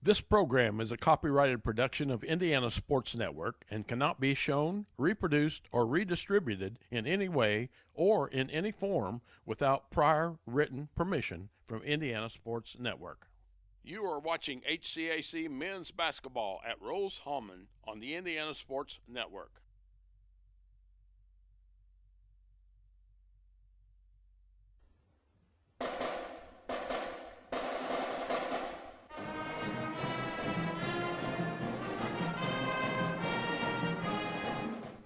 This program is a copyrighted production of Indiana Sports Network and cannot be shown, reproduced, or redistributed in any way or in any form without prior written permission from Indiana Sports Network. You are watching HCAC men's basketball at Rose-Hulman on the Indiana Sports Network.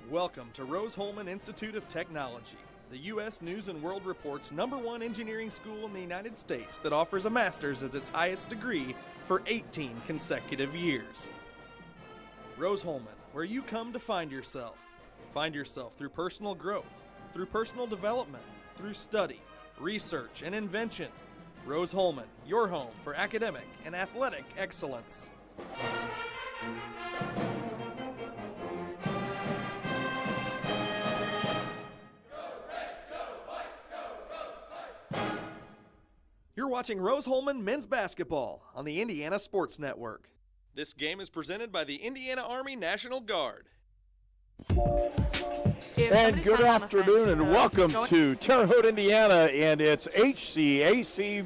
Welcome to Rose-Hulman Institute of Technology, the U.S. News & World Report's #1 engineering school in the United States that offers a master's as its highest degree for 18 consecutive years. Rose-Hulman, where you come to find yourself. Find yourself through personal growth, through personal development, through study, research, and invention. Rose-Hulman, your home for academic and athletic excellence. You're watching Rose-Hulman men's basketball on the Indiana Sports Network. This game is presented by the Indiana Army National Guard. And good afternoon and welcome to Terre Haute, Indiana, and it's HCAC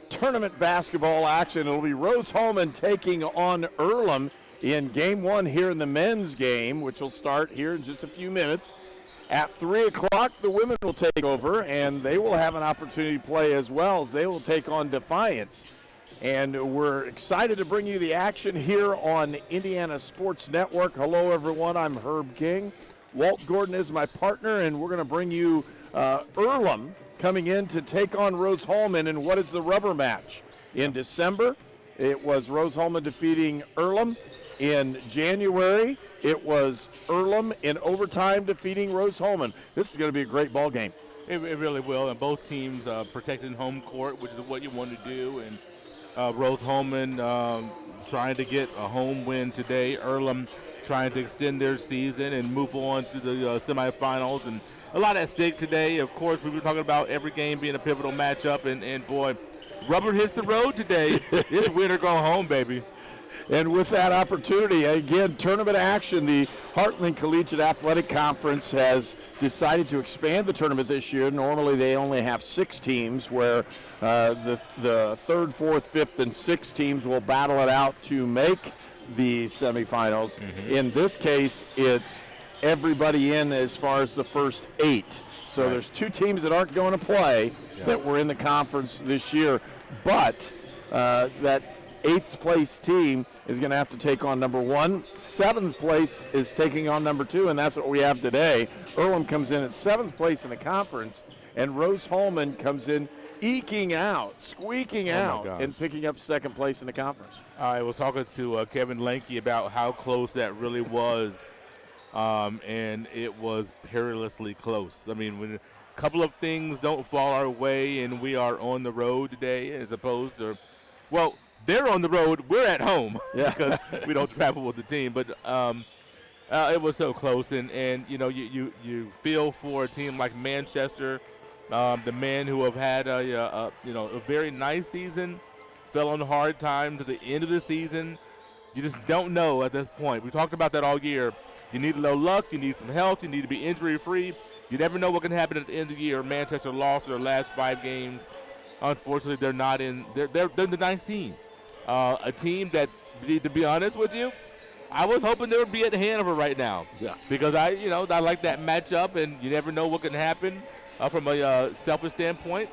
tournament basketball action. It'll be Rose-Hulman taking on Earlham in game one here in the men's game, which will start here in just a few minutes. At 3 o'clock, the women will take over, and they will have an opportunity to play as well, as they will take on Defiance. And we're excited to bring you the action here on Indiana Sports Network. Hello, everyone. I'm Herb King. Walt Gordon is my partner, and we're going to bring you Earlham coming in to take on Rose-Hulman in what is the rubber match. In December, it was Rose-Hulman defeating Earlham. In January, it was Earlham in overtime defeating Rose-Hulman. This is going to be a great ball game. It really will, and both teams protecting home court, which is what you want to do. And Rose-Hulman trying to get a home win today. Earlham trying to extend their season and move on to the semifinals. And a lot at stake today. Of course, we were talking about every game being a pivotal matchup, and boy, rubber hits the road today. It's win or go home, baby. And with that opportunity, again, tournament action, the Heartland Collegiate Athletic Conference has decided to expand the tournament this year. Normally they only have 6 teams, where the 3rd, 4th, 5th, and 6th teams will battle it out to make the semifinals. Mm-hmm. In this case, it's everybody in as far as the first 8. So right. There's 2 teams that aren't going to play that were in the conference this year, but that 8th place team is going to have to take on number 1. 7th place is taking on number 2, and that's what we have today. Earlham comes in at 7th place in the conference, and Rose-Hulman comes in squeaking out, and picking up 2nd place in the conference. I was talking to Kevin Lanke about how close that really was, and it was perilously close. I mean, when a couple of things don't fall our way and we are on the road today as opposed to, well, they're on the road, we're at home because we don't travel with the team. But it was so close, and you know, you feel for a team like Manchester, the men who have had a very nice season, fell on hard times at the end of the season. You just don't know at this point. We talked about that all year. You need a little luck, you need some health, you need to be injury free. You never know what can happen at the end of the year. Manchester lost their last 5 games. Unfortunately, they're not in. They're the 9th team. A team that, to be honest with you, I was hoping they would be at Hanover right now. Yeah. Because I like that matchup, and you never know what can happen from a selfish standpoint.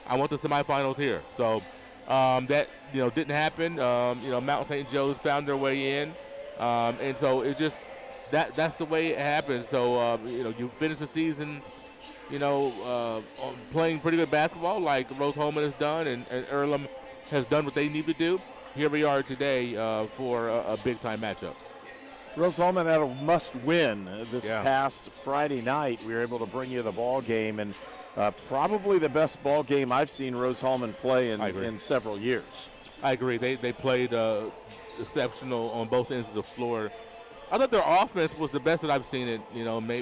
I want the semifinals here. So that didn't happen. Mount St. Joe's found their way in, and so it's just that's the way it happens. So you finish the season, playing pretty good basketball like Rose-Hulman has done, and Earlham has done what they need to do. Here we are today for a big-time matchup. Rose-Hulman had a must-win this past Friday night. We were able to bring you the ball game, and probably the best ball game I've seen Rose-Hulman play in several years. I agree. They played exceptional on both ends of the floor. I thought their offense was the best that I've seen it,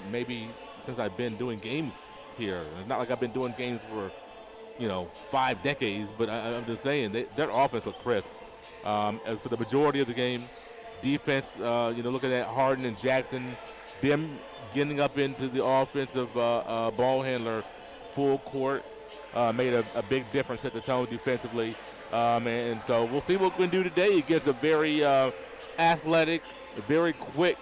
maybe since I've been doing games here. It's not like I've been doing games for 5 decades, but I'm just saying their offense was crisp. For the majority of the game, defense, looking at Harden and Jackson, them getting up into the offensive ball handler full court made a big difference at the tone defensively. And so we'll see what we can do today against a very athletic, very quick,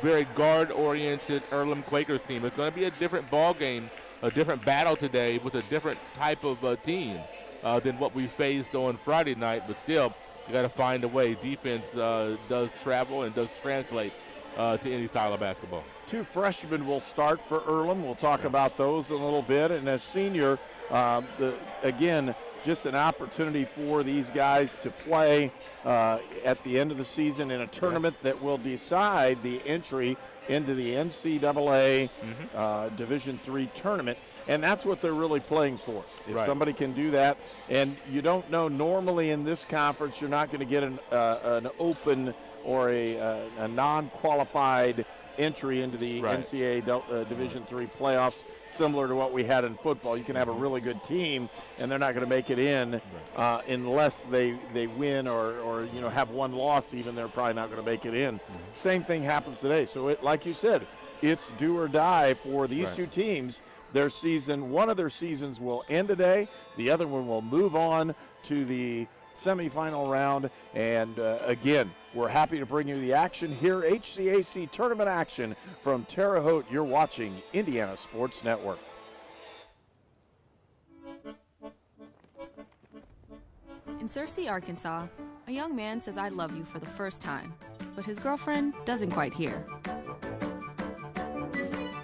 very guard-oriented Earlham Quakers team. It's going to be a different ball game, a different battle today with a different type of team than what we faced on Friday night. But still, you got to find a way. Defense does travel and does translate to any style of basketball. 2 freshmen will start for Earlham. We'll talk about those in a little bit. And as senior, again, just an opportunity for these guys to play at the end of the season in a tournament that will decide the entry into the NCAA Division III tournament. And that's what they're really playing for. If somebody can do that, and you don't know, normally in this conference, you're not going to get an open or a non-qualified entry into the NCAA Division III playoffs, similar to what we had in football. You can have a really good team, and they're not going to make it in unless they win or have one loss. Even they're probably not going to make it in. Same thing happens today. So, like you said, it's do or die for these 2 teams. Their season, one of their seasons will end today. The other one will move on to the semifinal round. And again, we're happy to bring you the action here, HCAC tournament action from Terre Haute. You're watching Indiana Sports Network. In Searcy, Arkansas, a young man says I love you for the first time, but his girlfriend doesn't quite hear.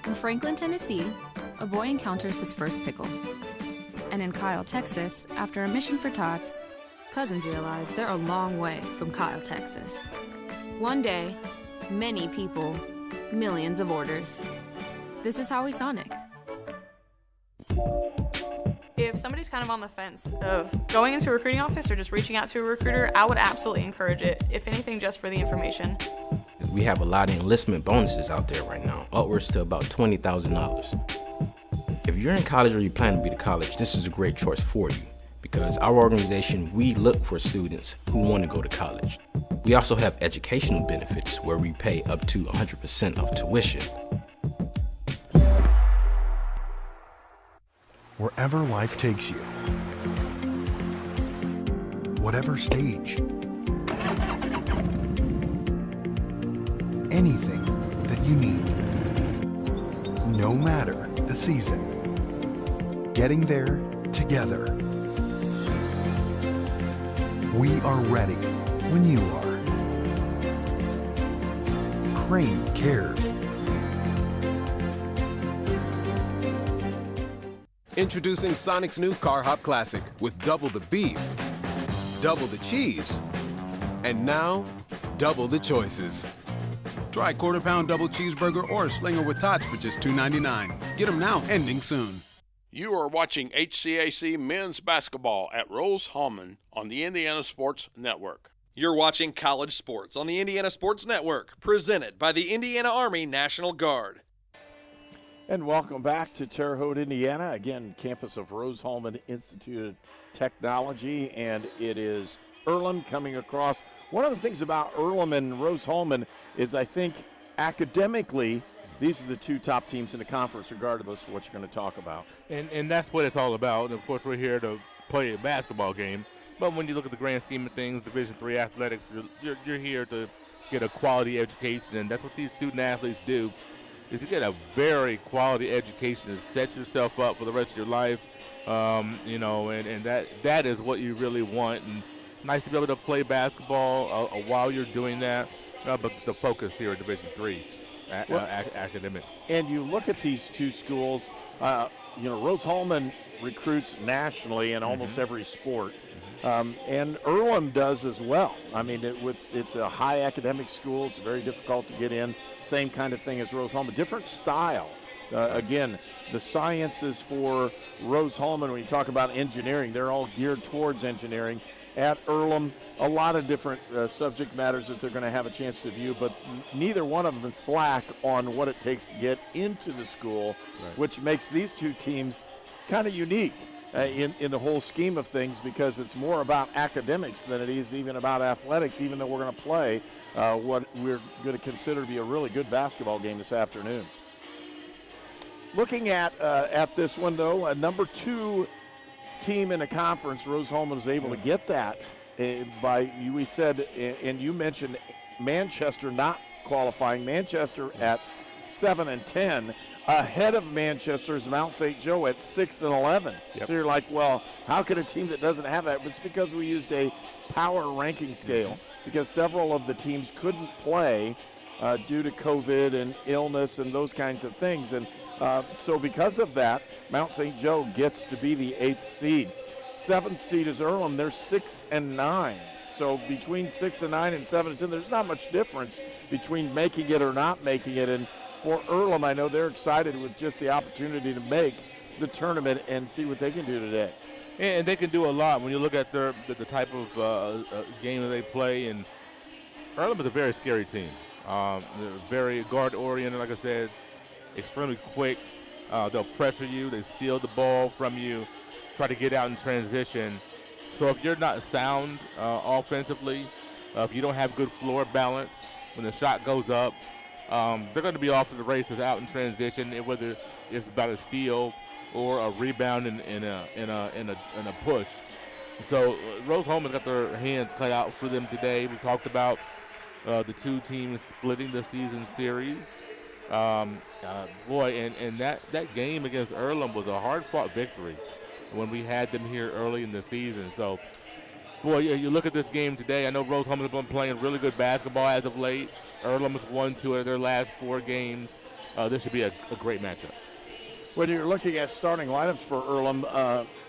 In Franklin, Tennessee, a boy encounters his first pickle. And in Kyle, Texas, after a mission for tots, cousins realize they're a long way from Kyle, Texas. One day, many people, millions of orders. This is Howie Sonic. If somebody's kind of on the fence of going into a recruiting office or just reaching out to a recruiter, I would absolutely encourage it, if anything, just for the information. We have a lot of enlistment bonuses out there right now, upwards to about $20,000. If you're in college or you plan to be to college, this is a great choice for you because our organization, we look for students who want to go to college. We also have educational benefits where we pay up to 100% of tuition. Wherever life takes you, whatever stage, anything that you need, no matter the season, getting there together. We are ready when you are. Crane cares. Introducing Sonic's new Car Hop Classic with double the beef, double the cheese, and now double the choices. Try quarter-pound double cheeseburger or slinger with tots for just $2.99. Get them now, ending soon. You are watching HCAC men's basketball at Rose-Hulman on the Indiana Sports Network. You're watching college sports on the Indiana Sports Network, presented by the Indiana Army National Guard. And welcome back to Terre Haute, Indiana. Again, campus of Rose-Hulman Institute of Technology, and it is Earlham coming across. One of the things about Earlham and Rose-Hulman is I think academically these are the 2 top teams in the conference, regardless of what you're going to talk about. And that's what it's all about. And, of course, we're here to play a basketball game. But when you look at the grand scheme of things, Division III athletics, you're here to get a quality education. And that's what these student-athletes do, is you get a very quality education to set yourself up for the rest of your life. And that is what you really want. And nice to be able to play basketball while you're doing that. But the focus here at Division III. Academics. And you look at these 2 schools, Rose-Hulman recruits nationally in almost every sport, and Earlham does as well. I mean, it's a high academic school. It's very difficult to get in. Same kind of thing as Rose-Hulman, different style. Again, the sciences for Rose-Hulman, when you talk about engineering, they're all geared towards engineering. At Earlham, a lot of different subject matters that they're going to have a chance to view, but neither one of them slack on what it takes to get into the school, which makes these 2 teams kind of unique. in the whole scheme of things, because it's more about academics than it is even about athletics, even though we're going to play what we're going to consider to be a really good basketball game this afternoon. Looking at this one, though, a number 2 team in the conference, Rose-Hulman was able to get that we said, and you mentioned Manchester not qualifying. Manchester at 7-10. Ahead of Manchester is Mount St. Joe at 6-11. Yep. So you're like, well, how could a team that doesn't have that? But it's because we used a power ranking scale, because several of the teams couldn't play due to COVID and illness and those kinds of things. And so because of that, Mount St. Joe gets to be the 8th seed. 7th seed is Earlham. They're 6-9. So between 6-9 and 7-10, there's not much difference between making it or not making it. And for Earlham, I know they're excited with just the opportunity to make the tournament and see what they can do today. And they can do a lot when you look at the type of game that they play. And Earlham is a very scary team. They're very guard-oriented, like I said, extremely quick. They'll pressure you. They steal the ball from you, try to get out in transition. So if you're not sound offensively, if you don't have good floor balance, when the shot goes up, they're going to be off to the races out in transition, whether it's about a steal or a rebound in a push. So Rose-Hulman's got their hands cut out for them today. We talked about the 2 teams splitting the season series. And that game against Earlham was a hard-fought victory when we had them here early in the season. So, you look at this game today. I know Rose-Hulman has been playing really good basketball as of late. Earlham has won 2 of their last 4 games. This should be a great matchup. When you're looking at starting lineups for Earlham,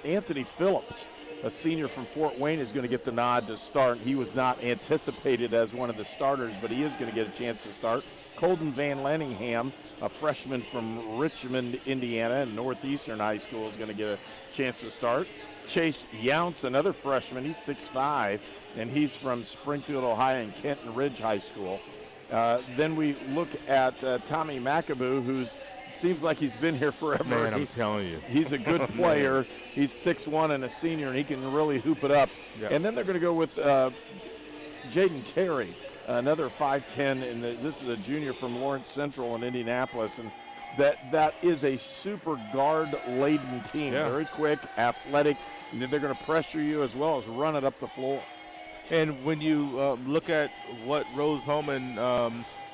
Anthony Phillips, a senior from Fort Wayne, is going to get the nod to start. He was not anticipated as one of the starters, but he is going to get a chance to start. Colton Van Lenningham, a freshman from Richmond, Indiana, and Northeastern High School, is going to get a chance to start. Chase Younts, another freshman, he's 6'5", and he's from Springfield, Ohio, and Kenton Ridge High School. Then we look at Tommy McAboo, who seems like he's been here forever. Man, I'm telling you. He's a good player. He's 6'1" and a senior, and he can really hoop it up. Yep. And then they're going to go with Jaden Terry, another 5'10", and this is a junior from Lawrence Central in Indianapolis, and that is a super guard-laden team. Yeah. Very quick, athletic, and they're going to pressure you as well as run it up the floor. And when you look at what Rose-Hulman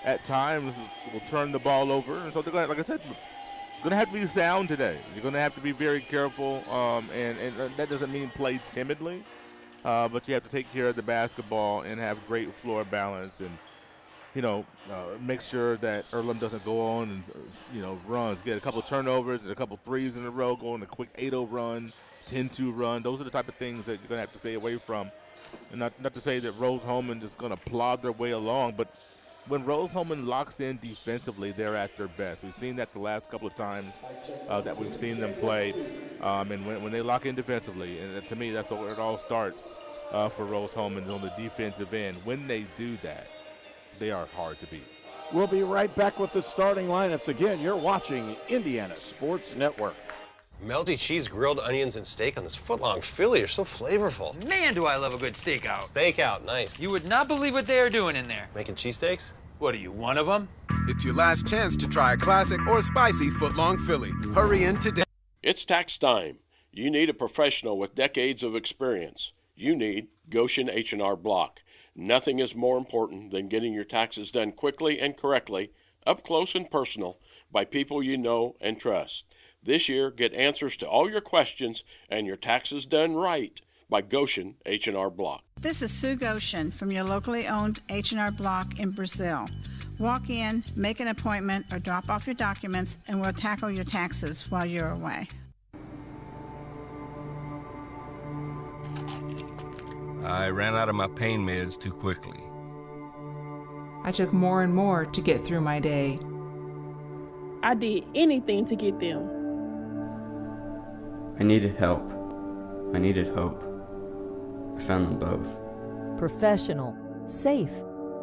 at times will turn the ball over, and so they're going, like I said, going to have to be sound today. You're going to have to be very careful, and that doesn't mean play timidly, but you have to take care of the basketball and have great floor balance, and make sure that Earlham doesn't go on and runs, get a couple of turnovers and a couple of threes in a row, go on a quick 8-0 run, 10-2 run. Those are the type of things that you're going to have to stay away from. And not to say that Rose-Hulman is going to plod their way along, but when Rose-Hulman locks in defensively, they're at their best. We've seen that the last couple of times that we've seen them play. And when they lock in defensively, and to me, that's where it all starts for Rose-Hulman on the defensive end. When they do that, they are hard to beat. We'll be right back with the starting lineups. Again, you're watching Indiana Sports Network. Melty cheese, grilled onions, and steak on this footlong Philly are so flavorful. Man, do I love a good steakhouse. Steakhouse, nice. You would not believe what they are doing in there. Making cheesesteaks? What are you, one of them? It's your last chance to try a classic or spicy footlong Philly. Hurry in today. It's tax time. You need a professional with decades of experience. You need Goshen H&R Block. Nothing is more important than getting your taxes done quickly and correctly, up close and personal, by people you know and trust. This year, get answers to all your questions and your taxes done right by Goshen H&R Block. This is Sue Goshen from your locally owned H&R Block in Brazil. Walk in, make an appointment, or drop off your documents, and we'll tackle your taxes while you're away. I ran out of my pain meds too quickly. I took more and more to get through my day. I did anything to get them. I needed help. I needed hope. I found them both. Professional, safe,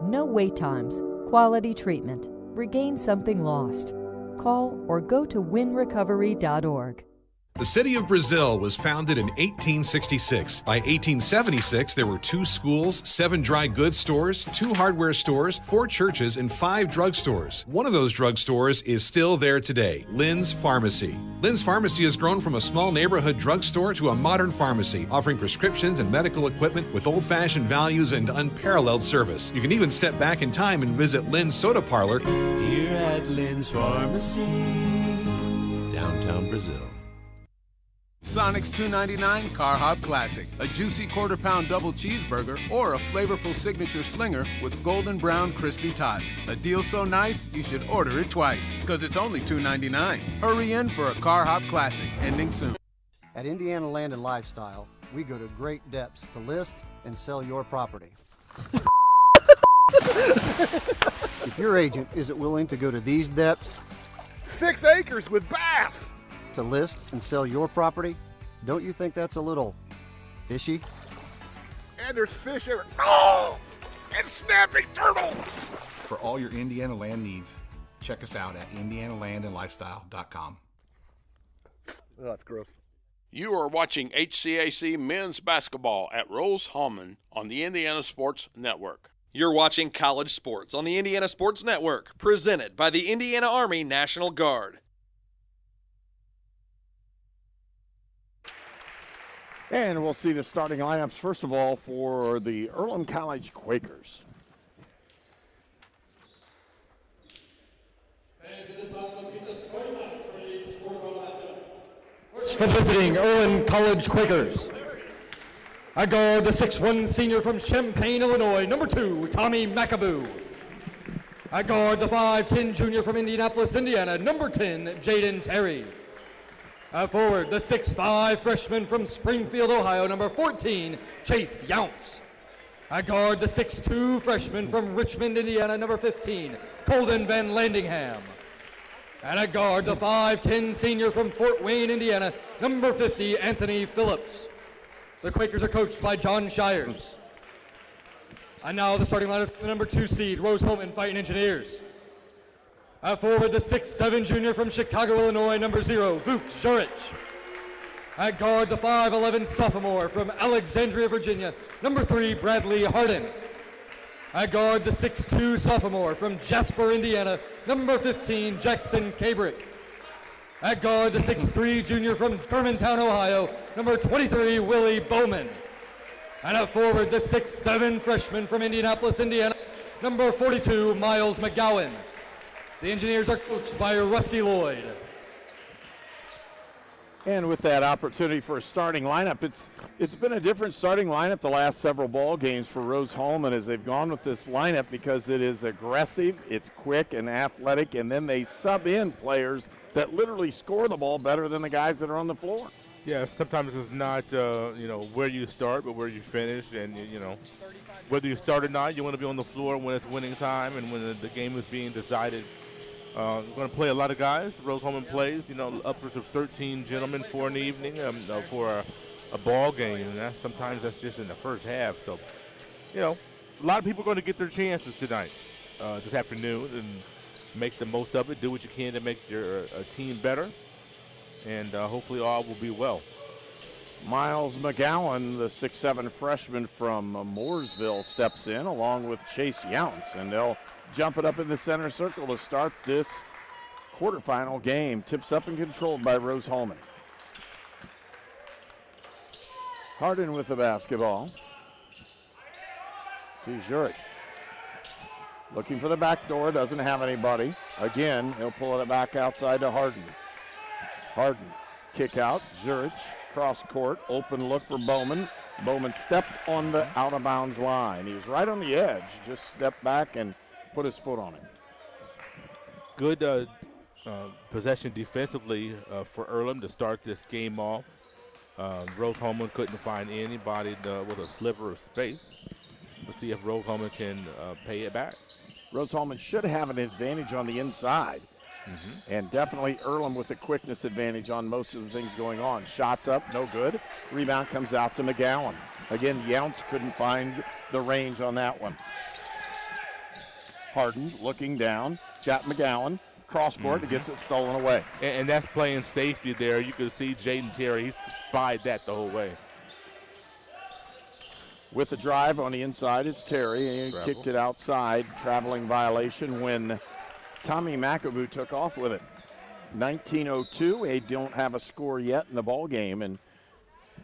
no wait times, quality treatment. Regain something lost. Call or go to winrecovery.org. The city of Brazil was founded in 1866. By 1876, there were 2 schools, 7 dry goods stores, 2 hardware stores, 4 churches, and 5 drugstores. One of those drugstores is still there today, Lynn's Pharmacy. Lynn's Pharmacy has grown from a small neighborhood drugstore to a modern pharmacy, offering prescriptions and medical equipment with old-fashioned values and unparalleled service. You can even step back in time and visit Lynn's Soda Parlor here at Lynn's Pharmacy, downtown Brazil. Sonic's $2.99 Car Hop Classic. A juicy quarter-pound double cheeseburger or a flavorful signature slinger with golden brown crispy tots. A deal so nice, you should order it twice, because it's only $2.99. Hurry in for a Car Hop Classic, ending soon. At Indiana Land and Lifestyle, we go to great depths to list and sell your property. If your agent isn't willing to go to these depths, 6 acres with bass, to list and sell your property, don't you think that's a little fishy? And there's fish everywhere. Oh! And snapping turtles! For all your Indiana land needs, check us out at indianalandandlifestyle.com. Oh, that's gross. You are watching HCAC men's basketball at Rose-Hulman on the Indiana Sports Network. You're watching College Sports on the Indiana Sports Network, presented by the Indiana Army National Guard. And we'll see the starting lineups, first of all, for the Earlham College Quakers. For the visiting Earlham College Quakers, I guard the 6'1" senior from Champaign, Illinois, number 2, Tommy McAboo. I guard the 5'10" junior from Indianapolis, Indiana, number 10, Jaden Terry. Forward, the 6'5" freshman from Springfield, Ohio, number 14, Chase Younts. I guard the 6'2" freshman from Richmond, Indiana, number 15, Colden Van Landingham. And I guard the 5'10" senior from Fort Wayne, Indiana, number 50, Anthony Phillips. The Quakers are coached by John Shires. And now the starting lineup for the number 2 seed, Rose-Hulman Fighting Engineers. Forward, the 6'7" junior from Chicago, Illinois, number 0, Vuk Juric. At guard, the 5'11" sophomore from Alexandria, Virginia, number 3, Bradley Harden. At guard, the 6'2" sophomore from Jasper, Indiana, number 15, Jackson Cabrick. At guard, the 6'3" junior from Germantown, Ohio, number 23, Willie Bowman. And at forward, the 6'7" freshman from Indianapolis, Indiana, number 42, Miles McGowan. The Engineers are coached by Rusty Lloyd. And with that opportunity for a starting lineup, it's been a different starting lineup the last several ball games for Rose-Hulman as they've gone with this lineup because it is aggressive, it's quick and athletic, and then they sub in players that literally score the ball better than the guys that are on the floor. Yeah, sometimes it's not, where you start, but where you finish. And, whether you start or not, you want to be on the floor when it's winning time and when the game is being decided. We're going to play a lot of guys. Rose-Hulman plays, upwards of 13 gentlemen for an evening, for a ball game. And sometimes that's just in the first half. So, a lot of people are going to get their chances tonight, this afternoon, and make the most of it. Do what you can to make your team better. And hopefully all will be well. Miles McGowan, the 6'7" freshman from Mooresville, steps in along with Chase Younts, and they'll jump it up in the center circle to start this quarterfinal game. Tips up and controlled by Rose-Hulman. Harden with the basketball. To Juric. Looking for the back door, doesn't have anybody. Again, he'll pull it back outside to Harden. Harden, kick out, Juric, cross court, open look for Bowman. Bowman stepped on the out-of-bounds line. He was right on the edge, just stepped back and put his foot on it. Good possession defensively for Earlham to start this game off. Rose-Hulman couldn't find anybody with a sliver of space. Let's see if Rose-Hulman can pay it back. Rose-Hulman should have an advantage on the inside. And definitely Earlham with the quickness advantage on most of the things going on. Shots up, no good. Rebound comes out to McGowan. Again, Younts couldn't find the range on that one. Harden looking down, got McGowan, cross court and gets it stolen away. And that's playing safety there. You can see Jaden Terry, he's spied that the whole way. With the drive on the inside is Terry, and he kicked it outside. Traveling violation when Tommy McAboo took off with it. 19:02. They don't have a score yet in the ball game, and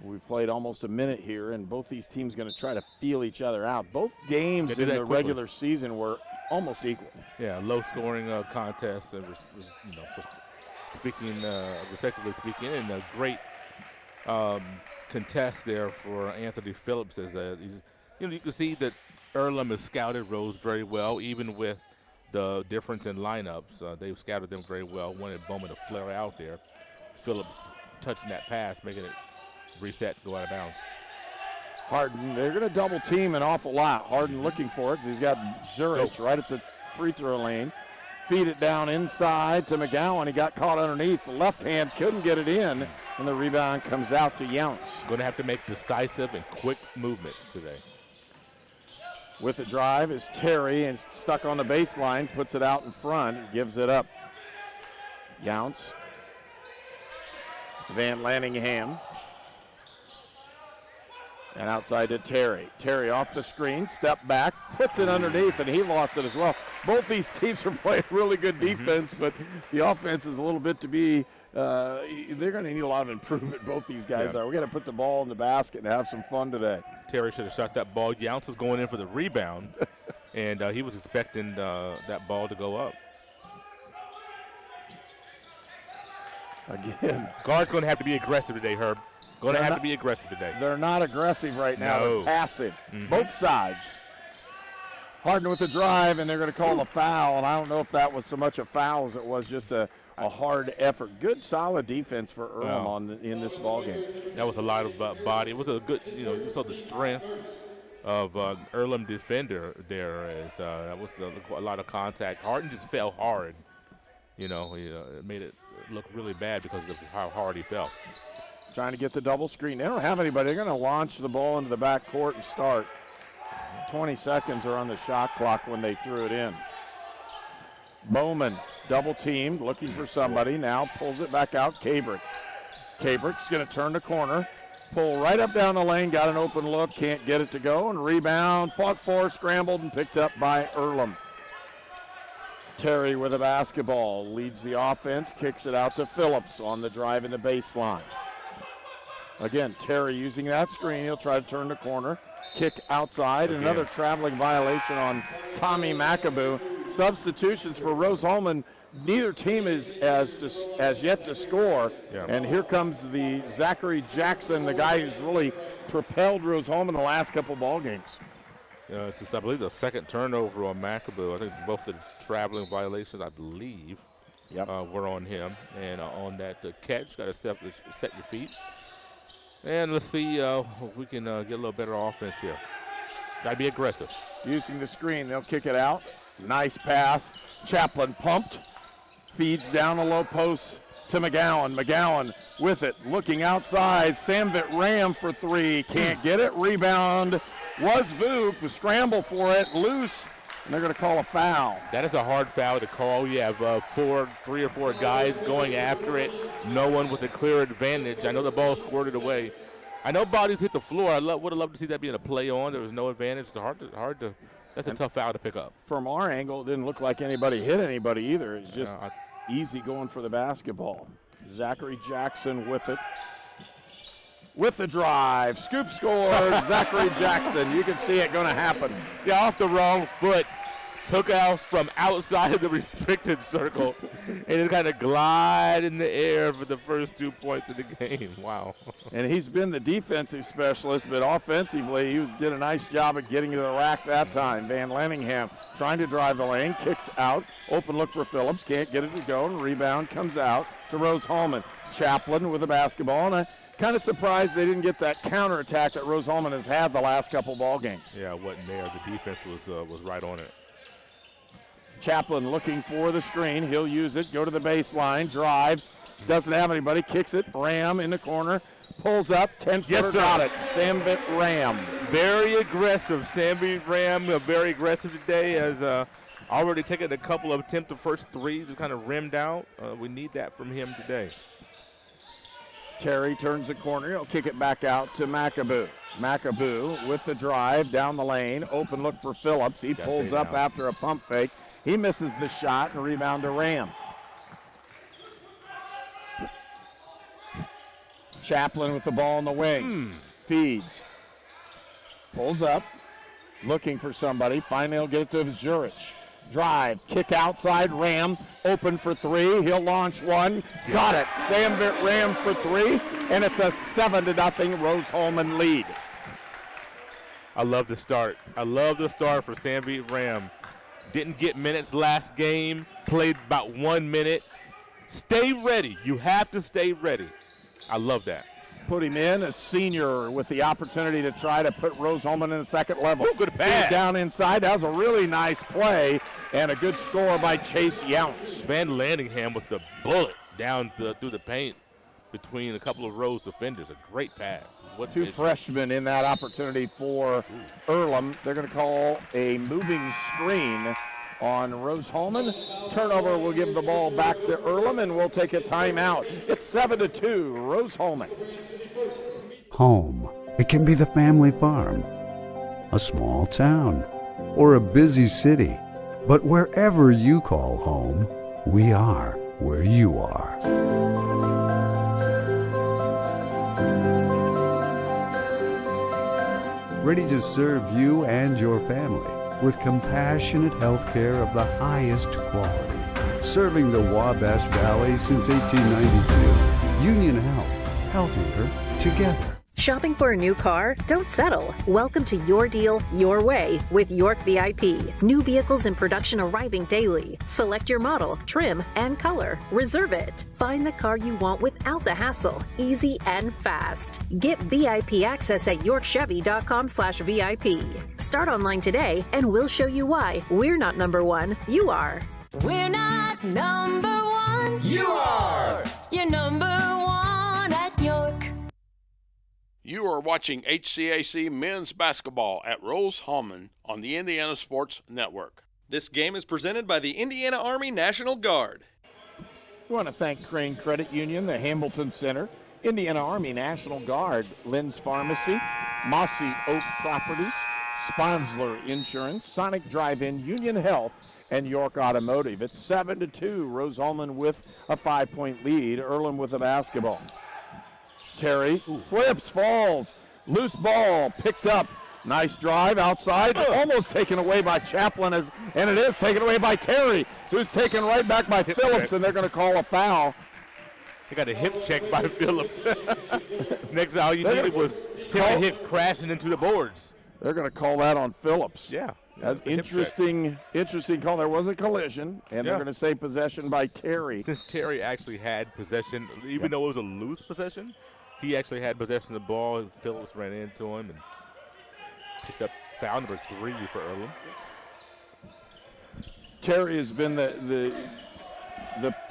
we've played almost a minute here, and both these teams going to try to feel each other out. Both games in the regular season were almost equal. Yeah, low-scoring contest, and respectively speaking, and a great contest there for Anthony Phillips. As he's, you can see that Earlham has scouted Rose very well, even with the difference in lineups. They've scouted them very well. Wanted Bowman to flare out there. Phillips touching that pass, making it reset, go out of bounds. Harden, they're going to double team an awful lot. Harden looking for it. He's got Zurich right at the free throw lane. Feed it down inside to McGowan. He got caught underneath. The left hand couldn't get it in, and the rebound comes out to Younce. Going to have to make decisive and quick movements today. With the drive is Terry, and stuck on the baseline, puts it out in front, gives it up. Younce. Van Lanningham. And outside to Terry. Terry off the screen, step back, puts it underneath, and he lost it as well. Both these teams are playing really good defense, but the offense is a little bit to be, they're going to need a lot of improvement, both these guys are. We're going to put the ball in the basket and have some fun today. Terry should have shot that ball. Younce was going in for the rebound, and he was expecting that ball to go up. Again. Guard's going to have to be aggressive today, Herb. Going to have to be aggressive today. They're not aggressive right now. No. They're passive. Both sides. Harden with the drive, and they're going to call a foul. And I don't know if that was so much a foul as it was just a hard effort. Good, solid defense for Earlham in this ball game. That was a lot of body. It was a good, you saw the strength of Earlham defender there. As that was a lot of contact. Harden just fell hard. He made it look really bad because of how hard he fell. Trying to get the double screen. They don't have anybody. They're going to launch the ball into the back court and start. 20 seconds are on the shot clock when they threw it in. Bowman, double teamed, looking for somebody. Now pulls it back out. Cabrick. Cabrick's going to turn the corner. Pull right up down the lane. Got an open look. Can't get it to go. And rebound. Fought for, scrambled, and picked up by Earlham. Terry with the basketball. Leads the offense. Kicks it out to Phillips on the drive in the baseline. Again, Terry using that screen. He'll try to turn the corner. Kick outside. Another traveling violation on Tommy McAboo. Substitutions for Rose-Hulman. Neither team is as yet to score. Yeah. And here comes the Zachary Jackson, the guy who's really propelled Rose-Hulman the last couple ball games. This is, I believe, the second turnover on McAboo. I think both the traveling violations, I believe, were on him. And on that catch, got to set your feet. And let's see if we can get a little better offense here. Got to be aggressive. Using the screen, they'll kick it out. Nice pass. Chaplin pumped. Feeds down the low post to McGowan. McGowan with it. Looking outside. Samvit Ram for three. Can't get it. Rebound was Voop. Scramble for it. Loose. And they're going to call a foul. That is a hard foul to call. You have 3 or 4 guys going after it. No one with a clear advantage. I know the ball squirted away. I know bodies hit the floor. I would have loved to see that being a play on. There was no advantage. It's hard to. That's a tough foul to pick up. From our angle, it didn't look like anybody hit anybody either. It's just easy going for the basketball. Zachary Jackson with it. With the drive. Scoop scores. Zachary Jackson. You can see it going to happen. Yeah, off the wrong foot. Took out from outside of the restricted circle and it kind of glide in the air for the first 2 points of the game. Wow. And he's been the defensive specialist, but offensively he did a nice job of getting to the rack that time. Van Lanningham trying to drive the lane, kicks out. Open look for Phillips. Can't get it to go, and rebound comes out to Rose-Hulman. Chaplin with the basketball, and I'm kind of surprised they didn't get that counterattack that Rose-Hulman has had the last couple ball games. Yeah, it wasn't there. The defense was right on it. Chaplin looking for the screen. He'll use it. Go to the baseline. Drives. Doesn't have anybody. Kicks it. Ram in the corner. Pulls up. 10-footer. Got it. Samvit Ram. Very aggressive. Samvit Ram very aggressive today as already taken a couple of attempts, the first three just kind of rimmed out. We need that from him today. Terry turns the corner. He'll kick it back out to McAboo. McAboo with the drive down the lane. Open look for Phillips. He pulls up after a pump fake. He misses the shot and rebound to Ram. Chaplin with the ball in the wing. Feeds. Pulls up. Looking for somebody. Finally he'll get it to Zurich. Drive. Kick outside. Ram open for three. He'll launch one. Got it. Sambit Ram for three. And it's a 7-0 Rose-Hulman lead. I love the start. I love the start for Sambit Ram. Didn't get minutes last game. Played about 1 minute. Stay ready. You have to stay ready. I love that. Put him in, a senior with the opportunity to try to put Rose-Hulman in the second level. Ooh, good pass. Down inside. That was a really nice play and a good score by Chase Younts. Van Landingham with the bullet down through the paint between a couple of Rose defenders. A great pass. What two freshmen in that opportunity for Earlham. They're going to call a moving screen on Rose-Hulman. Turnover will give the ball back to Earlham, and we'll take a timeout. It's 7-2, Rose-Hulman. Home. It can be the family farm, a small town, or a busy city. But wherever you call home, we are where you are. Ready to serve you and your family with compassionate health care of the highest quality. Serving the Wabash Valley since 1892. Union Health. Healthier together. Shopping for a new car? Don't settle. Welcome to Your Deal, Your Way with York VIP. New vehicles in production arriving daily. Select your model, trim, and color. Reserve it. Find the car you want without the hassle. Easy and fast. Get VIP access at yorkchevy.com/VIP. Start online today and we'll show you why we're not number one. You are. We're not number one. You are. You're number one at York. You are watching HCAC men's basketball at Rose-Hulman on the Indiana Sports Network. This game is presented by the Indiana Army National Guard. We want to thank Crane Credit Union, the Hamilton Center, Indiana Army National Guard, Lynn's Pharmacy, Mossy Oak Properties, Sponsler Insurance, Sonic Drive-In, Union Health, and York Automotive. It's 7-2, Rose-Hulman with a 5-point lead, Earlham with the basketball. Terry slips, falls, loose ball, picked up. Nice drive outside, almost taken away by Chaplin, and it is taken away by Terry, who's taken right back by Phillips, and they're going to call a foul. They got a hip check by Phillips. Next, all you needed was Terry Hicks crashing into the boards. They're going to call that on Phillips. Yeah. That's interesting call. There was a collision, and they're going to say possession by Terry. Since Terry actually had possession, even though it was a loose possession, he actually had possession of the ball, and Phillips ran into him and picked up foul number 3 for Earlham. Terry has been the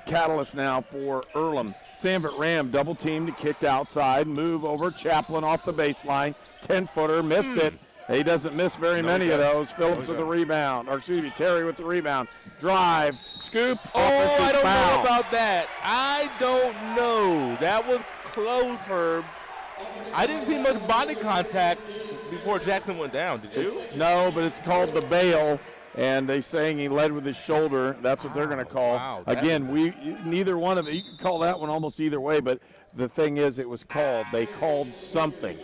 catalyst now for Earlham. Sambit Ram double teamed, kicked outside, move over, Chaplin off the baseline, 10-footer, missed it. He doesn't miss very many of those. Phillips with the rebound, or excuse me, Terry with the rebound. Drive, scoop, I don't know about that. I don't know. That was close, Herb. I didn't see much body contact before Jackson went down. Did you? No, but it's called the bail, and they're saying he led with his shoulder. That's what they're going to call. Wow, again, neither one of them. You can call that one almost either way, but the thing is, it was called. They called something,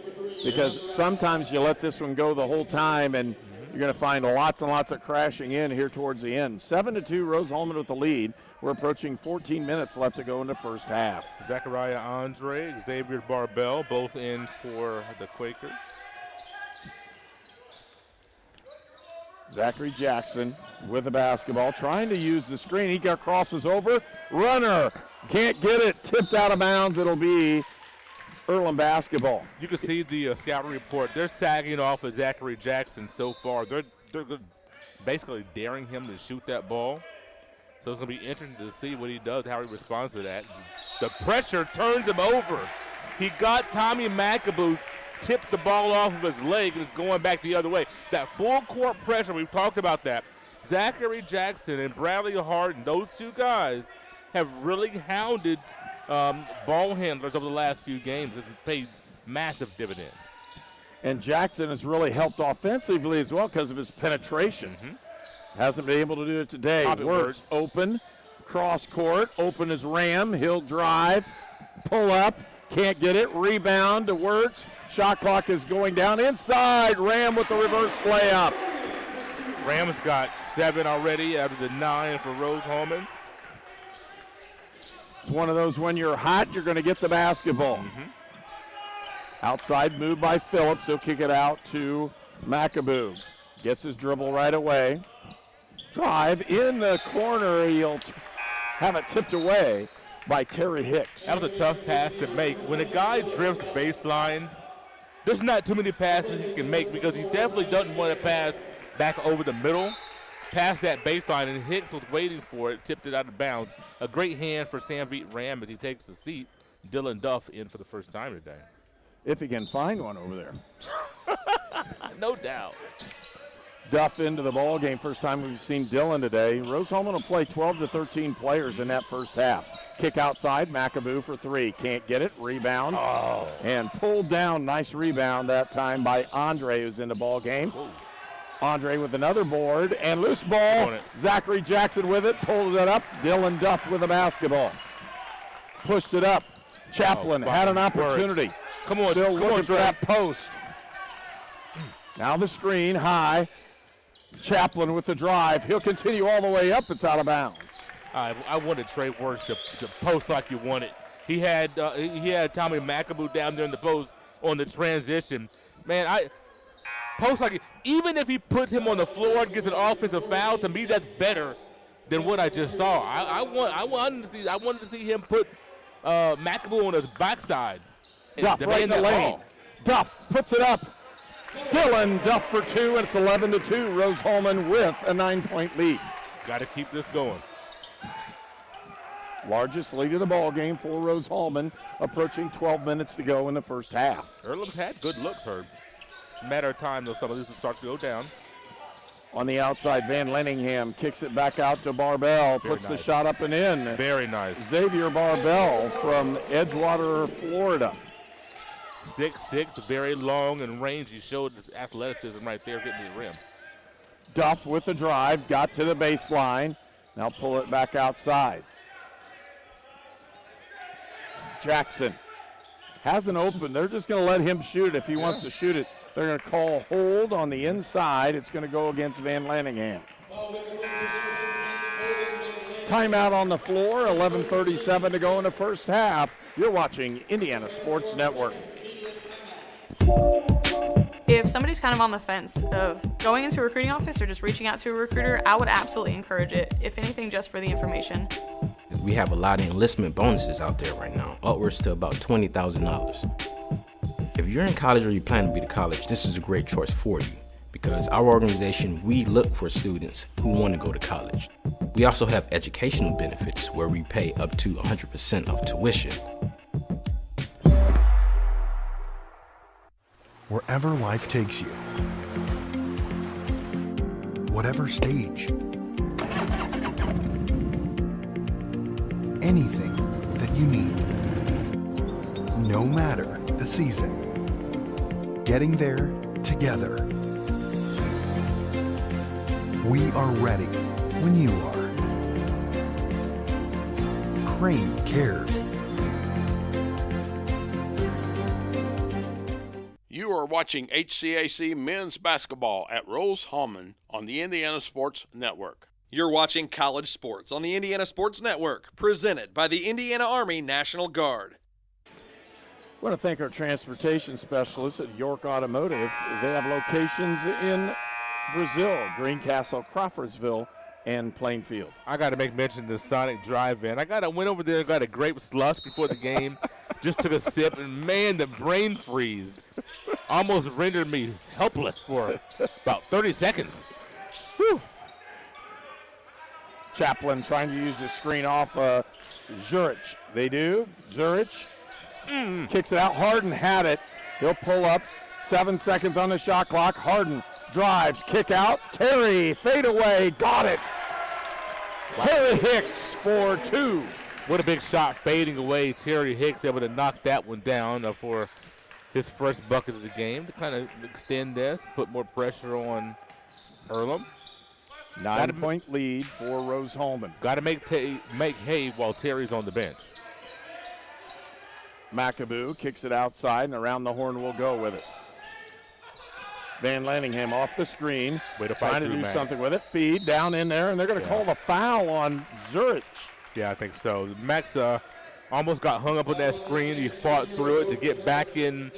because sometimes you let this one go the whole time, and you're going to find lots and lots of crashing in here towards the end. 7-2, Rose-Hulman with the lead. We're approaching 14 minutes left to go in the first half. Zachariah Andre, Xavier Barbell, both in for the Quakers. Zachary Jackson with the basketball, trying to use the screen. He crosses over. Runner can't get it. Tipped out of bounds. It'll be Earlham basketball. You can see the scouting report. They're sagging off of Zachary Jackson so far. They're basically daring him to shoot that ball. So it's going to be interesting to see what he does, how he responds to that. The pressure turns him over. He got Tommy McAboo, tipped the ball off of his leg, and it's going back the other way. That full court pressure, we've talked about that. Zachary Jackson and Bradley Harden, those two guys have really hounded ball handlers over the last few games and paid massive dividends. And Jackson has really helped offensively as well because of his penetration. Hasn't been able to do it today. Wirtz open, cross court, open as Ram. He'll drive, pull up, can't get it. Rebound to Wirtz. Shot clock is going down inside. Ram with the reverse layup. Ram's got 7 already out of the 9 for Rose-Hulman. It's one of those when you're hot, you're going to get the basketball. Outside move by Phillips. He'll kick it out to McAboo. Gets his dribble right away. Drive in the corner. He'll have it tipped away by Terry Hicks. That was a tough pass to make. When a guy drifts baseline, there's not too many passes he can make because he definitely doesn't want to pass back over the middle, past that baseline, and Hicks was waiting for it, tipped it out of bounds. A great hand for Sanveet Ram as he takes the seat. Dylan Duff in for the first time today. If he can find one over there. No doubt. Duff into the ball game. First time we've seen Dylan today. Rose-Hulman will play 12 to 13 players in that first half. Kick outside, McAboo for 3. Can't get it. Rebound. And pulled down. Nice rebound that time by Andre, who's in the ball game. Andre with another board and loose ball. Zachary Jackson with it. Pulled it up. Dylan Duff with the basketball. Pushed it up. Chaplin had an opportunity. Come on, still looking for that post. Now the screen high. Chaplin with the drive. He'll continue all the way up. It's out of bounds. I wanted Trey Wirtz to post like you wanted. He had Tommy McAboo down there in the post on the transition. Man, post like even if he puts him on the floor and gets an offensive foul, to me that's better than what I just saw. I wanted to see him put McAboo on his backside. Duff right in the lane. Duff puts it up. Dylan Duff for 2, and it's 11-2. Rose-Hulman with a 9-point lead. Got to keep this going. Largest lead of the ball game for Rose-Hulman, approaching 12 minutes to go in the first half. Earlham's had good looks, Herb. Matter of time, though, some of these will start to go down. On the outside, Van Lenningham kicks it back out to Barbell, puts the shot up and in. Very nice. Xavier Barbell from Edgewater, Florida. 6'6", very long and range. He showed his athleticism right there getting to the rim. Duff with the drive, got to the baseline. Now pull it back outside. Jackson has an open. They're just going to let him shoot if he wants to shoot it. They're going to call hold on the inside. It's going to go against Van Lanningham. Timeout on the floor, 11:37 to go in the first half. You're watching Indiana Sports Network. If somebody's kind of on the fence of going into a recruiting office or just reaching out to a recruiter, I would absolutely encourage it, if anything, just for the information. We have a lot of enlistment bonuses out there right now, upwards to about $20,000. If you're in college or you plan to be to college, this is a great choice for you because our organization, we look for students who want to go to college. We also have educational benefits where we pay up to 100% of tuition. Wherever life takes you, whatever stage, anything that you need, no matter the season, getting there together. We are ready when you are. Crane cares. You are watching HCAC men's basketball at Rose-Hulman on the Indiana Sports Network. You're watching College Sports on the Indiana Sports Network, presented by the Indiana Army National Guard. I want to thank our transportation specialists at York Automotive. They have locations in Brazil, Greencastle, Crawfordsville, and Plainfield. I got to make mention of the Sonic Drive-In. I went over there and got a grape slush before the game, just took a sip, and man, the brain freeze almost rendered me helpless for about 30 seconds. Whew. Chaplin trying to use the screen off Zurich. They do. Zurich kicks it out. Harden had it. He'll pull up. 7 seconds on the shot clock. Harden drives, kick out. Terry, fade away, got it. Wow. Terry Hicks for 2. What a big shot fading away. Terry Hicks able to knock that one down for his first bucket of the game to kind of extend this, put more pressure on Earlham. 9-point lead for Rose-Hulman. Got to make hay while Terry's on the bench. McAboo kicks it outside, and around the horn will go with it. Van Lanningham off the screen, trying to do something with it. Feed down in there, and they're going to call the foul on Zurich. Yeah, I think so. Max almost got hung up on that screen. He fought through it to get back in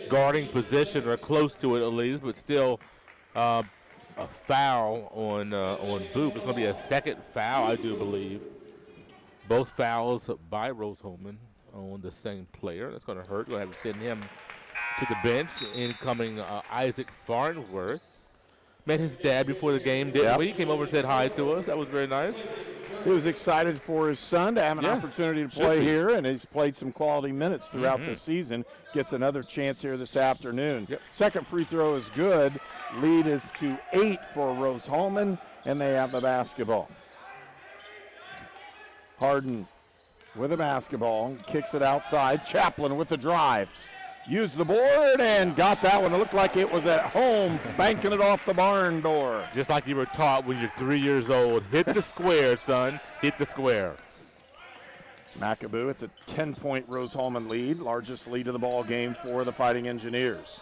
guarding position, or close to it at least, but still a foul on Voop. It's going to be a second foul, I do believe. Both fouls by Rose-Hulman on the same player. That's going to hurt. We're going to have to send him to the bench. Incoming Isaac Farnsworth. Met his dad before the game, didn't we? He came over and said hi to us. That was very nice. He was excited for his son to have an opportunity to play here, and he's played some quality minutes throughout the season. Gets another chance here this afternoon. Second free throw is good. Lead is to 8 for Rose-Hulman, and they have the basketball. Harden with a basketball, kicks it outside. Chaplin with the drive. Used the board and got that one. It looked like it was at home, banking it off the barn door. Just like you were taught when you're 3 years old. Hit the square, son. Hit the square. McAboo, it's a 10-point Rose-Hulman lead, largest lead of the ball game for the Fighting Engineers.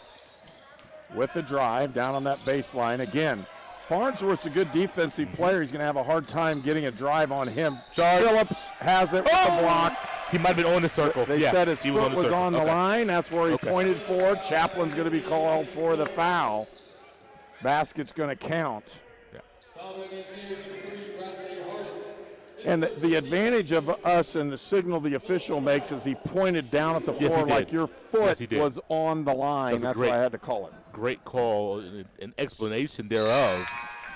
With the drive, down on that baseline again. Farnsworth's a good defensive player. He's going to have a hard time getting a drive on him. Phillips has it with the block. He might have been on the circle. They said his foot was on the line. That's where he pointed for. Chaplin's going to be called for the foul. Basket's going to count. And the advantage of us and the signal the official makes is he pointed down at the floor like your foot was on the line. That's why I had to call it. Great call, an explanation thereof.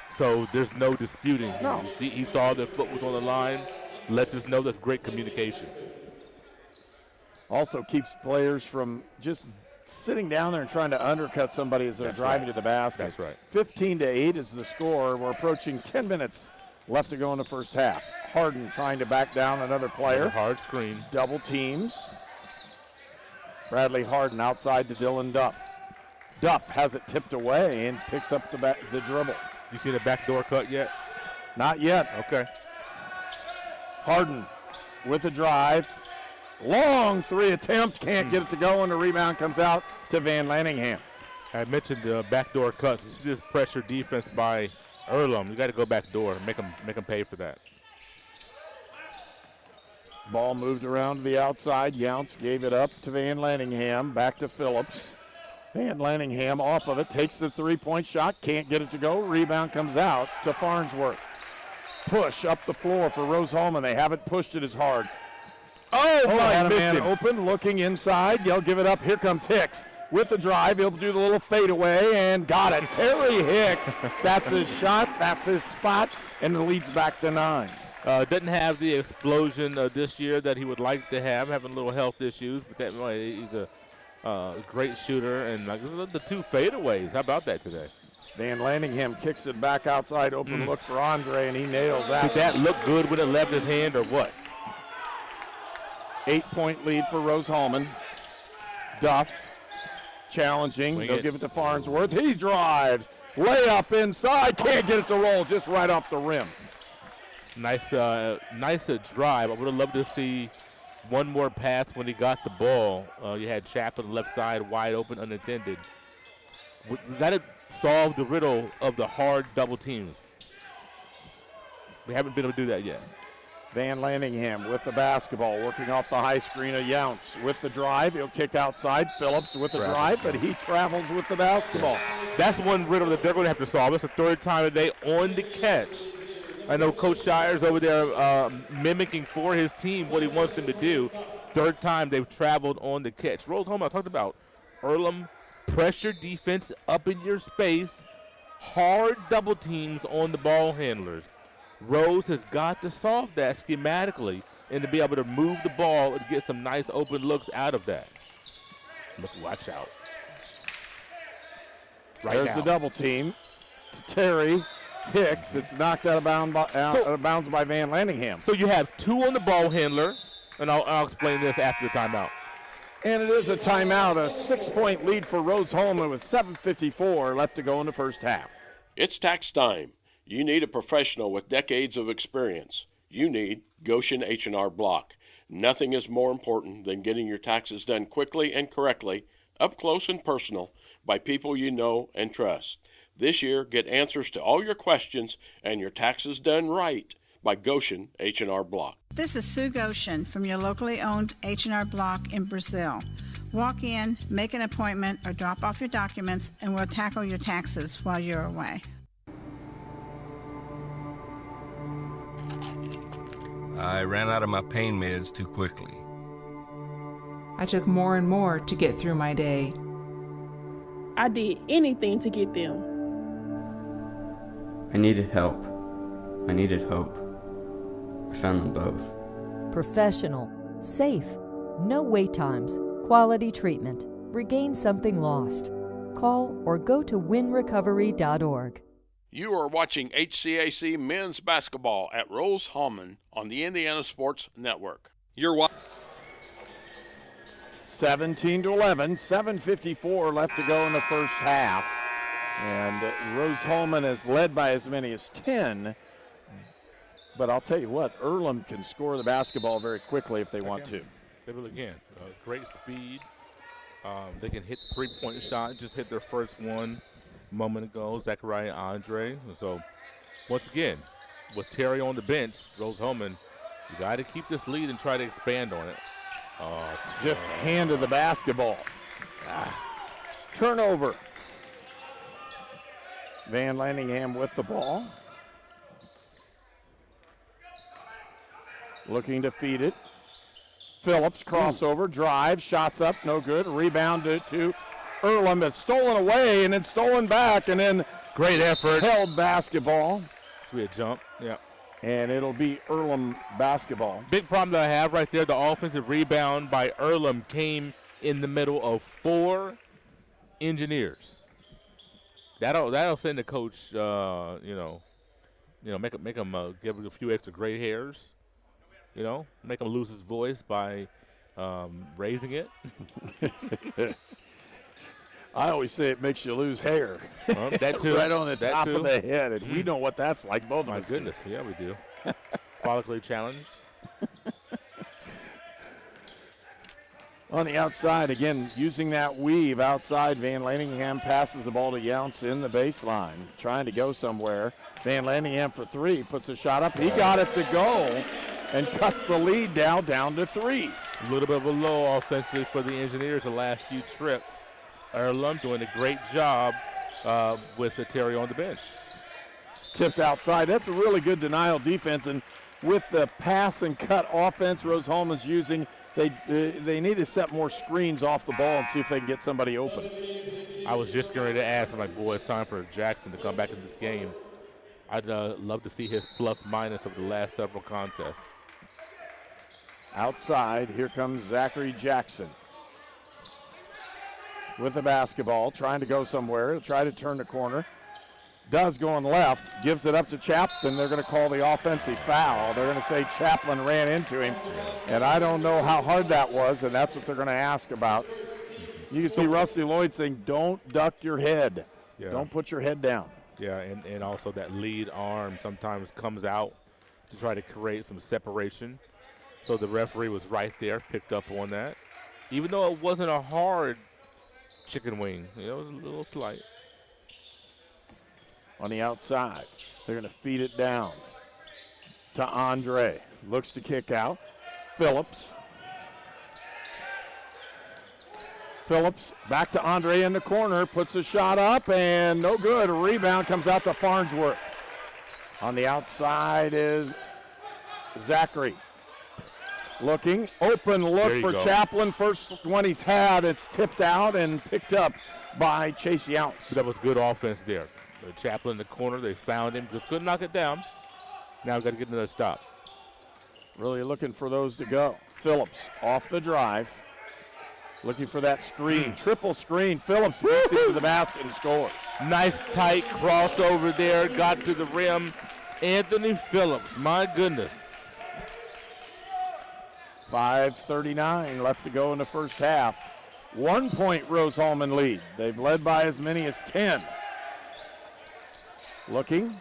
So there's no disputing. No. You see, he saw the foot was on the line. Lets us know that's great communication. Also keeps players from just sitting down there and trying to undercut somebody as they're driving to the basket. That's right. 15-8 is the score. We're approaching 10 minutes left to go in the first half. Harden trying to back down another player. Hard screen. Double teams. Bradley Harden outside to Dylan Duff. Duff has it tipped away and picks up the dribble. You see the backdoor cut yet? Not yet. Okay. Harden with a drive. Long 3 attempt. Can't get it to go, and the rebound comes out to Van Lanningham. I mentioned the backdoor cuts. You see this pressure defense by Earlham. You got to go backdoor and make them pay for that. Ball moved around to the outside. Younce gave it up to Van Lanningham. Back to Phillips. Van Lanningham off of it. Takes the 3-point shot. Can't get it to go. Rebound comes out to Farnsworth. Push up the floor for Rose-Hulman. They haven't pushed it as hard. Oh my man open, looking inside. They'll give it up. Here comes Hicks with the drive. He'll do the little fadeaway and got it. Terry Hicks. That's his shot. That's his spot. And the lead's back to 9. Doesn't have the explosion this year that he would like to have, having a little health issues, but that he's a great shooter, and the 2 fadeaways. How about that today? Van Lanningham kicks it back outside, open look for Andre, and he nails that. Did that look good when it left his hand, or what? 8-point lead for Rose-Hulman. Duff challenging. Swing They'll it. give it to Farnsworth. He drives. Layup inside. Can't get it to roll. Just right off the rim. Nice drive. I would have loved to see one more pass when he got the ball. You had Chaplin left side wide open, unattended. That had solved the riddle of the hard double teams. We haven't been able to do that yet. Van Lanningham with the basketball, working off the high screen of Younce. With the drive, he'll kick outside. Phillips with the drive, but he travels with the basketball. That's one riddle that they're going to have to solve. It's the 3rd time today on the catch. I know Coach Shire's over there mimicking for his team what he wants them to do. 3rd time they've traveled on the catch. Rose-Hulman, I talked about Earlham, pressure defense up in your space, hard double teams on the ball handlers. Rose has got to solve that schematically and to be able to move the ball and get some nice open looks out of that. Look, watch out. right There's now. the double team. Terry Hicks. It's knocked out of bounds by Van Landingham. So you have 2 on the ball handler, and I'll explain this after the timeout. And it is a timeout, a 6-point lead for Rose-Hulman with 7:54 left to go in the first half. It's tax time. You need a professional with decades of experience. You need Goshen H&R Block. Nothing is more important than getting your taxes done quickly and correctly, up close and personal, by people you know and trust. This year, get answers to all your questions and your taxes done right by Goshen H&R Block. This is Sue Goshen from your locally owned H&R Block in Brazil. Walk in, make an appointment, or drop off your documents, and we'll tackle your taxes while you're away. I ran out of my pain meds too quickly. I took more and more to get through my day. I did anything to get them. I needed help. I needed hope. I found them both. Professional, safe, no wait times, quality treatment. Regain something lost. Call or go to winrecovery.org. You are watching HCAC men's basketball at Rose-Hulman on the Indiana Sports Network. You're watching 17-11, 7:54 left to go in the first half. And Rose-Hulman is led by as many as 10. But I'll tell you what, Earlham can score the basketball very quickly if they want to. They really can. Great speed. They can hit the three-point shot. Just hit their first one a moment ago, Zachariah Andre. So, once again, with Terry on the bench, Rose-Hulman, you got to keep this lead and try to expand on it. Just handed the basketball. Turnover. Van Landingham with the ball. Looking to feed it. Phillips, crossover, drive, shots up, no good. Rebound to Earlham. It's stolen away and then stolen back, and then great effort. Held basketball. Should be a jump, yeah. And it'll be Earlham basketball. Big problem that I have right there, the offensive rebound by Earlham came in the middle of 4 engineers. That'll send the coach, make him give him a few extra gray hairs. Make him lose his voice by raising it. I always say it makes you lose hair. That too. Right on the top too. of the head. And we know what that's like, both of us. My goodness, yeah, we do. Follically challenged. On the outside, again, using that weave outside, Van Landingham passes the ball to Younce in the baseline, trying to go somewhere. Van Landingham for 3, puts a shot up. He got it to go and cuts the lead down to 3. A little bit of a low offensively for the Engineers the last few trips. Earlham doing a great job with Terry on the bench. Tipped outside. That's a really good denial defense, and with the pass and cut offense Rose-Hulman's using, they need to set more screens off the ball and see if they can get somebody open. I was just going to ask, I'm like, boy, it's time for Jackson to come back into this game. I'd love to see his plus-minus of the last several contests. Outside, here comes Zachary Jackson with the basketball, trying to go somewhere. He'll try to turn the corner. Does go on left, gives it up to Chaplin. They're going to call the offensive foul. They're going to say Chaplin ran into him, and I don't know how hard that was, and that's what they're going to ask about. You can see Rusty Lloyd saying, don't duck your head. Yeah. Don't put your head down. Yeah, and also that lead arm sometimes comes out to try to create some separation. So the referee was right there, picked up on that. Even though it wasn't a hard chicken wing, it was a little slight. On the outside, they're going to feed it down to Andre. Looks to kick out. Phillips back to Andre in the corner, puts a shot up, and no good. A rebound comes out to Farnsworth. On the outside is Zachary. Looking, open look for Chaplin. First one he's had, it's tipped out and picked up by Chase Younce. That was good offense there. The Chaplin in the corner, they found him, just couldn't knock it down. Now we've got to get another stop. Really looking for those to go. Phillips off the drive. Looking for that screen, triple screen. Phillips gets into the basket and scores. Nice tight crossover there, got to the rim. Anthony Phillips, my goodness. 5:39 left to go in the first half. 1 point Rose-Hulman lead. They've led by as many as 10. Looking,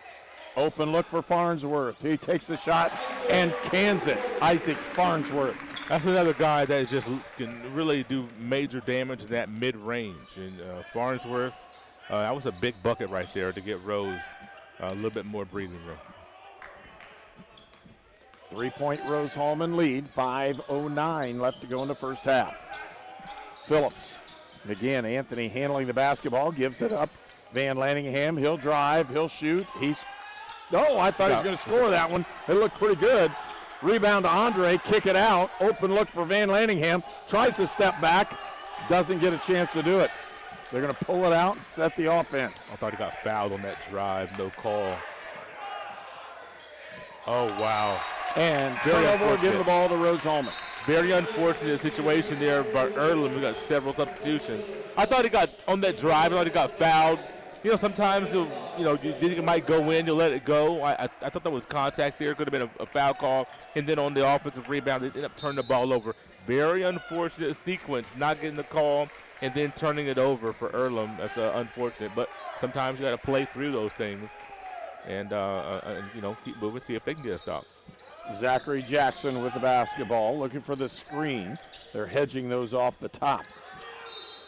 open look for Farnsworth. He takes the shot and cans it. Isaac Farnsworth. That's another guy that just can really do major damage in that mid-range. And Farnsworth, that was a big bucket right there to get Rose a little bit more breathing room. 3 point Rose-Hulman lead. 5:09 left to go in the first half. Phillips. Again, Anthony handling the basketball, gives it up. Van Lanningham, he'll drive, he'll shoot. I thought he was going to score that one. It looked pretty good. Rebound to Andre, kick it out. Open look for Van Lanningham. Tries to step back, doesn't get a chance to do it. They're going to pull it out and set the offense. I thought he got fouled on that drive, no call. Oh, wow. And turnover, give the ball to Rose-Hulman. Very unfortunate situation there by Earlham. We got several substitutions. I thought he got on that drive. I thought he got fouled. Sometimes you think it might go in, you'll let it go. I thought that was contact there. Could have been a foul call. And then on the offensive rebound, they ended up turning the ball over. Very unfortunate sequence, not getting the call and then turning it over for Earlham. That's unfortunate. But sometimes you got to play through those things and keep moving, see if they can get a stop. Zachary Jackson with the basketball, looking for the screen. They're hedging those off the top.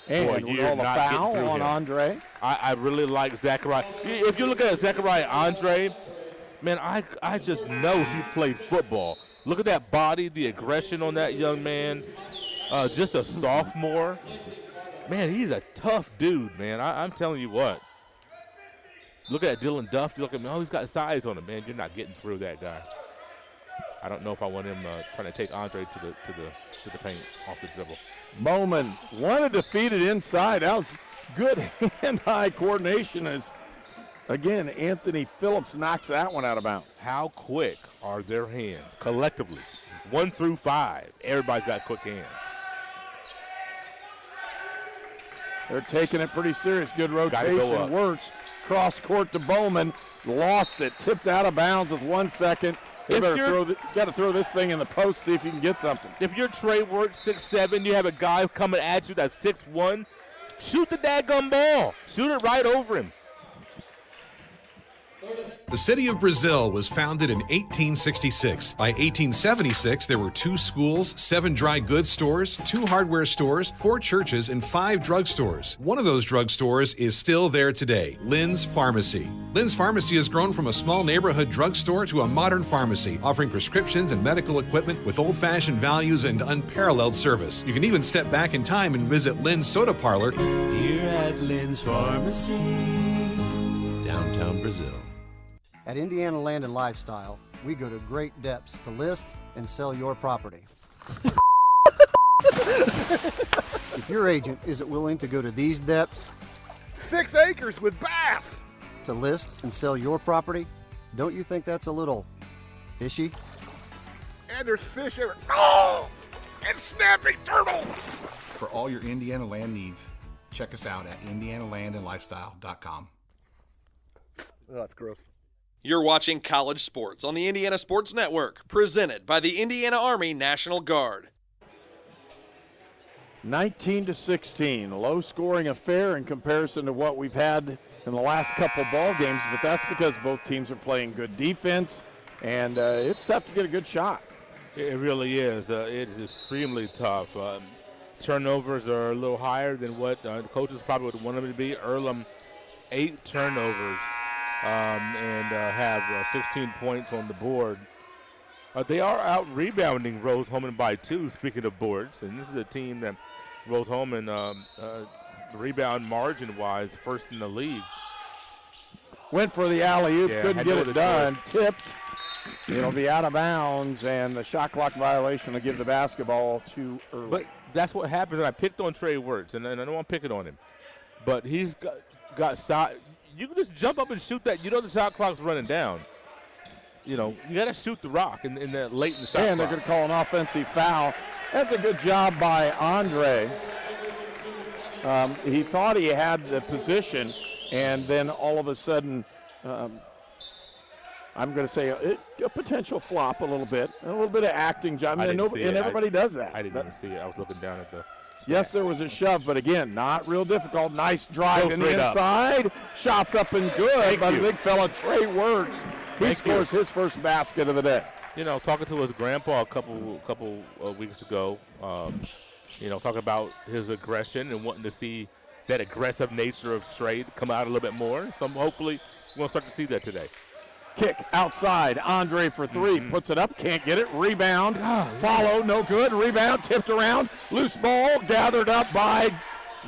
And we call a foul on Andre. I really like Zachary. If you look at Zachary Andre, man, I just know he played football. Look at that body, the aggression on that young man. Just a sophomore. Man, he's a tough dude, man. I'm telling you what. Look at Dylan Duff. You look at him, he's got size on him, man. You're not getting through that guy. I don't know if I want him trying to take Andre to the paint off the dribble. Bowman wanted to feed it inside. That was good hand-eye coordination as, again, Anthony Phillips knocks that one out of bounds. How quick are their hands collectively? 1 through 5. Everybody's got quick hands. They're taking it pretty serious. Good rotation. Works. Cross court to Bowman. Lost it. Tipped out of bounds with 1 second. You got to throw this thing in the post, see if you can get something. If you're Trey Work, 6'7", you have a guy coming at you that's 6'1", shoot the daggum ball. Shoot it right over him. The city of Brazil was founded in 1866. By 1876, there were 2 schools, 7 dry goods stores, 2 hardware stores, 4 churches, and 5 drugstores. One of those drugstores is still there today, Lynn's Pharmacy. Lynn's Pharmacy has grown from a small neighborhood drugstore to a modern pharmacy, offering prescriptions and medical equipment with old-fashioned values and unparalleled service. You can even step back in time and visit Lynn's Soda Parlor here at Lynn's Pharmacy, downtown Brazil. At Indiana Land and Lifestyle, we go to great depths to list and sell your property. If your agent isn't willing to go to these depths, 6 acres with bass, to list and sell your property, don't you think that's a little fishy? And there's fish everywhere. Oh! And snapping turtles! For all your Indiana land needs, check us out at indianalandandlifestyle.com. Oh, that's gross. You're watching College Sports on the Indiana Sports Network, presented by the Indiana Army National Guard. 19-16, low-scoring affair in comparison to what we've had in the last couple ball games, but that's because both teams are playing good defense, and it's tough to get a good shot. It really is. It is extremely tough. Turnovers are a little higher than what the coaches probably would want them to be. Earlham, 8 turnovers. And have 16 points on the board. They are out rebounding Rose-Hulman by 2, speaking of boards. And this is a team that Rose-Hulman, rebound margin-wise, first in the league. Went for the alley-oop, couldn't get it done. Choice. Tipped. It'll be out of bounds, and the shot clock violation will give the basketball to Earlham. But that's what happens, and I picked on Trey Wirtz, and I don't want to pick it on him. But he's got size. You can just jump up and shoot that. You know the shot clock's running down. You got to shoot the rock in that late in the shot clock. And they're going to call an offensive foul. That's a good job by Andre. He thought he had the position, and then all of a sudden, I'm going to say a potential flop a little bit of acting job. I didn't see it. Everybody does that. I didn't even see it. I was looking down at the stats. Yes, there was a shove, but again, not real difficult. Nice drive in the inside. Shots up and good by the big fella, Trey Wertz. He scores his first basket of the day. You know, talking to his grandpa a couple weeks ago, you know, talking about his aggression and wanting to see that aggressive nature of Trey come out a little bit more. So hopefully we'll start to see that today. Kick outside. Andre for three. Puts it up. Can't get it. Rebound. Follow. No good. Rebound. Tipped around. Loose ball. Gathered up by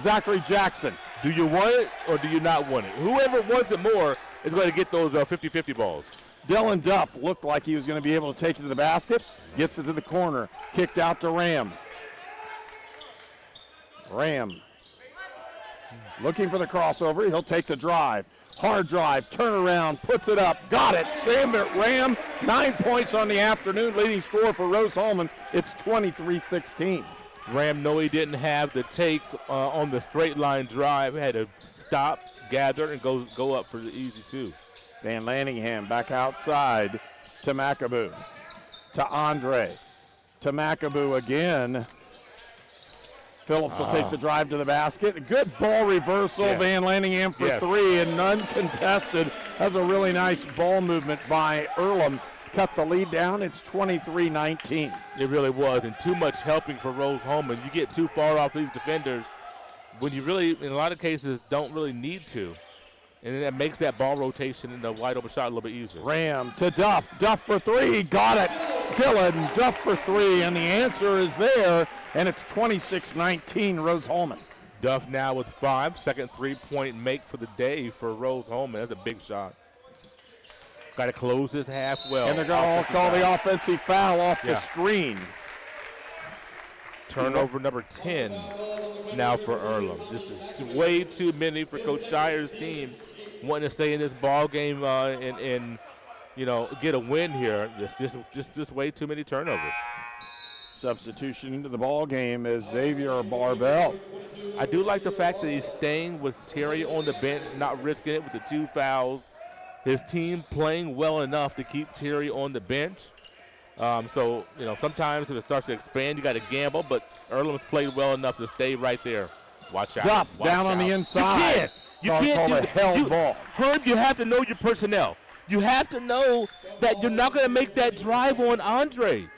Zachary Jackson. Do you want it or do you not want it? Whoever wants it more is going to get those 50-50 balls. Dylan Duff looked like he was going to be able to take it to the basket. Gets it to the corner. Kicked out to Ram. Ram looking for the crossover. He'll take the drive. Hard drive, turn around, puts it up, got it, Sam at Ram, 9 points on the afternoon, leading score for Rose-Hulman. It's 23-16. Ram know he didn't have the take on the straight line drive, had to stop, gather, and go up for the easy two. Van Lanningham back outside to McAboo, to Andre, to McAboo again. Phillips will take the drive to the basket. Good ball reversal. Yes. Van Lanningham for three and none contested. That's a really nice ball movement by Earlham. Cut the lead down. It's 23-19. It really was, and too much helping for Rose-Hulman. You get too far off these defenders when you really, in a lot of cases, don't really need to. And that makes that ball rotation and the wide open shot a little bit easier. Ram to Duff. Duff for three. Got it. Dylan Duff for three, and the answer is there, and it's 26-19 Rose-Hulman. Duff now with 5. Second three-point make for the day for Rose-Hulman. That's a big shot. Got to close this half well. And they're going to call the offensive foul off the screen. Turnover number 10 now for Earlham. This is way too many for Coach Shire's team wanting to stay in this ball game and you know, get a win here. Just way too many turnovers. Substitution into the ball game is Xavier Barbell. I do like the fact that he's staying with Terry on the bench, not risking it with the 2 fouls. His team playing well enough to keep Terry on the bench. So, you know, sometimes if it starts to expand, you got to gamble, but Earlham's played well enough to stay right there. Watch out. Duff down on the inside. You can't do a held ball. Herb, you have to know your personnel. You have to know that you're not going to make that drive on Andre.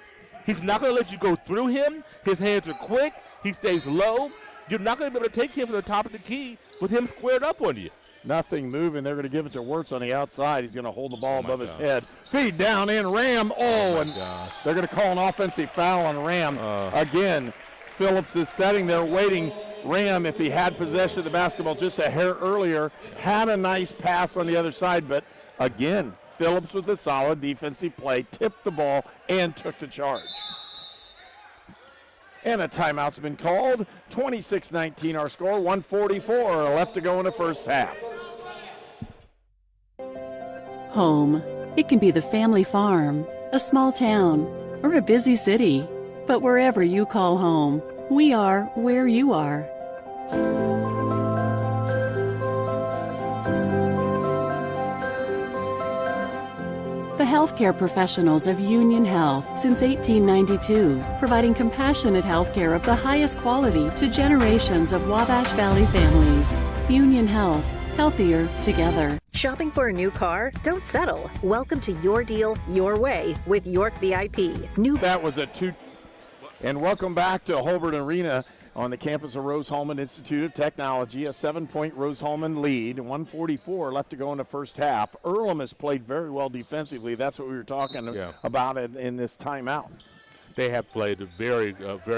He's not going to let you go through him. His hands are quick. He stays low. You're not going to be able to take him from the top of the key with him squared up on you. Nothing moving. They're going to give it to Wertz on the outside. He's going to hold the ball above his head. Feed down in Ram. And they're going to call an offensive foul on Ram. Again, Phillips is sitting there waiting. Ram, if he had possession of the basketball just a hair earlier, had a nice pass on the other side. But again, Phillips with a solid defensive play, tipped the ball, and took the charge. And a timeout's been called. 26-19 our score, 1:44 left to go in the first half. Home. It can be the family farm, a small town, or a busy city. But wherever you call home, we are where you are. The healthcare professionals of Union Health since 1892, providing compassionate healthcare of the highest quality to generations of Wabash Valley families. Union Health, healthier together. Shopping for a new car? Don't settle. Welcome to Your Deal, Your Way with York VIP. That was a 2. And welcome back to Holbert Arena on the campus of Rose-Hulman Institute of Technology. A 7-point Rose-Hulman lead, 1:44 left to go in the first half. Earlham has played very well defensively. That's what we were talking about in this timeout. They have played a very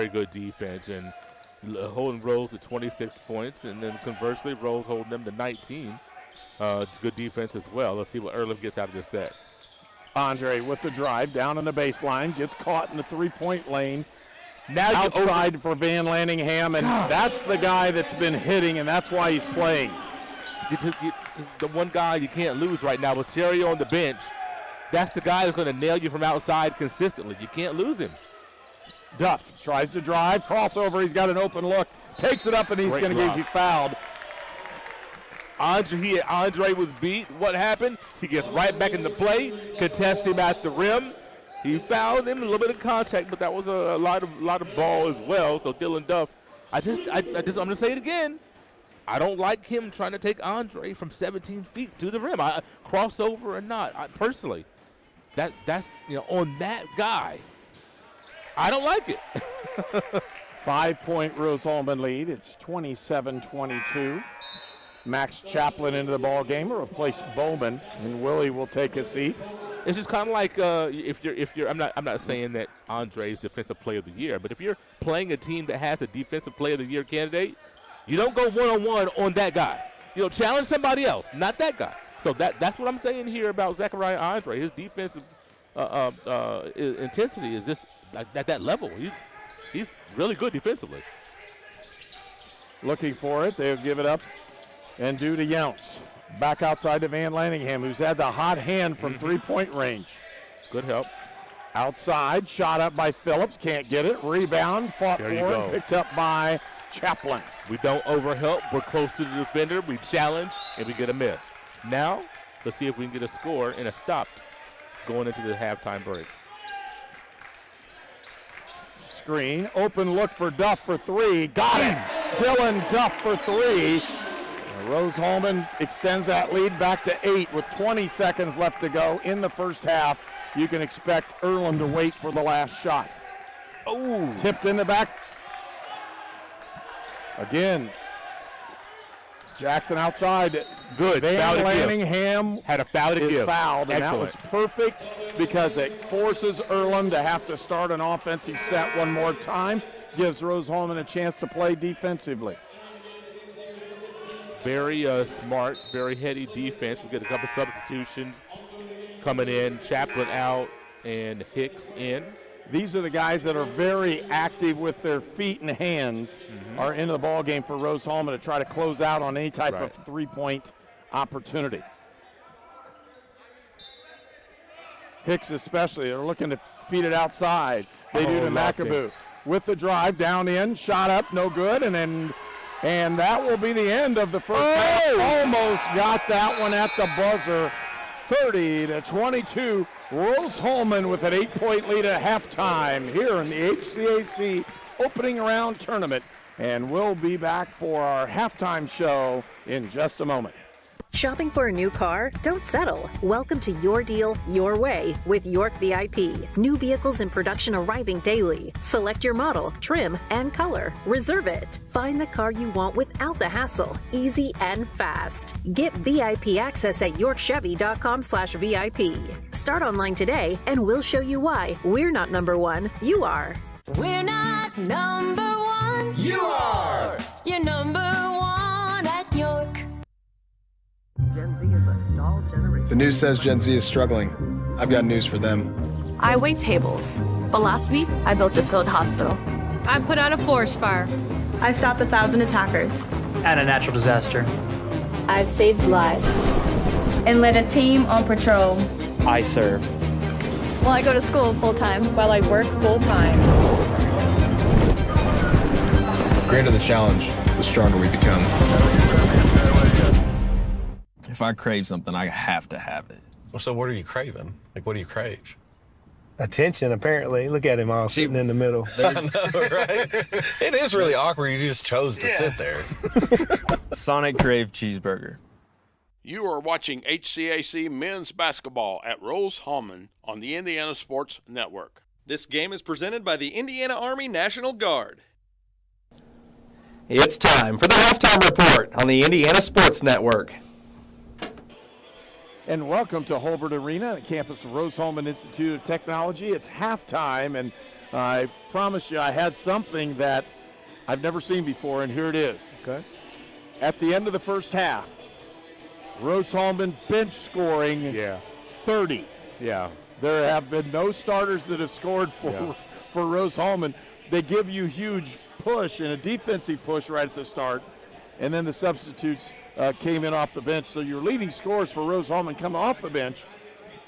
good defense and holding Rose to 26 points, and then conversely, Rose holding them to 19. Good defense as well. Let's see what Earlham gets out of this set. Andre with the drive down on the baseline, gets caught in the three-point lane. Now outside for Van Lanningham, and that's the guy that's been hitting, and that's why he's playing. The one guy you can't lose right now with Terry on the bench. That's the guy that's going to nail you from outside consistently. You can't lose him. Duff tries to drive, crossover, he's got an open look, takes it up, and he's going to get you fouled. Andre was beat. What happened? He gets right back into play, contests him at the rim. He fouled him, a little bit of contact, but that was a lot of ball as well. So Dylan Duff, I'm going to say it again. I don't like him trying to take Andre from 17 feet to the rim. Crossover or not, personally, that's on that guy. I don't like it. 5-point Rose-Hulman lead. It's 27-22. Max Chaplin into the ball game, replace Bowman, and Willie will take a seat. It's just kind of like if you're. I'm not saying that Andre's Defensive Player of the Year, but if you're playing a team that has a Defensive Player of the Year candidate, you don't go one-on-one on that guy. Challenge somebody else, not that guy. So that's what I'm saying here about Zachariah Andre. His defensive intensity is just at that level. He's really good defensively. Looking for it, they'll give it up and due to Younts. Back outside to Van Lanningham, who's had the hot hand from three-point range. Good help. Outside, shot up by Phillips, can't get it. Rebound, fought for it, picked up by Chaplin. We don't overhelp, we're close to the defender, we challenge, and we get a miss. Now, let's see if we can get a score and a stop going into the halftime break. Screen, open look for Duff for three, got it! Dylan Duff for three. Rose-Hulman extends that lead back to 8 with 20 seconds left to go in the first half. You can expect Earlham to wait for the last shot. Oh, tipped in the back. Again, Jackson outside. Good. Van Lanningham had a foul to give. Fouled, and excellent. that was perfect because it forces Earlham to have to start an offensive set one more time. Gives Rose-Hulman a chance to play defensively. Very smart, very heady defense. We get a couple substitutions coming in. Chaplin out and Hicks in. These are the guys that are very active with their feet and hands, are into the ball game for Rose-Hulman to try to close out on any type of three-point opportunity. Hicks especially, they're looking to feed it outside. They do to McAboo. With the drive, down in, shot up, no good, and that will be the end of the first half. Almost got that one at the buzzer. 30-22. Rose-Hulman with an 8-point lead at halftime here in the HCAC opening round tournament. And we'll be back for our halftime show in just a moment. Shopping for a new car? Don't settle. Welcome to Your Deal, Your Way with York VIP. New vehicles in production arriving daily. Select your model, trim, and color. Reserve it. Find the car you want without the hassle. Easy and fast. Get VIP access at yorkchevy.com/VIP. Start online today and we'll show you why we're not number one. You are. We're not number one. You are. You're number one at York. The news says Gen Z is struggling. I've got news for them. I wait tables, but last week I built a field hospital. I put out a forest fire. I stopped 1,000 attackers. And a natural disaster. I've saved lives. And led a team on patrol. I serve. Well, I go to school full-time. While I work full-time. The greater the challenge, the stronger we become. If I crave something, I have to have it. Well, so what are you craving? Like, what do you crave? Attention, apparently. Look at him all sitting in the middle. I know, right? It is really awkward. You just chose to sit there. Sonic Crave Cheeseburger. You are watching HCAC men's basketball at Rose-Hulman on the Indiana Sports Network. This game is presented by the Indiana Army National Guard. It's time for the halftime report on the Indiana Sports Network. And welcome to Holbert Arena, the campus of Rose-Hulman Institute of Technology. It's halftime, and I promise you I had something that I've never seen before, and here it is. Okay. At the end of the first half, Rose-Hulman bench scoring 30. Yeah. There have been no starters that have scored for Rose-Hulman. They give you huge push and a defensive push right at the start, and then the substitutes came in off the bench. So your leading scorers for Rose-Hulman coming off the bench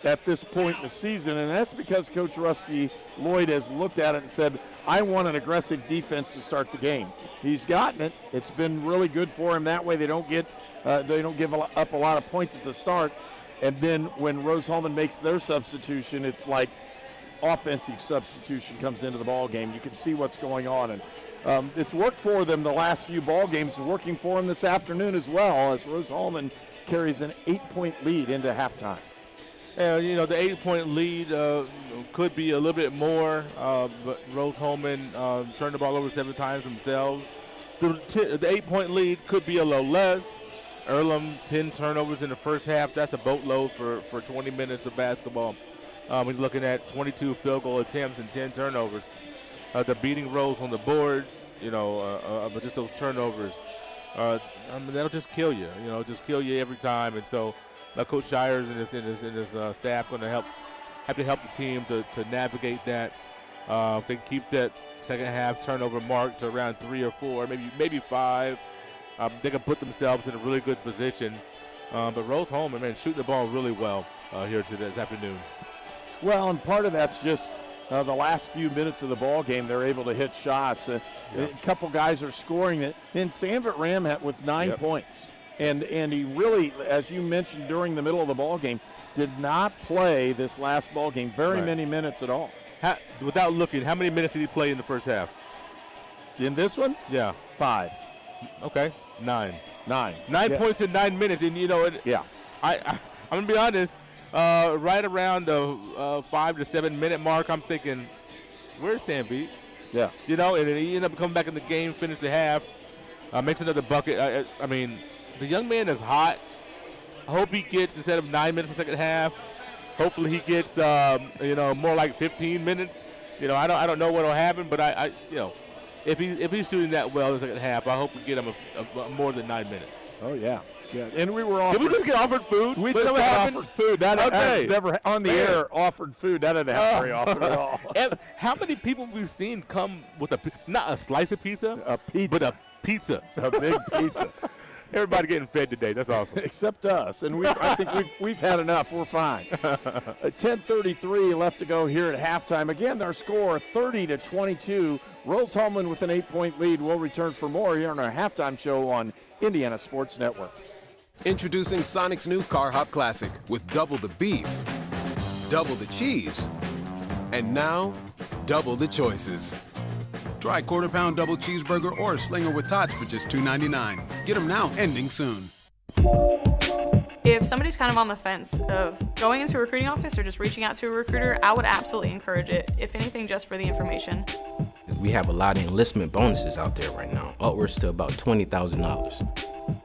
at this point in the season, and that's because Coach Rusty Lloyd has looked at it and said, I want an aggressive defense to start the game. He's gotten it. It's been really good for him. That way they don't give up a lot of points at the start, and then when Rose-Hulman makes their substitution, it's like offensive substitution comes into the ball game. You can see what's going on, and it's worked for them the last few ball games. Working for them this afternoon as well, as Rose-Hulman carries an 8-point lead into halftime. You know, the 8-point lead could be a little bit more, but Rose-Hulman turned the ball over 7 times themselves. The 8-point lead could be a little less. Earlham, 10 turnovers in the first half. That's a boatload for 20 minutes of basketball. We're looking at 22 field goal attempts and 10 turnovers. They're beating Rose on the boards, but just those turnovers, that'll just kill you. Just kill you every time. And so Coach Shires and his staff going to have to help the team to navigate that. If they keep that second half turnover mark to around 3 or 4, maybe 5, they can put themselves in a really good position. But Rose-Hulman, man, shooting the ball really well here this afternoon. Well, and part of that's just the last few minutes of the ball game. They're able to hit shots. A couple guys are scoring it. And Sanford ran that with 9 points. And he really, as you mentioned during the middle of the ball game, did not play this last ball game very many minutes at all. Without looking, how many minutes did he play in the first half? In this one? Yeah. 5. Okay. 9. 9 points in 9 minutes. And, I'm going to be honest. Right around the 5 to 7 minute mark, I'm thinking, where's Sanford? Yeah. And then he ended up coming back in the game, finished the half, makes another bucket. I mean, the young man is hot. I hope he gets, instead of 9 minutes in the second half, hopefully he gets, more like 15 minutes. I don't know what will happen, but if he's shooting that well in the second half, I hope we get him more than 9 minutes. Oh, yeah. Yeah, and we were offered. Did we just get offered food? We just got offered food. That never on the air offered food. That didn't happen very often at all. How many people have we seen come with not a slice of pizza, but a pizza, a big pizza? Everybody getting fed today. That's awesome. Except us, and I think we've had enough. We're fine. 10:33 left to go here at halftime. Again, our score 30-22. Rose-Hulman with an 8-point lead. We'll return for more here on our halftime show on Indiana Sports Network. Introducing Sonic's new Car Hop Classic with double the beef, double the cheese, and now double the choices. Try quarter-pound double cheeseburger or slinger with tots for just $2.99. Get them now, ending soon. If somebody's kind of on the fence of going into a recruiting office or just reaching out to a recruiter, I would absolutely encourage it, if anything, just for the information. We have a lot of enlistment bonuses out there right now, upwards to about $20,000.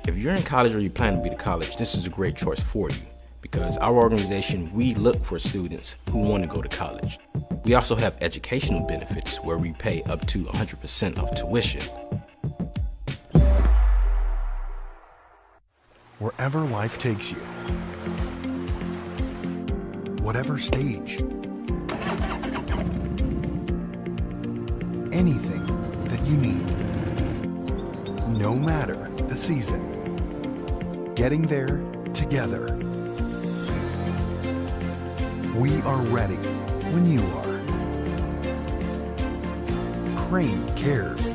If you're in college or you plan to be to college, this is a great choice for you because our organization, we look for students who want to go to college. We also have educational benefits where we pay up to 100% of tuition. Wherever life takes you, whatever stage, anything that you need, no matter the season, getting there together. We are ready when you are. Crane cares.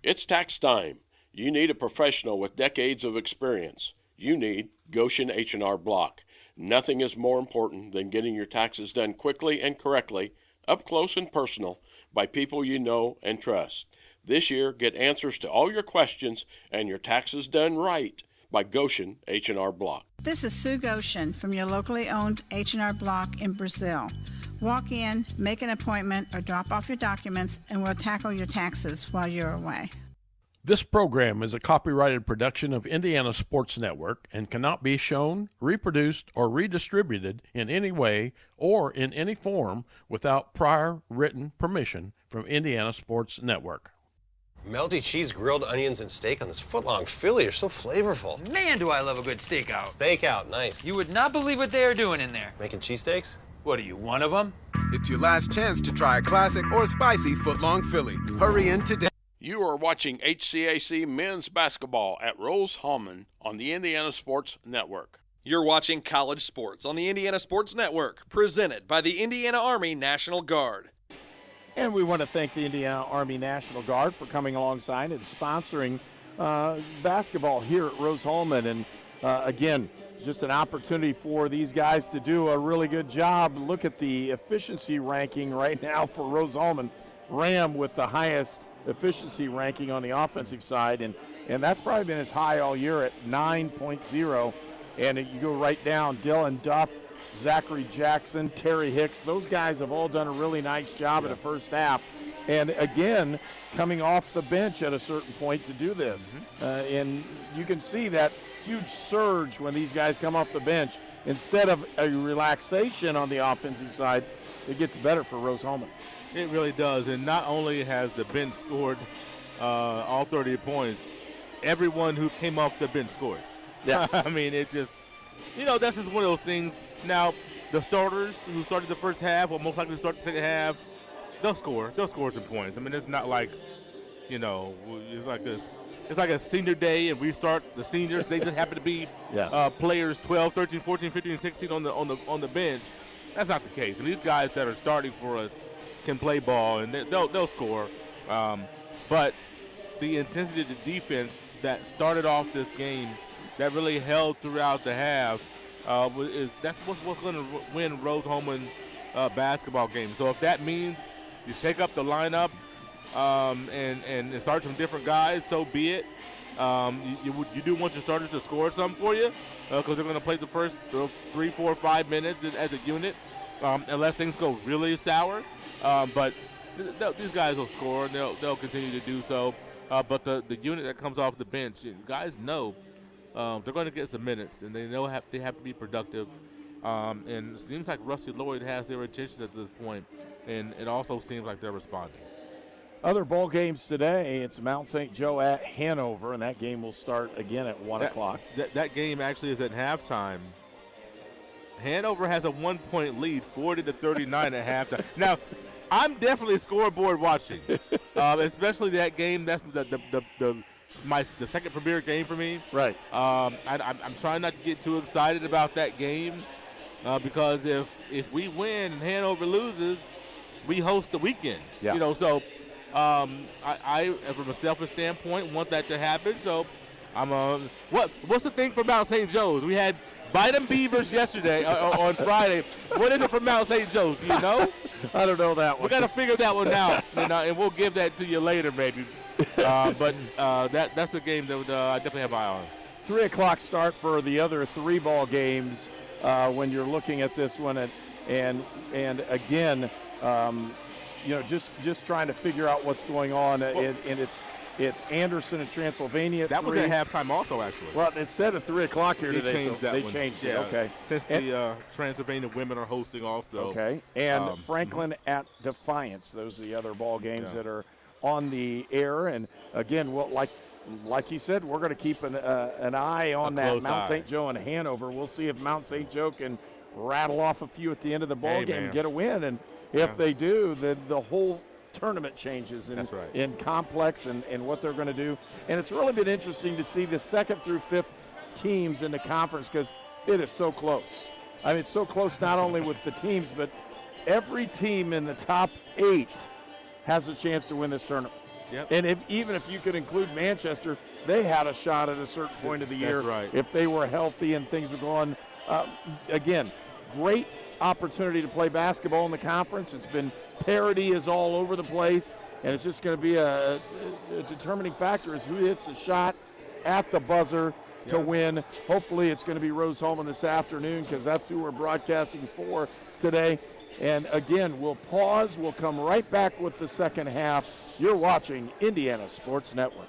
It's tax time. You need a professional with decades of experience. You need Goshen H&R Block. Nothing is more important than getting your taxes done quickly and correctly, up close and personal, by people you know and trust. This year, get answers to all your questions and your taxes done right by Goshen H&R Block. This is Sue Goshen from your locally owned H&R Block in Brazil. Walk in, make an appointment, or drop off your documents, and we'll tackle your taxes while you're away. This program is a copyrighted production of Indiana Sports Network and cannot be shown, reproduced, or redistributed in any way or in any form without prior written permission from Indiana Sports Network. Melty cheese, grilled onions, and steak on this footlong Philly are so flavorful. Man, do I love a good steakhouse. Steakout, nice. You would not believe what they are doing in there. Making cheesesteaks? What are you, one of them? It's your last chance to try a classic or spicy footlong Philly. Hurry in today. You are watching HCAC men's basketball at Rose-Hulman on the Indiana Sports Network. You're watching college sports on the Indiana Sports Network, presented by the Indiana Army National Guard. And we want to thank the Indiana Army National Guard for coming alongside and sponsoring basketball here at Rose-Hulman. And again, just an opportunity for these guys to do a really good job. Look at the efficiency ranking right now for Rose-Hulman. Ram with the highest efficiency ranking on the offensive side, and that's probably been as high all year at 9.0. And you go right down, Dylan Duff, Zachary Jackson, Terry Hicks, those guys have all done a really nice job in the first half. And again, coming off the bench at a certain point to do this. And you can see that huge surge when these guys come off the bench. Instead of a relaxation on the offensive side, it gets better for Rose-Hulman. It really does, and not only has the bench scored all 30 points, everyone who came off the bench scored. Yeah. I mean, it just, that's just one of those things. Now, the starters who started the first half will most likely start the second half. They'll score some points. I mean, it's not like, it's like this. It's like a senior day, and we start the seniors. They just happen to be players 12, 13, 14, 15, 16 on the bench. That's not the case. And these guys that are starting for us can play ball, and they'll score. But the intensity of the defense that started off this game, that really held throughout the half, that's what's going to win Rose-Hulman basketball games. So if that means you shake up the lineup and start some different guys, so be it. You do want your starters to score some for you because they're going to play the first 3, 4, 5 minutes as a unit, unless things go really sour. But these guys will score, and they'll continue to do so. But the unit that comes off the bench, guys know they're going to get some minutes, and they know they have to be productive. And it seems like Rusty Lloyd has their attention at this point, and it also seems like they're responding. Other ball games today, it's Mount St. Joe at Hanover, and that game will start again at 1 o'clock. That game actually is at halftime. Hanover has a 1-point lead, 40-39 at halftime. Now, I'm definitely scoreboard watching, especially that game. That's the second premier game for me. Right. I'm trying not to get too excited about that game because if we win and Hanover loses, we host the weekend. Yeah. So I from a selfish standpoint want that to happen. So I'm what's the thing for Mount St. Joe's? We had Bite 'em Beavers yesterday on Friday. What is it for Mount St. Joe's? Do you know? I don't know that one. We got to figure that one out, and we'll give that to you later, maybe. But that's a game that I definitely have an eye on. 3 o'clock start for the other 3 ball games when you're looking at this one, and again, just trying to figure out what's going on, and it's Anderson and Transylvania. That was at halftime also, actually. Well, it said at 3 o'clock here today. They changed it. Okay. Since the Transylvania women are hosting also. Okay. And Franklin at Defiance. Those are the other ball games that are on the air. And again, like you said, we're going to keep an eye on that Mount St. Joe and Hanover. We'll see if Mount St. Joe can rattle off a few at the end of the ball game and get a win. And if they do, then the whole tournament changes in complex and what they're going to do. And it's really been interesting to see the 2nd through 5th teams in the conference because it is so close. I mean, it's so close not only with the teams, but every team in the top 8 has a chance to win this tournament. Yep. And even if you could include Manchester, they had a shot at a certain point of the year. That's right. If they were healthy and things were going. Again, great opportunity to play basketball in the conference. It's been parity is all over the place, and it's just going to be a determining factor is who hits the shot at the buzzer to win. Hopefully it's going to be Rose-Hulman this afternoon because that's who we're broadcasting for today. And again, we'll pause. We'll come right back with the second half. You're watching Indiana Sports Network.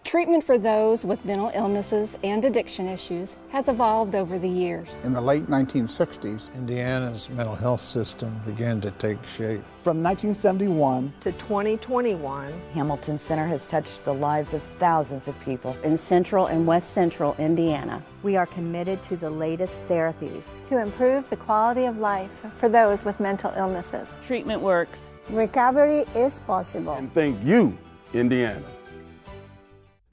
Treatment for those with mental illnesses and addiction issues has evolved over the years. In the late 1960s, Indiana's mental health system began to take shape. From 1971 to 2021, Hamilton Center has touched the lives of thousands of people in central and west central Indiana. We are committed to the latest therapies to improve the quality of life for those with mental illnesses. Treatment works. Recovery is possible. And thank you, Indiana.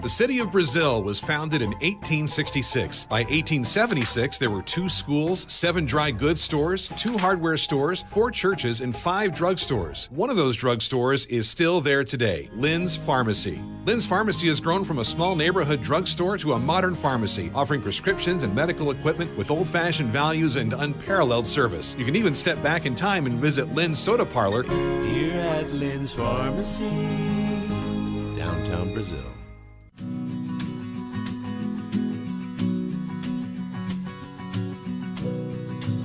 The city of Brazil was founded in 1866. By 1876, there were 2 schools, 7 dry goods stores, 2 hardware stores, 4 churches, and 5 drugstores. One of those drugstores is still there today, Lynn's Pharmacy. Lynn's Pharmacy has grown from a small neighborhood drugstore to a modern pharmacy, offering prescriptions and medical equipment with old-fashioned values and unparalleled service. You can even step back in time and visit Lynn's Soda Parlor here at Lynn's Pharmacy, downtown Brazil.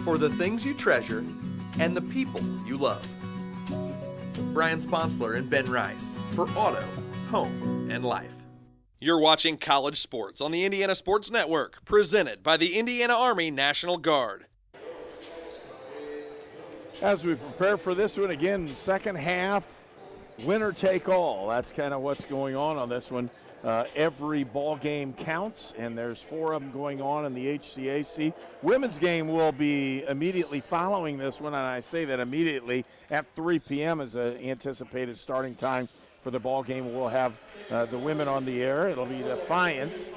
For the things you treasure and the people you love. Brian Sponsler and Ben Rice for Auto, Home, and Life. You're watching College Sports on the Indiana Sports Network, presented by the Indiana Army National Guard. As we prepare for this one, again, second half, winner take all. That's kind of what's going on this one. Every ball game counts, and there's 4 of them going on in the HCAC. Women's game will be immediately following this one, and I say that immediately at 3 p.m. is an anticipated starting time for the ball game. We'll have the women on the air. It'll be Defiance.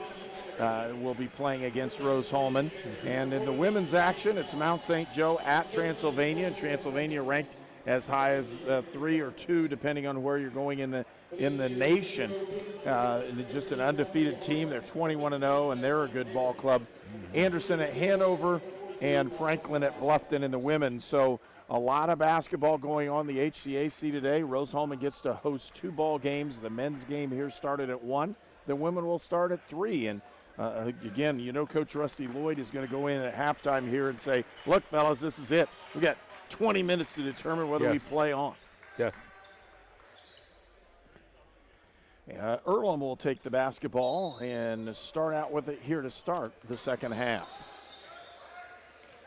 We'll be playing against Rose-Hulman. And in the women's action, it's Mount St. Joe at Transylvania, and Transylvania ranked as high as 3 or 2, depending on where you're going in the nation. Just an undefeated team. They're 21-0, and they're a good ball club. Anderson at Hanover and Franklin at Bluffton in the women. So a lot of basketball going on the HCAC today. Rose-Hulman gets to host 2 ball games. The men's game here started at 1. The women will start at 3. And again, you know Coach Rusty Lloyd is going to go in at halftime here and say, look, fellas, this is it. We got 20 minutes to determine whether we play on. Yes. Earlham will take the basketball and start out with it here to start the second half.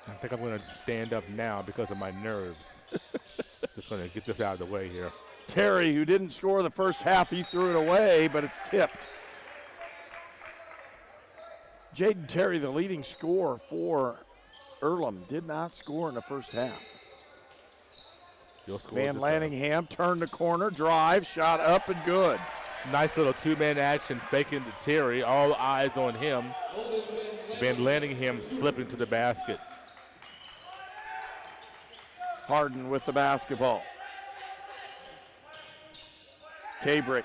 I think I'm going to stand up now because of my nerves. Just going to get this out of the way here. Terry, who didn't score the first half, he threw it away, but it's tipped. Jaden Terry, the leading scorer for Earlham, did not score in the first half. Van Lanningham turned the corner, drive, shot up and good. Nice little 2-man action, faking to Terry, all eyes on him. Van Lanningham slipping to the basket. Harden with the basketball. Kabrick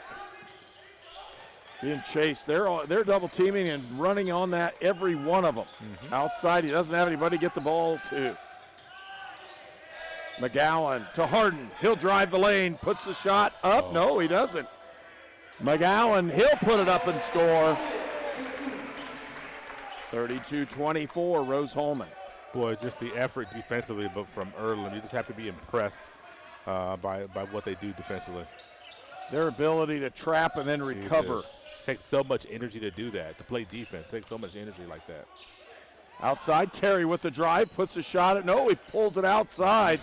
being chased. They're double teaming and running on that, every one of them. Outside, he doesn't have anybody get the ball to. McGowan to Harden. He'll drive the lane, puts the shot up. No, he doesn't. McGowan, he'll put it up and score. 32-24, Rose-Hulman. Boy, just the effort defensively, but from Earlham, you just have to be impressed by what they do defensively. Their ability to trap and then recover. It takes so much energy to do that, to play defense. It takes so much energy like that. Outside, Terry with the drive, puts a shot at, no, he pulls it outside.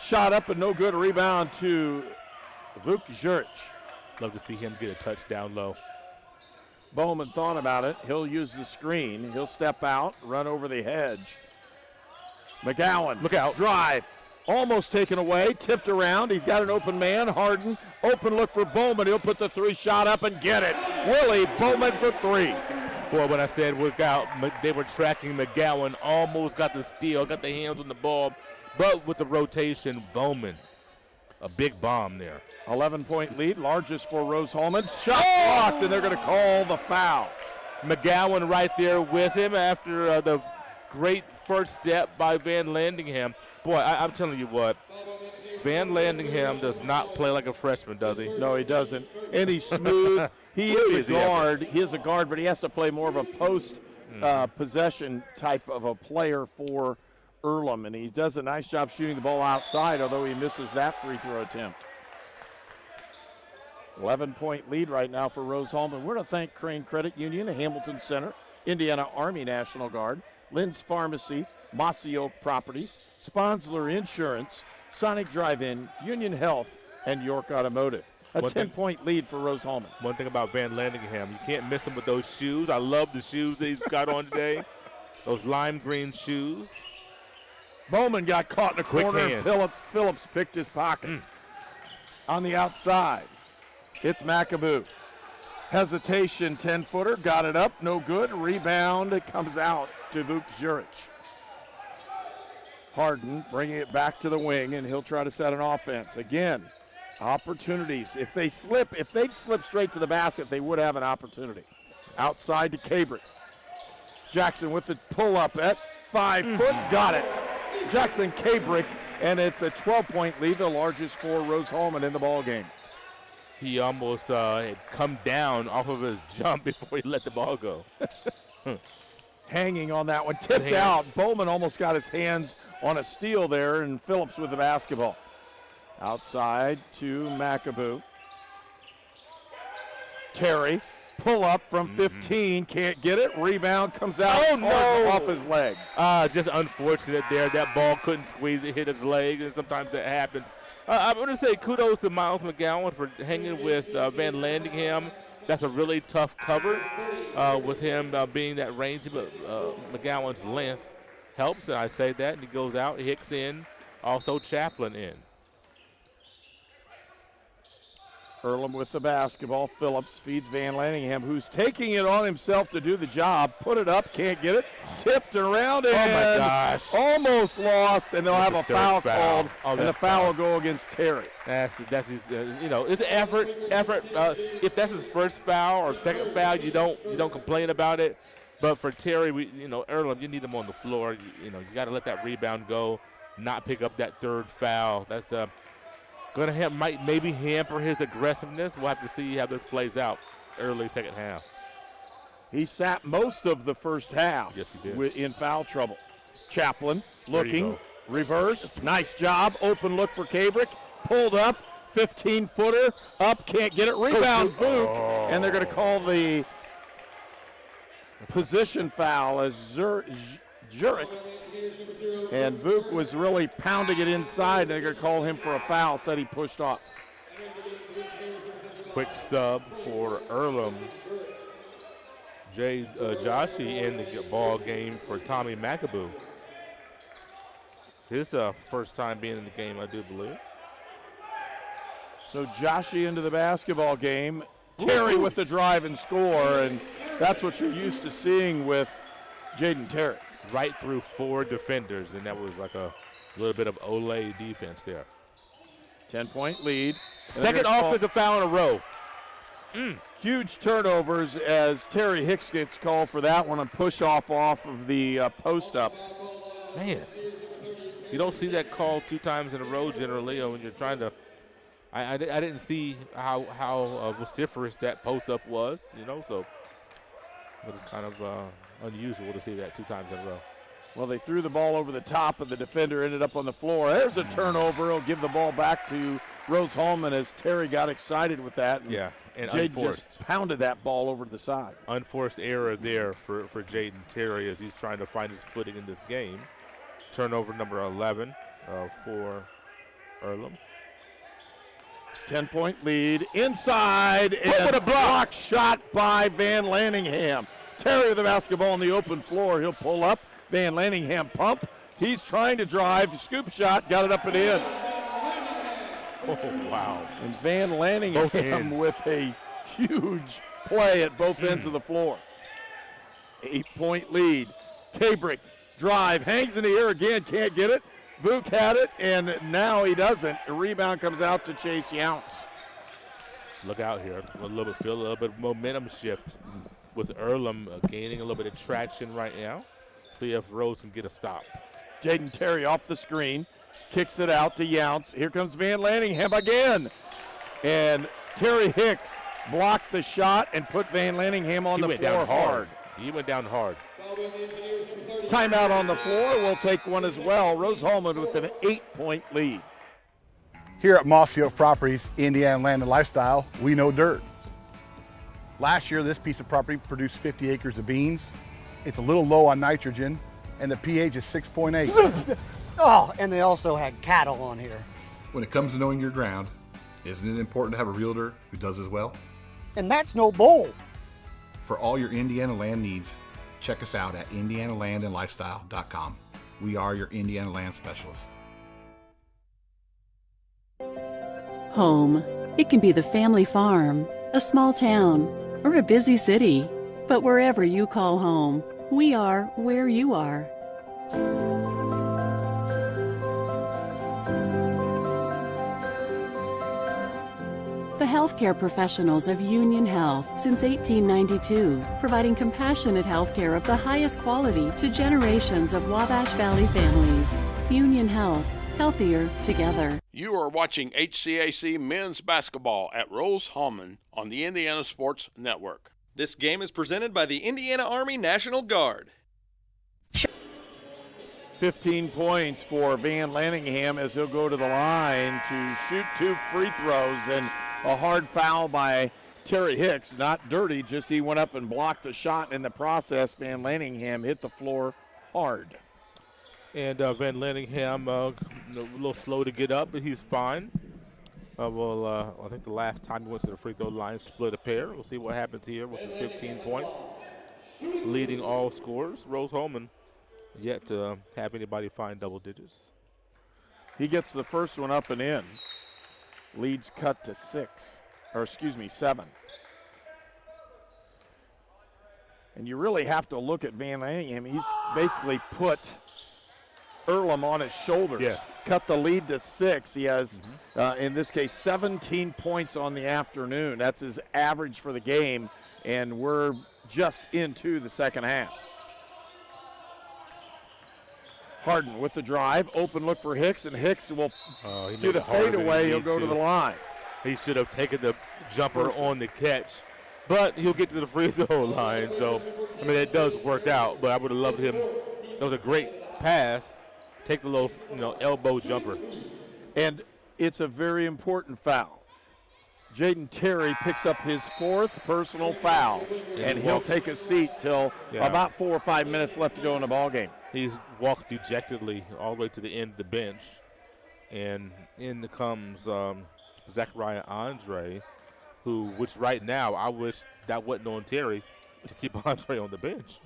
Shot up and no good, rebound to Luke Jurich. Love to see him get a touchdown low. Bowman thought about it. He'll use the screen. He'll step out, run over the hedge. McGowan, look out, drive. Almost taken away, tipped around. He's got an open man, Harden. Open look for Bowman. He'll put the 3 shot up and get it. Willie Bowman for 3. Boy, when I said look out, they were tracking McGowan. Almost got the steal, got the hands on the ball. But with the rotation, Bowman, a big bomb there. 11-point lead, largest for Rose-Hulman. Shot blocked, and they're going to call the foul. McGowan right there with him after the great first step by Van Landingham. Boy, I'm telling you what, Van Landingham does not play like a freshman, does he? No, he doesn't. And he's smooth. He is a guard. He is a guard, but he has to play more of a post possession type of a player for Earlham, and he does a nice job shooting the ball outside, although he misses that free throw attempt. 11-point lead right now for Rose-Hulman. We're going to thank Crane Credit Union, Hamilton Center, Indiana Army National Guard, Lynn's Pharmacy, Mossy Oak Properties, Sponsler Insurance, Sonic Drive-In, Union Health, and York Automotive. A 10-point lead for Rose-Hulman. One thing about Van Landingham, you can't miss him with those shoes. I love the shoes that he's got on today. Those lime green shoes. Bowman got caught in the corner, and Phillips picked his pocket. On the outside, it's McAboo. Hesitation, 10-footer, got it up, no good. Rebound, it comes out to Vuk Juric. Harden bringing it back to the wing, and he'll try to set an offense. Again, opportunities. If they'd slip straight to the basket, they would have an opportunity. Outside to Cabrick. Jackson with the pull-up at 5 foot, got it. Jackson Cabrick, and it's a 12-point lead, the largest for Rose-Hulman in the ball game. He almost had come down off of his jump before he let the ball go. Hanging on that one, tipped out. Bowman almost got his hands on a steal there, and Phillips with the basketball. Outside to McAboo. Terry, pull up from 15, can't get it. Rebound comes out off his leg. Just unfortunate there. That ball couldn't squeeze it, hit his leg, and sometimes that happens. I'm going to say kudos to Miles McGowan for hanging with Van Landingham. That's a really tough cover with him being that range, but McGowan's length helps, and I say that, and he goes out, Hicks in, also Chaplin in. Earlham with the basketball. Phillips feeds Van Landingham, who's taking it on himself to do the job. Put it up, can't get it. Tipped around and my gosh, almost lost, and they'll have a foul called, and the foul will go against Terry. That's his, it's an effort. If that's his first foul or second foul, you don't complain about it. But for Terry, Earlham, you need him on the floor. You got to let that rebound go, not pick up that third foul. That's might maybe hamper his aggressiveness. We'll have to see how this plays out early second half. He sat most of the first half. Yes, he did. In foul trouble. Chaplin looking, reverse, nice job. Open look for Cabrick, pulled up, 15-footer, up, can't get it. Rebound, Vuk, and they're going to call the position foul as Juric. And Vuk was really pounding it inside, and they're going to call him for a foul, said he pushed off. Quick sub for Earlham. Joshi in the ball game for Tommy McAboo. His first time being in the game, I do believe. So Joshi into the basketball game. Terry with the drive and score, and that's what you're used to seeing with Jaden Terry. Right through 4 defenders, and that was like a little bit of Olay defense there. 10-point lead. Second offensive foul in a row. Huge turnovers as Terry Hicks gets called for that one, and push off of the post up. Man, you don't see that call 2 times in a row generally when you're trying to. I didn't see how vociferous that post up was, so. But it's kind of unusual to see that 2 times in a row. Well, they threw the ball over the top, and the defender ended up on the floor. There's a turnover. He'll give the ball back to Rose-Hulman as Terry got excited with that. And Jade unforced. Just pounded that ball over to the side. Unforced error there for Jaden Terry as he's trying to find his footing in this game. Turnover number 11 for Earlham. 10-point lead inside, and a block shot by Van Landingham. Terry with the basketball on the open floor. He'll pull up. Van Landingham pump. He's trying to drive. Scoop shot. Got it up and in. Oh, wow. And Van Landingham with a huge play at both ends of the floor. 8-point lead. Cabrick drive. Hangs in the air again. Can't get it. Vuk had it, and now he doesn't. The rebound comes out to Chase Younts. Look out here. Feel a little bit of momentum shift with Earlham gaining a little bit of traction right now. See if Rose can get a stop. Jaden Terry off the screen, kicks it out to Younts. Here comes Van Lanningham again. And Terry Hicks blocked the shot and put Van Lanningham on the floor hard. He went down hard. Timeout on the floor. We'll take one as well. Rose-Hulman with an 8-point lead. Here at Mossfield Properties, Indiana Land and Lifestyle, we know dirt. Last year, this piece of property produced 50 acres of beans. It's a little low on nitrogen, and the pH is 6.8. Oh, and they also had cattle on here. When it comes to knowing your ground, isn't it important to have a realtor who does as well? And that's no bull. For all your Indiana land needs, check us out at indianalandandlifestyle.com. We are your Indiana land specialist. Home. It can be the family farm, a small town, or a busy city. But wherever you call home, we are where you are. The healthcare professionals of Union Health since 1892, providing compassionate healthcare of the highest quality to generations of Wabash Valley families. Union Health, healthier together. You are watching HCAC men's basketball at Rose-Hulman on the Indiana Sports Network. This game is presented by the Indiana Army National Guard. 15 points for Van Lanningham as he'll go to the line to shoot 2 free throws, and a hard foul by Terry Hicks. Not dirty, just he went up and blocked the shot. In the process, Van Lanningham hit the floor hard. And Van Lanningham a little slow to get up, but he's fine. I think the last time he went to the free throw line, split a pair. We'll see what happens here with his 15 points. Leading all scorers. Rose-Hulman yet to have anybody find double digits. He gets the first one up and in. Leads cut to 7. And you really have to look at Van Lanningham. He's basically put Earlham on his shoulders. Yes. Cut the lead to 6. He has, in this case, 17 points on the afternoon. That's his average for the game, and we're just into the second half. Harden with the drive, open look for Hicks, and Hicks will do the fadeaway. He'll go to the line. He should have taken the jumper on the catch, but he'll get to the free throw line. So, I mean, it does work out, but I would have loved him. That was a great pass. Take the little, elbow jumper. And it's a very important foul. Jaden Terry picks up his 4th personal foul, and he'll take a seat till about 4 or 5 minutes left to go in the ball game. He walks dejectedly all the way to the end of the bench, and in comes Zachariah Andre, which right now I wish that wasn't on Terry to keep Andre on the bench.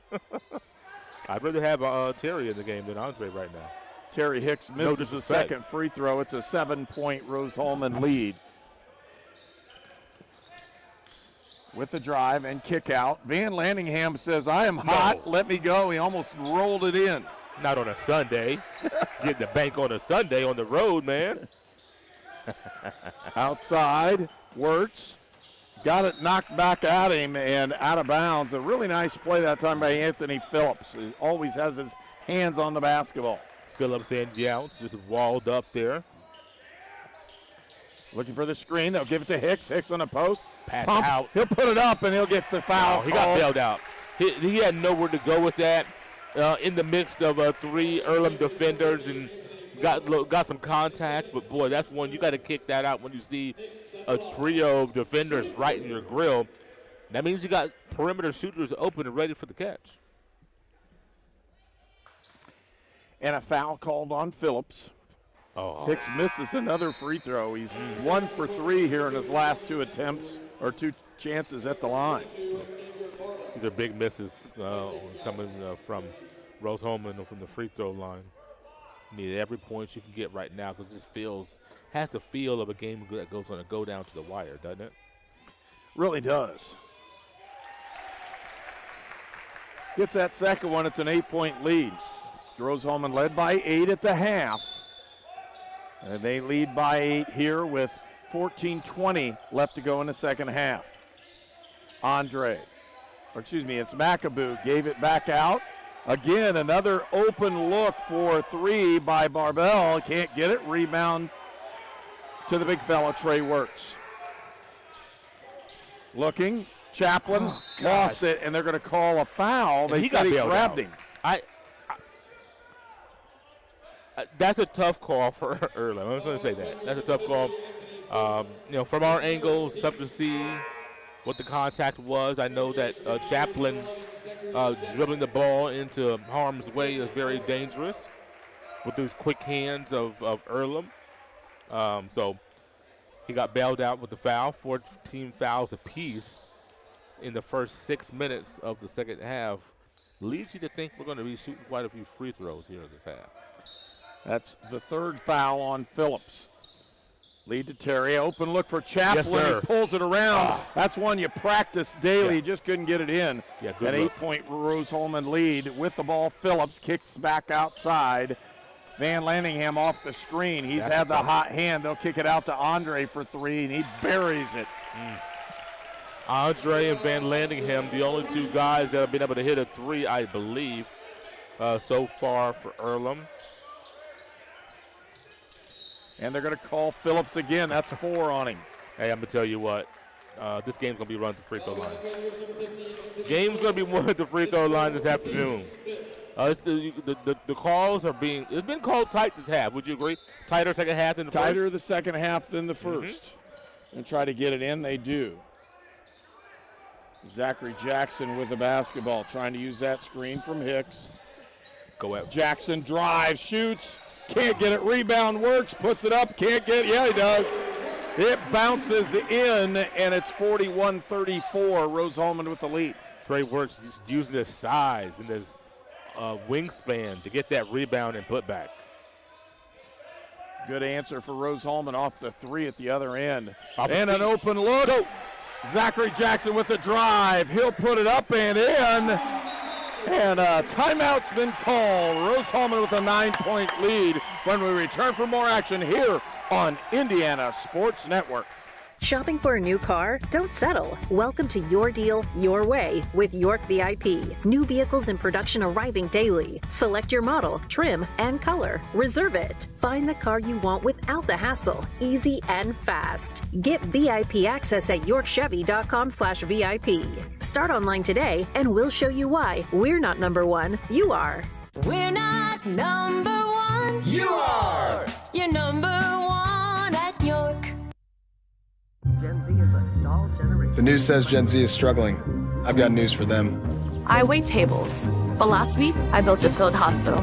I'd rather have Terry in the game than Andre right now. Terry Hicks misses the second free throw. It's a 7-point Rose-Hulman lead. With the drive and kick out, Van Lanningham says, I am hot, let me go. He almost rolled it in. Not on a Sunday. Getting the bank on a Sunday on the road, man. Outside, Wirtz got it knocked back at him and out of bounds. A really nice play that time by Anthony Phillips, who always has his hands on the basketball. Phillips and Younts just walled up there. Looking for the screen. They'll give it to Hicks. Hicks on the post. Pass Pump. out. He'll put it up, and he'll get the foul. He got bailed out. He had nowhere to go with that. In the midst of 3 Earlham defenders, and got some contact. But, boy, that's one. You got to kick that out when you see a trio of defenders right in your grill. That means you got perimeter shooters open and ready for the catch. And a foul called on Phillips. Hicks misses another free throw. He's 1 for 3 here in his last 2 attempts, or 2 chances at the line. These are big misses coming from Rose-Hulman from the free throw line. Need every point you can get right now because it just has the feel of a game that goes on to go down to the wire, doesn't it? Really does. Gets that second one. It's an 8-point lead. Rose-Hulman led by 8 at the half. And they lead by 8 here with 14:20 left to go in the second half. It's McAboo, gave it back out. Again, another open look for three by Barbell. Can't get it. Rebound to the big fella, Trey Works. Looking, Chaplin lost it, and they're going to call a foul. They said he grabbed him. That's a tough call for Earlham. I'm just going to say that. That's a tough call. From our angle, it's tough to see what the contact was. I know that Chaplin dribbling the ball into harm's way is very dangerous with those quick hands of Earlham. So he got bailed out with the foul. 14 fouls apiece in the first 6 minutes of the second half. Leads you to think we're going to be shooting quite a few free throws here in this half. That's the third foul on Phillips. Lead to Terry. Open look for Chaplin. Yes, sir. He pulls it around. That's one you practice daily. Yeah. Just couldn't get it in. Yeah, good An look. 8-point Rose-Hulman lead. With the ball, Phillips kicks back outside. Van Landingham off the screen. He's had the hot hand. They'll kick it out to Andre for three, and he buries it. Andre and Van Landingham, the only two guys that have been able to hit a three, I believe, so far for Earlham. And they're going to call Phillips again. That's 4 on him. Hey, I'm going to tell you what. This game's going to be run at the free throw line. Game's going to be won at the free throw line this afternoon. The calls are being, it's been called tight this half. Would you agree? Tighter second half than the first? Tighter the second half than the first. And try to get it in. They do. Zachary Jackson with the basketball, trying to use that screen from Hicks. Go at Jackson drives, shoots. Can't get it. Rebound works. Puts it up. Can't get it. Yeah, he does. It bounces in, and it's 41-34. Rose-Hulman with the lead. Trey Works just using his size and his wingspan to get that rebound and put back. Good answer for Rose-Hulman off the three at the other end. And an open look. Go. Zachary Jackson with the drive. He'll put it up and in. And a timeout's been called. Rose-Hulman with a 9-point lead when we return for more action here on Indiana Sports Network. Shopping for a new car? Don't settle. Welcome to Your Deal, Your Way with York VIP. New vehicles in production arriving daily. Select your model, trim, and color. Reserve it. Find the car you want without the hassle. Easy and fast. Get VIP access at yorkchevy.com/VIP. Start online today and we'll show you why we're not number one. You are. We're not number one. You are. You're number one at York. Gen Z is a stalled generation. The news says Gen Z is struggling. I've got news for them. I wait tables, but last week I built a field hospital.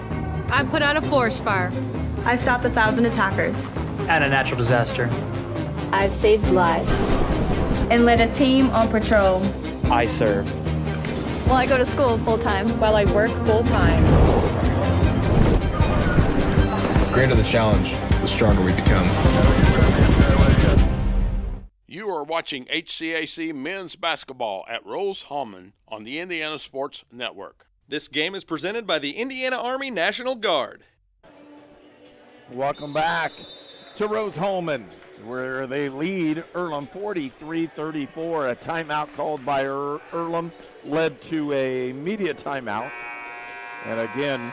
I put out a forest fire. I stopped 1,000 attackers. And a natural disaster. I've saved lives. And led a team on patrol. I serve. Well, I go to school full-time. While I work full-time. The greater the challenge, the stronger we become. You are watching HCAC men's basketball at Rose-Hulman on the Indiana Sports Network. This game is presented by the Indiana Army National Guard. Welcome back to Rose-Hulman, where they lead Earlham 43-34. A timeout called by Earlham led to a media timeout. And again,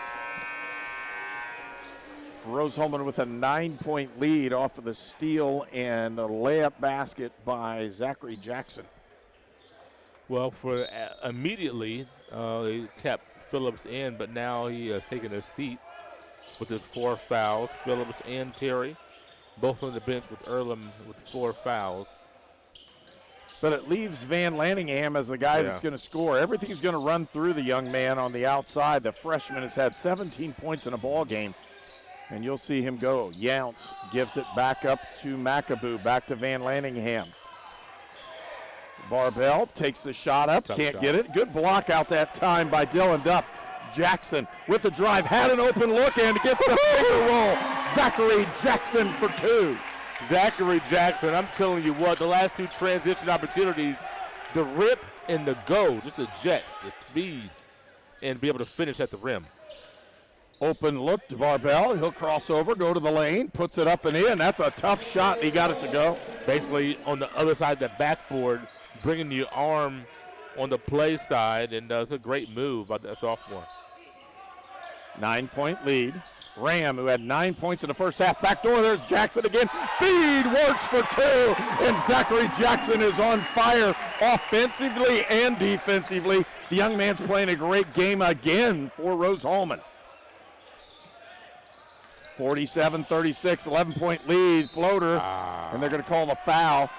Rose-Hulman with a 9-point lead off of the steal and a layup basket by Zachary Jackson. Well, for immediately, they kept Phillips in, but now he has taken a seat with his 4 fouls. Phillips and Terry, both on the bench with Earlham with 4 fouls. But it leaves Van Landingham as the guy that's going to score. Everything's going to run through the young man on the outside. The freshman has had 17 points in a ball game. And you'll see him go. Younce gives it back up to McAboo, back to Van Landingham. Barbell takes the shot up, can't get it. Good block out that time by Dylan Duff. Jackson with the drive, had an open look and gets the finger roll. Zachary Jackson for 2. Zachary Jackson, I'm telling you what, the last 2 transition opportunities, the rip and the go, just the jets, the speed, and be able to finish at the rim. Open look to Barbell. He'll cross over, go to the lane, puts it up and in. That's a tough shot, and he got it to go. Basically on the other side of the backboard, bringing the arm on the play side, and it's a great move by that sophomore. 9-point lead. Ram, who had 9 points in the first half. Back door, there's Jackson again. Feed works for 2, and Zachary Jackson is on fire offensively and defensively. The young man's playing a great game again for Rose-Hulman. 47-36, 11-point lead, floater, and they're going to call the foul.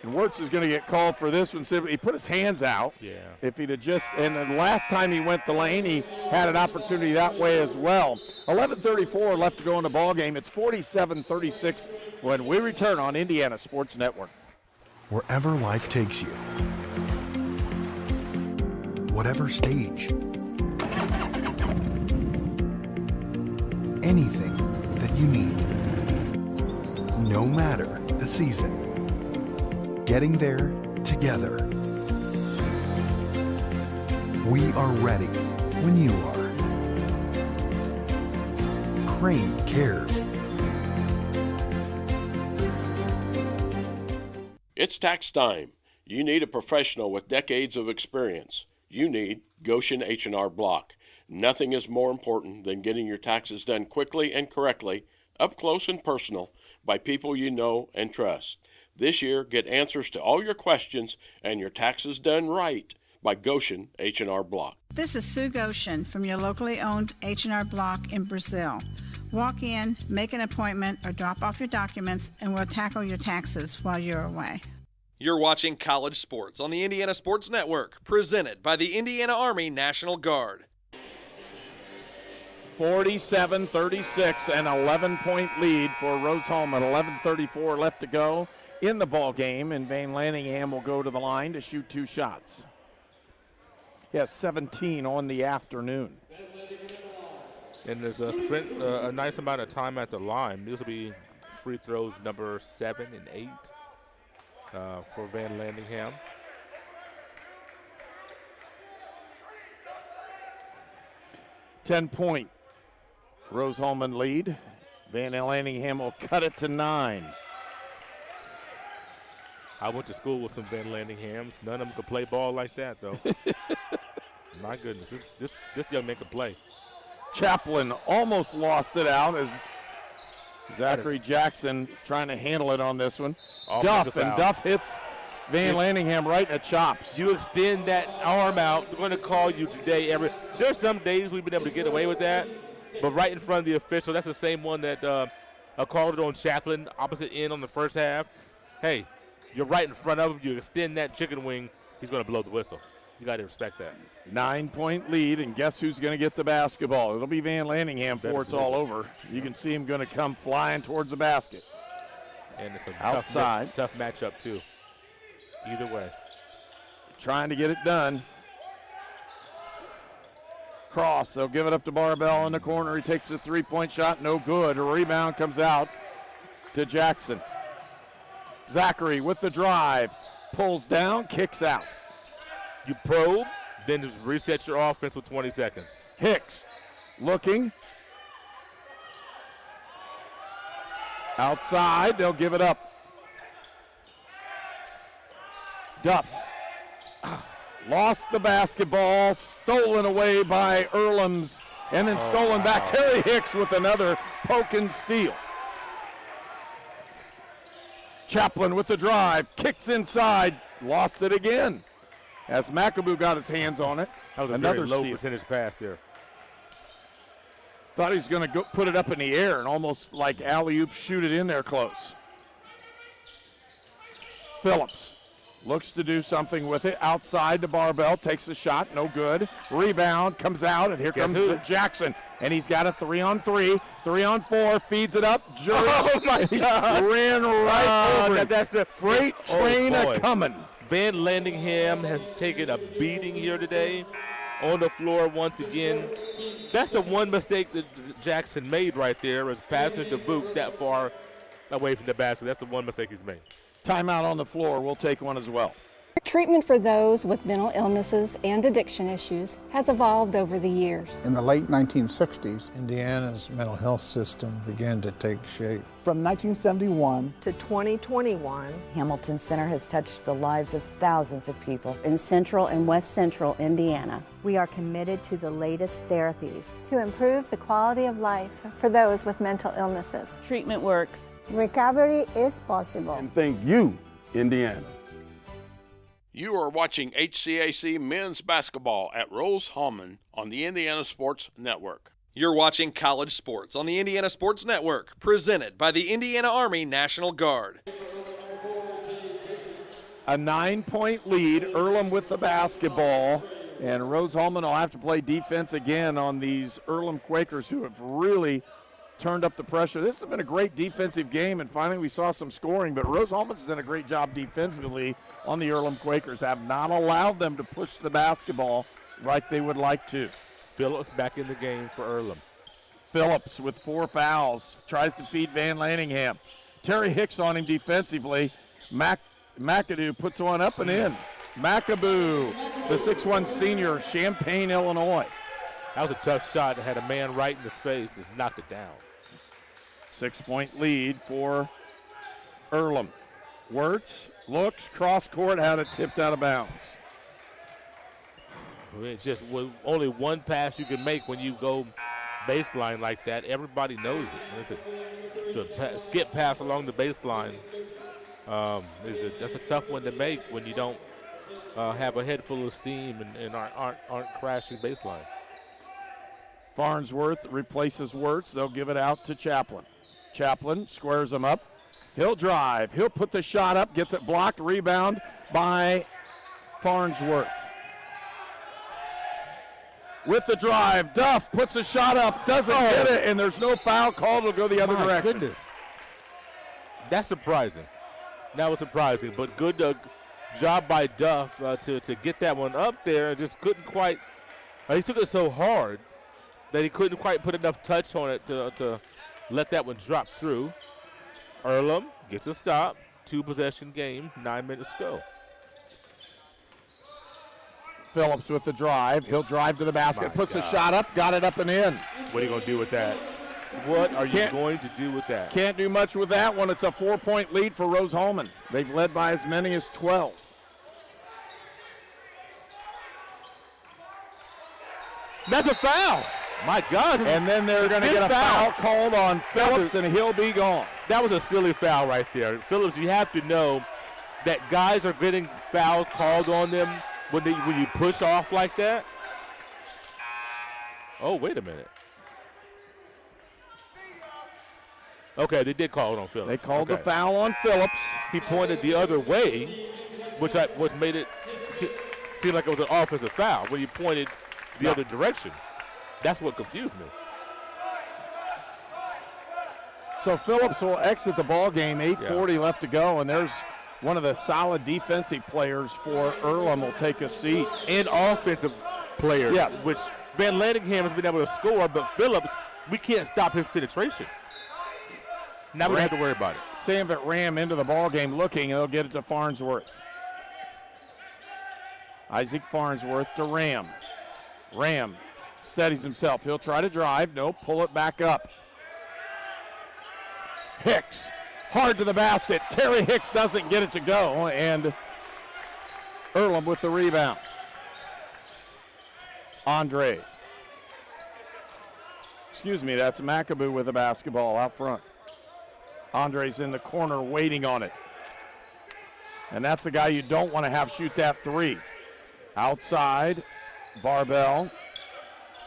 And Wirtz is going to get called for this one. He put his hands out. Yeah. If he'd have just, and the last time he went the lane, he had an opportunity that way as well. 11:34 left to go in the ball game. It's 47-36 when we return on Indiana Sports Network. Wherever life takes you, whatever stage, anything that you need, no matter the season, getting there together. We are ready when you are. Crane cares. It's tax time. You need a professional with decades of experience. You need Goshen H&R Block. Nothing is more important than getting your taxes done quickly and correctly, up close and personal, by people you know and trust. This year, get answers to all your questions and your taxes done right by Goshen H&R Block. This is Sue Goshen from your locally owned H&R Block in Brazil. Walk in, make an appointment, or drop off your documents, and we'll tackle your taxes while you're away. You're watching College Sports on the Indiana Sports Network, presented by the Indiana Army National Guard. 47-36, an 11-point lead for Rose-Hulman. 11:34 left to go in the ball game, and Van Lanningham will go to the line to shoot 2 shots. He has 17 on the afternoon. And there's a nice amount of time at the line. These will be free throws number 7 and 8 for Van Lanningham. Ten-point Rose-Hulman lead. Van Lanningham will cut it to 9. I went to school with some Van Lanninghams. None of them could play ball like that, though. My goodness, this young man could play. Chaplin almost lost it out as Zachary Jackson trying to handle it on this one. Duff, and Duff hits Van Lanningham right in the chops. You extend that arm out, they're going to call you today. There's some days we've been able to get away with that, but right in front of the official, that's the same one that called it on Chaplin, opposite end on the first half. Hey, you're right in front of him. You extend that chicken wing, he's going to blow the whistle. You got to respect that. 9-point lead, and guess who's going to get the basketball? It'll be Van Lanningham before it's all over. You can see him going to come flying towards the basket. And it's a outside. Tough matchup, too. Either way. Trying to get it done. Cross, they'll give it up to Barbell in the corner. He takes a 3-point shot, no good. A rebound comes out to Jackson. Zachary with the drive, pulls down, kicks out. You probe, then just reset your offense with 20 seconds. Hicks looking. Outside, they'll give it up. Duff lost the basketball, stolen away by Earlham's, and then stolen back. Terry Hicks with another poke and steal. Chaplin with the drive, kicks inside, lost it again. As McAboo got his hands on it. That was another very low steal. percentage pass there. Thought he was going to go put it up in the air and almost like alley-oop shoot it in there close. Phillips looks to do something with it. Outside to Barbell, takes a shot, no good. Rebound, comes out, and here comes Jackson. And he's got a 3-on-3, 3-on-4, feeds it up. Oh, my God. Ran right over it. That's the freight train a-coming. Van Lanningham has taken a beating here today on the floor once again. That's the one mistake that Jackson made right there, is passing the boot that far away from the basket. That's the one mistake he's made. Timeout on the floor. We'll take one as well. Treatment for those with mental illnesses and addiction issues has evolved over the years. In the late 1960s, Indiana's mental health system began to take shape. From 1971 to 2021, Hamilton Center has touched the lives of thousands of people in central and west central Indiana. We are committed to the latest therapies to improve the quality of life for those with mental illnesses. Treatment works. Recovery is possible. And thank you, Indiana. You are watching HCAC men's basketball at Rose-Hulman on the Indiana Sports Network. You're watching college sports on the Indiana Sports Network, presented by the Indiana Army National Guard. A 9-point lead, Earlham with the basketball, and Rose-Hulman will have to play defense again on these Earlham Quakers who have really turned up the pressure. This has been a great defensive game, and finally we saw some scoring, but Rose-Hulman's done a great job defensively on the Earlham Quakers, have not allowed them to push the basketball like they would like to. Phillips back in the game for Earlham. Phillips with 4 fouls, tries to feed Van Lanningham. Terry Hicks on him defensively. McAdoo puts one up and in. McAboo, the 6'1 senior, Champaign, Illinois. That was a tough shot. It had a man right in his face. Just knocked it down. 6-point lead for Earlham. Wirtz looks, cross court, had it tipped out of bounds. It just was only one pass you can make when you go baseline like that. Everybody knows it. It's a skip pass along the baseline. That's a tough one to make when you don't have a head full of steam and aren't crashing baseline. Farnsworth replaces Wirtz. They'll give it out to Chaplin. Chaplin squares him up. He'll drive. He'll put the shot up. Gets it blocked. Rebound by Farnsworth. With the drive, Duff puts a shot up. Doesn't get it, and there's no foul called. It'll go the other direction. Goodness. That's surprising. That was surprising, but good job by Duff to get that one up there. Just couldn't quite. He took it so hard that he couldn't quite put enough touch on it to let that one drop through. Earlham gets a stop. 2-possession game, 9 minutes to go. Phillips with the drive. He'll drive to the basket, puts the shot up, got it up and in. What are you going to do with that? What are you going to do with that? Can't do much with that one. It's a 4-point lead for Rose-Hulman. They've led by as many as 12. That's a foul. My God. And then they're going to get a foul called on Phillips, and he'll be gone. That was a silly foul right there. Phillips, you have to know that guys are getting fouls called on them when you push off like that. Oh, wait a minute. Okay, they did call it on Phillips. They called the foul on Phillips. He pointed the other way, which made it seem like it was an offensive foul when he pointed the other direction. That's what confused me. So Phillips will exit the ball game. 8:40 left to go, and there's one of the solid defensive players for Earlham will take a seat. And offensive players, yes, which Van Lanningham has been able to score, but Phillips, we can't stop his penetration. Now we don't have to worry about it. Samvit Ram into the ball game looking, and they'll get it to Farnsworth. Isaac Farnsworth to Ram. Ram steadies himself. He'll try to drive. No, pull it back up. Hicks, hard to the basket. Terry Hicks doesn't get it to go, and Earlham with the rebound. That's McAboo with the basketball out front. Andre's in the corner waiting on it. And that's the guy you don't want to have shoot that three. Outside, Barbell.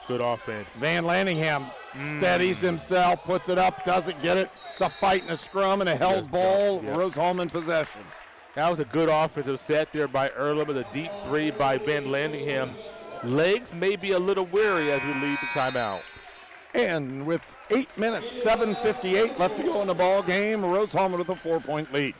Good offense. Van Lanningham steadies himself, puts it up, doesn't get it. It's a fight and a scrum and a held ball. Yep. Rose-Hulman possession. That was a good offensive set there by Earlham with a deep three by Van Lanningham. Legs may be a little weary as we lead the timeout. And with 8 minutes, 7:58 left to go in the ball game, Rose-Hulman with a 4-point lead.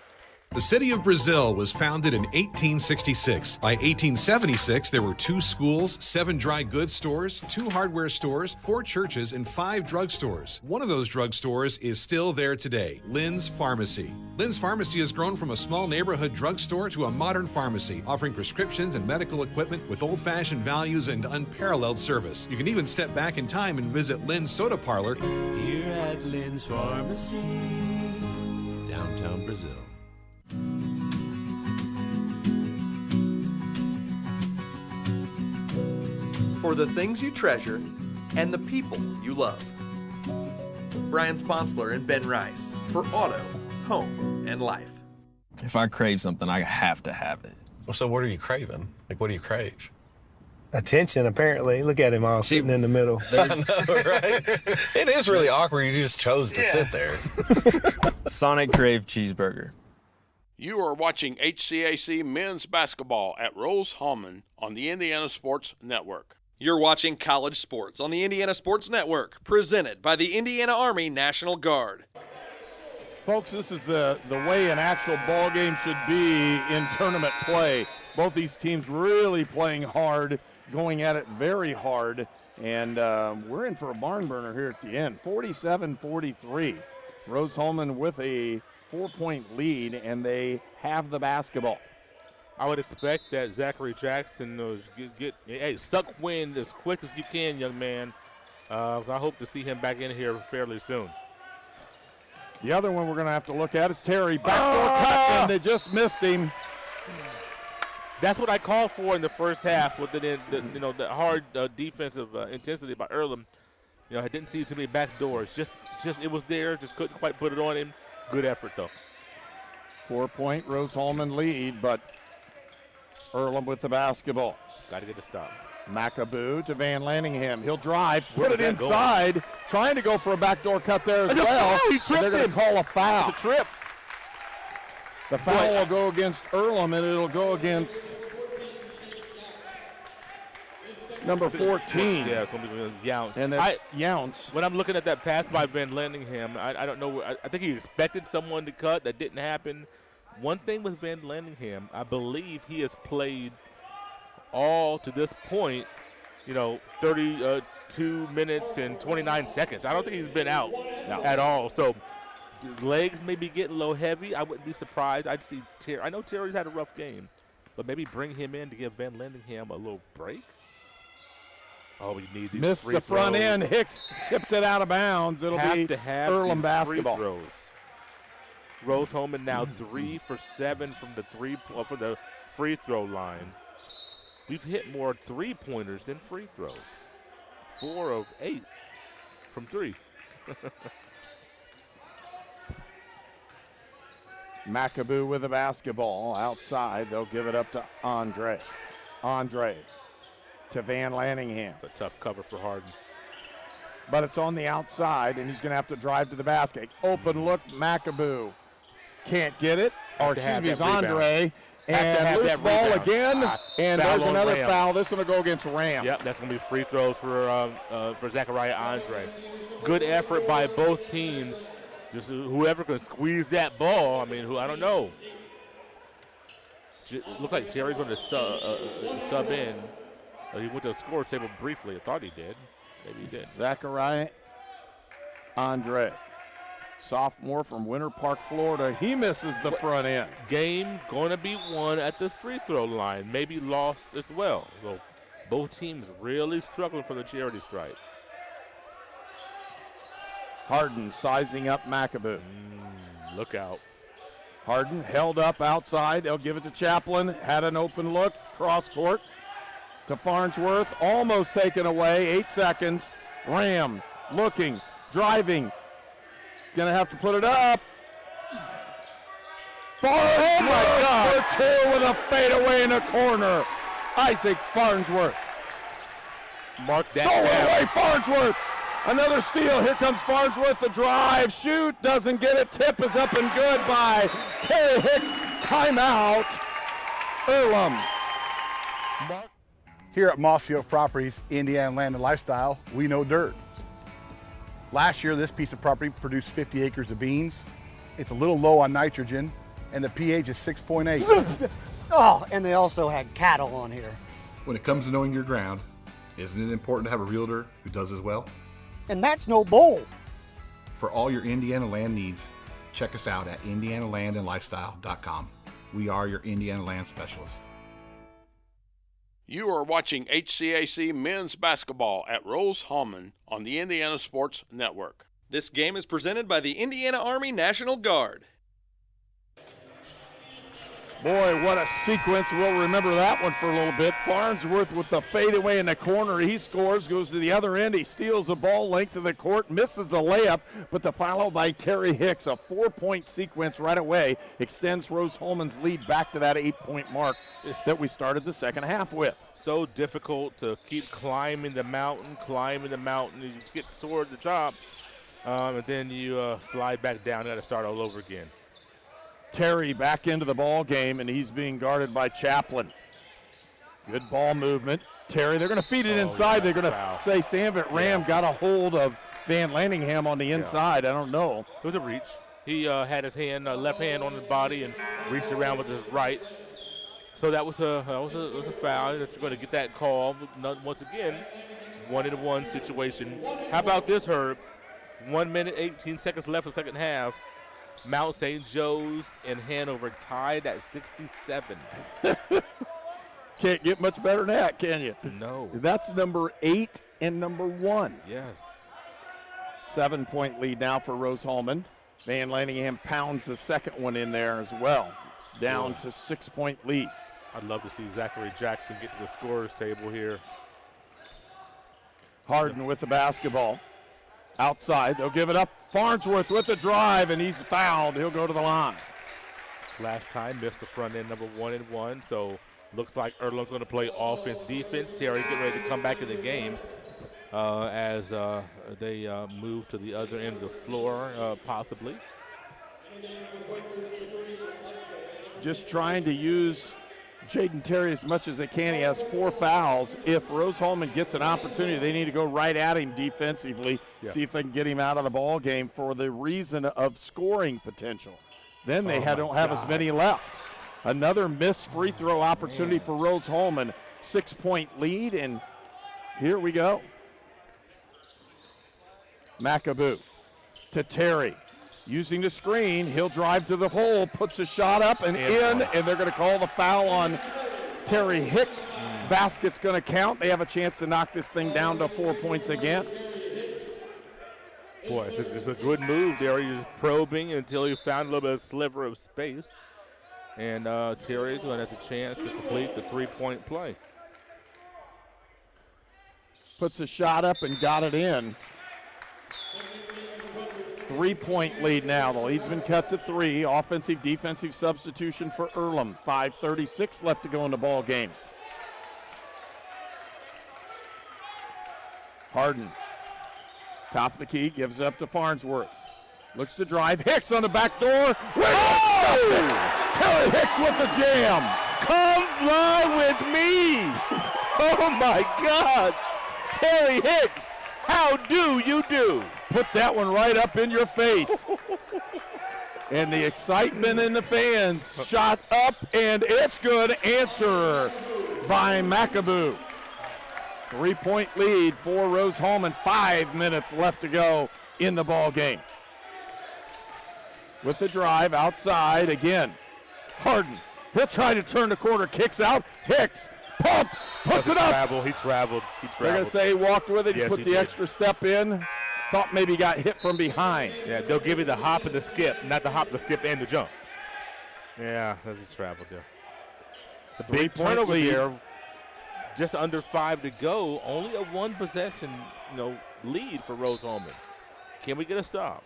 The city of Brazil was founded in 1866. By 1876, there were 2 schools, 7 dry goods stores, 2 hardware stores, 4 churches, and 5 drugstores. One of those drugstores is still there today, Lynn's Pharmacy. Lynn's Pharmacy has grown from a small neighborhood drugstore to a modern pharmacy, offering prescriptions and medical equipment with old-fashioned values and unparalleled service. You can even step back in time and visit Lynn's Soda Parlor Here at Lynn's Pharmacy, downtown Brazil. For the things you treasure and the people you love. Brian Sponsler and Ben Rice for Auto, Home, and Life. If I crave something, I have to have it. Well, so what are you craving? Like, what do you crave? Attention, apparently. Look at him all sitting in the middle. I know, right? It is really awkward. You just chose to sit there. Sonic Crave Cheeseburger. You are watching HCAC men's basketball at Rose-Hulman on the Indiana Sports Network. You're watching College Sports on the Indiana Sports Network, presented by the Indiana Army National Guard. Folks, this is the way an actual ball game should be in tournament play. Both these teams really playing hard, going at it very hard, and we're in for a barn burner here at the end. 47-43. Rose-Hulman with a 4-point lead, and they have the basketball. I would expect that Zachary Jackson suck wind as quick as you can, young man. So I hope to see him back in here fairly soon. The other one we're going to have to look at is Terry. Backdoor cut, and they just missed him. That's what I called for in the first half with the hard defensive intensity by Earlham. I didn't see too many back doors. Just it was there. Just couldn't quite put it on him. Good effort though. 4-point Rose-Hulman lead, but Earlham with the basketball. Got to get a stop. McAboo to Van Lanningham. He'll drive, put it inside, trying to go for a backdoor cut there as well. They're going to call a foul. It's a trip. The foul will go against Earlham, and it'll go against number 14. Yeah, it's going to be Younts. And that's Younts. When I'm looking at that pass by Van Lanningham, I don't know. I think he expected someone to cut. That didn't happen. One thing with Van Lanningham, I believe he has played all to this point, 32 minutes and 29 seconds. I don't think he's been out at all. So legs may be getting a little heavy. I wouldn't be surprised. I'd see Terry. I know Terry's had a rough game, but maybe bring him in to give Van Lanningham a little break. Oh, we need these missed free the front throws. end. Hicks tipped it out of bounds. It'll be Earlham basketball. Rose-Hulman now 3 for 7 from the free throw line. We've hit more 3-pointers than free throws. 4 of 8 from 3. McAboo with the basketball outside. They'll give it up to Andre. Andre to Van Lanningham. It's a tough cover for Harden. But it's on the outside, and he's going to have to drive to the basket. Open look, McAboo. Can't get it. Or excuse me, Andre. And loose ball again. And there's another foul. This one will go against Ram. Yep, that's going to be free throws for Zachariah Andre. Good effort by both teams. Just whoever can squeeze that ball. I don't know. Looks like Terry's going to sub in. He went to the score table briefly. I thought he did. Maybe he did. Zachariah Andre, sophomore from Winter Park, Florida. He misses the front end. Game going to be won at the free throw line. Maybe lost as well. So both teams really struggling for the charity stripe. Harden sizing up McAboo. Look out. Harden held up outside. They'll give it to Chaplin. Had an open look. Cross court to Farnsworth. Almost taken away. 8 seconds. Ram looking, driving. Gonna have to put it up. Oh my God! For 2 with a fadeaway in the corner. Isaac Farnsworth. Mark that. Stolen away, Farnsworth. Another steal. Here comes Farnsworth. The drive, shoot, doesn't get it. Tip is up and good by Terry Hicks. Timeout. Earlham. Here at Mossfield Properties, Indiana Land and Lifestyle, we know dirt. Last year, this piece of property produced 50 acres of beans. It's a little low on nitrogen, and the pH is 6.8. Oh, and they also had cattle on here. When it comes to knowing your ground, isn't it important to have a realtor who does as well? And that's no bull. For all your Indiana land needs, check us out at indianalandandlifestyle.com. We are your Indiana land specialist. You are watching HCAC men's basketball at Rose-Hulman on the Indiana Sports Network. This game is presented by the Indiana Army National Guard. Boy, what a sequence. We'll remember that one for a little bit. Farnsworth with the fadeaway in the corner. He scores, goes to the other end. He steals the ball length of the court, misses the layup, but the follow by Terry Hicks, a 4-point sequence right away, extends Rose-Hulman's lead back to that 8-point mark that we started the second half with. So difficult to keep climbing the mountain. You get toward the top, and then you slide back down. You got to start all over again. Terry back into the ball game, and he's being guarded by Chaplin. Good ball movement. Terry, they're going to feed it inside. They're going to say Sandvik Ram got a hold of Van Lanningham on the inside. I don't know. It was a reach. He had his hand, left hand on his body and reached around with his right. So that was a foul. If you're going to get that call, once again, 1-1 situation. How about this, Herb? 1 minute, 18 seconds left in the second half. Mount St. Joe's and Hanover tied at 67. Can't get much better than that, can you? No. That's number 8 and number 1. Yes. 7-point lead now for Rose-Hulman. Van Lanningham pounds the second one in there as well. It's down to 6-point lead. I'd love to see Zachary Jackson get to the scorer's table here. Harden with the basketball. Outside, they'll give it up. Farnsworth with the drive, and he's fouled. He'll go to the line. Last time, missed the front end, number 1-1. So looks like Earlham's going to play offense, defense. Terry getting ready to come back in the game as they move to the other end of the floor, possibly. Just trying to use Jaden Terry as much as they can. He has 4 fouls. If Rose-Hulman gets an opportunity, they need to go right at him defensively, see if they can get him out of the ball game for the reason of scoring potential. Then they don't have as many left. Another missed free throw opportunity for Rose-Hulman. 6-point lead, and here we go. McAboo to Terry. Using the screen, he'll drive to the hole, puts a shot up and in, and they're going to call the foul on Terry Hicks. Basket's going to count. They have a chance to knock this thing down to 4 points again. Boy, it's a good move there. He's just probing until he found a little bit of sliver of space. And Terry's going to have a chance to complete the 3-point play. Puts a shot up and got it in. 3-point lead now. The lead's been cut to 3. Offensive, defensive substitution for Earlham. 5:36 left to go in the ball game. Harden, top of the key, gives it up to Farnsworth. Looks to drive. Hicks on the back door. Terry Hicks with the jam. Come fly with me. Oh my gosh. Terry Hicks, how do you do? Put that one right up in your face. And the excitement in the fans. Shot up, and it's good. Answer by McAboo. 3-point lead for Rose-Hulman. 5 minutes left to go in the ball game. With the drive outside again. Harden. He'll try to turn the corner. Kicks out. Hicks. Pump. Puts it up. He traveled. They're going to say he walked with it. Yes, he put the extra step in. Thought maybe he got hit from behind. Yeah, they'll give you the hop and the skip, not the hop, the skip, and the jump. Yeah, that's a travel there. The big turnover here, just under 5 to go. Only a 1 possession, lead for Rose-Hulman. Can we get a stop?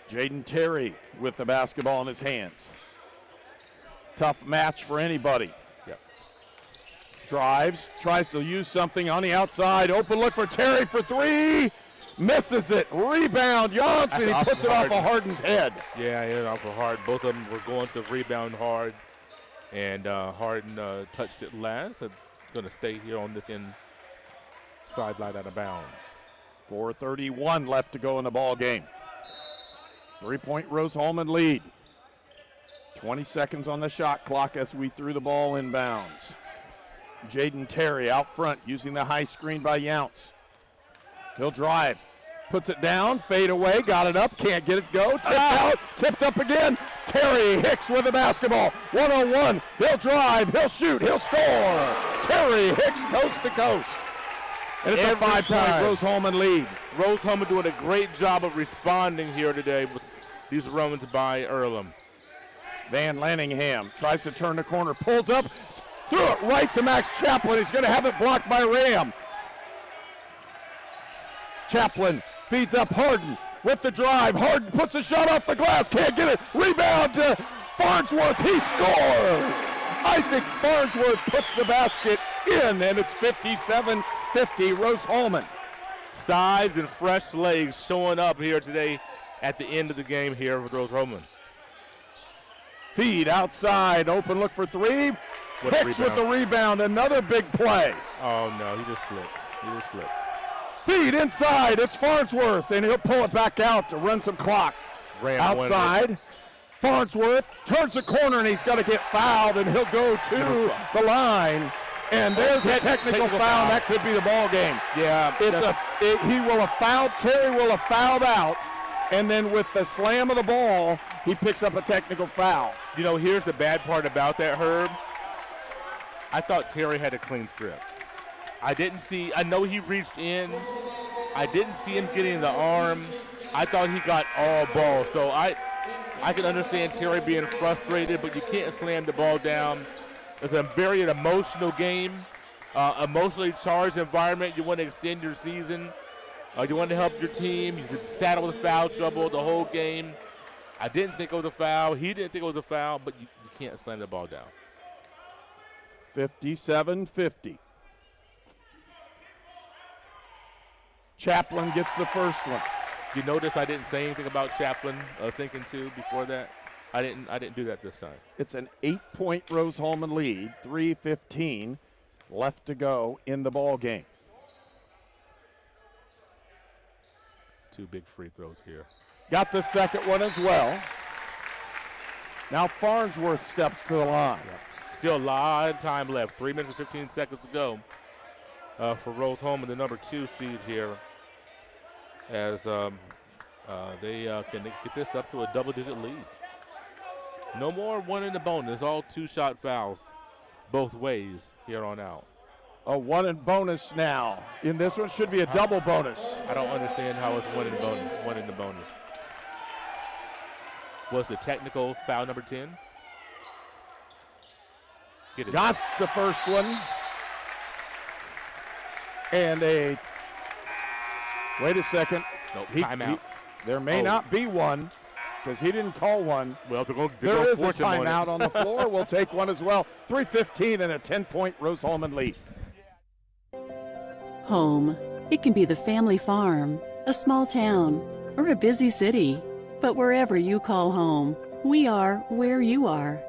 Jaden Terry with the basketball in his hands. Tough match for anybody. Yep. Drives, tries to use something on the outside. Open look for Terry for 3. Misses it. Rebound. Johnson. He puts it off of Harden's head. Yeah, he hit it off of Harden. Both of them were going to rebound hard. And Harden touched it last. So going to stay here on this inside line out of bounds. 4:31 left to go in the ball game. 3-point Rose-Hulman lead. 20 seconds on the shot clock as we threw the ball inbounds. Jaden Terry out front using the high screen by Younts. He'll drive, puts it down, fade away, got it up, can't get it, go, tipped out, tipped up again. Terry Hicks with the basketball, 1-on-1, he'll drive, he'll shoot, he'll score. Terry Hicks coast to coast. And it's a 5-point Rose-Hulman lead. Rose-Hulman doing a great job of responding here today with these runs by Earlham. Van Lanningham tries to turn the corner, pulls up, threw it right to Max Chaplin. He's going to have it blocked by Ram. Chaplin feeds up Harden with the drive. Harden puts a shot off the glass, can't get it. Rebound to Farnsworth, he scores! Isaac Farnsworth puts the basket in, and it's 57-50 Rose-Hulman. Size and fresh legs showing up here today at the end of the game here with Rose-Hulman. Feed outside, open look for three. Hicks with the rebound, another big play. Oh no, he just slipped. Feed inside, it's Farnsworth, and he'll pull it back out to run some clock. Outside, Farnsworth turns the corner, and he's got to get fouled, and he'll go to the line. And there's a technical foul. That could be the ball game. Yeah. He will have fouled, Terry will have fouled out, and then with the slam of the ball, he picks up a technical foul. You know, here's the bad part about that, Herb. I thought Terry had a clean strip. I know he reached in. I didn't see him getting the arm. I thought he got all ball. So I can understand Terry being frustrated, but you can't slam the ball down. It's a very emotional game, emotionally charged environment. You want to extend your season. You want to help your team. You sat with foul trouble the whole game. I didn't think it was a foul. He didn't think it was a foul, but you can't slam the ball down. 57-50. Chaplin gets the first one. You notice I didn't say anything about Chaplin sinking two before that. I didn't do that this time. It's an 8-point Rose-Hulman lead, 3:15 left to go in the ball game. Two big free throws here. Got the second one as well. Now Farnsworth steps to the line. Yeah. Still a lot of time left. 3 minutes and 15 seconds to go for Rose-Hulman, the number 2 seed here, as they can get this up to a double-digit lead. No more one in the bonus, all 2-shot fouls both ways here on out. A 1 in bonus now. In this one should be a double bonus. I don't understand how it's 1 in the bonus. Was the technical foul number 10? Got the first one. And wait a second. Nope, timeout. There may not be one, because he didn't call one. Well, there is a timeout on the floor. We'll take one as well. 3:15 and a 10-point Rose-Hulman lead. Home. It can be the family farm, a small town, or a busy city. But wherever you call home, we are where you are.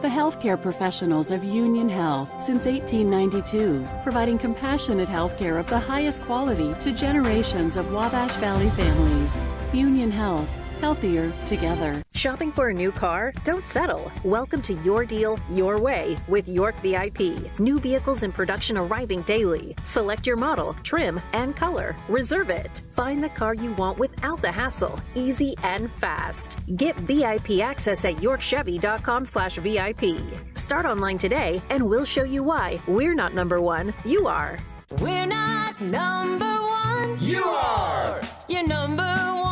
The healthcare professionals of Union Health since 1892, providing compassionate healthcare of the highest quality to generations of Wabash Valley families. Union Health. Healthier together. Shopping for a new car? Don't settle. Welcome to Your Deal, Your Way with York VIP. New vehicles in production arriving daily. Select your model, trim, and color. Reserve it. Find the car you want without the hassle. Easy and fast. Get VIP access at yorkchevy.com/VIP. Start online today and we'll show you why we're not number one. You are. We're not number one. You are. You're number one.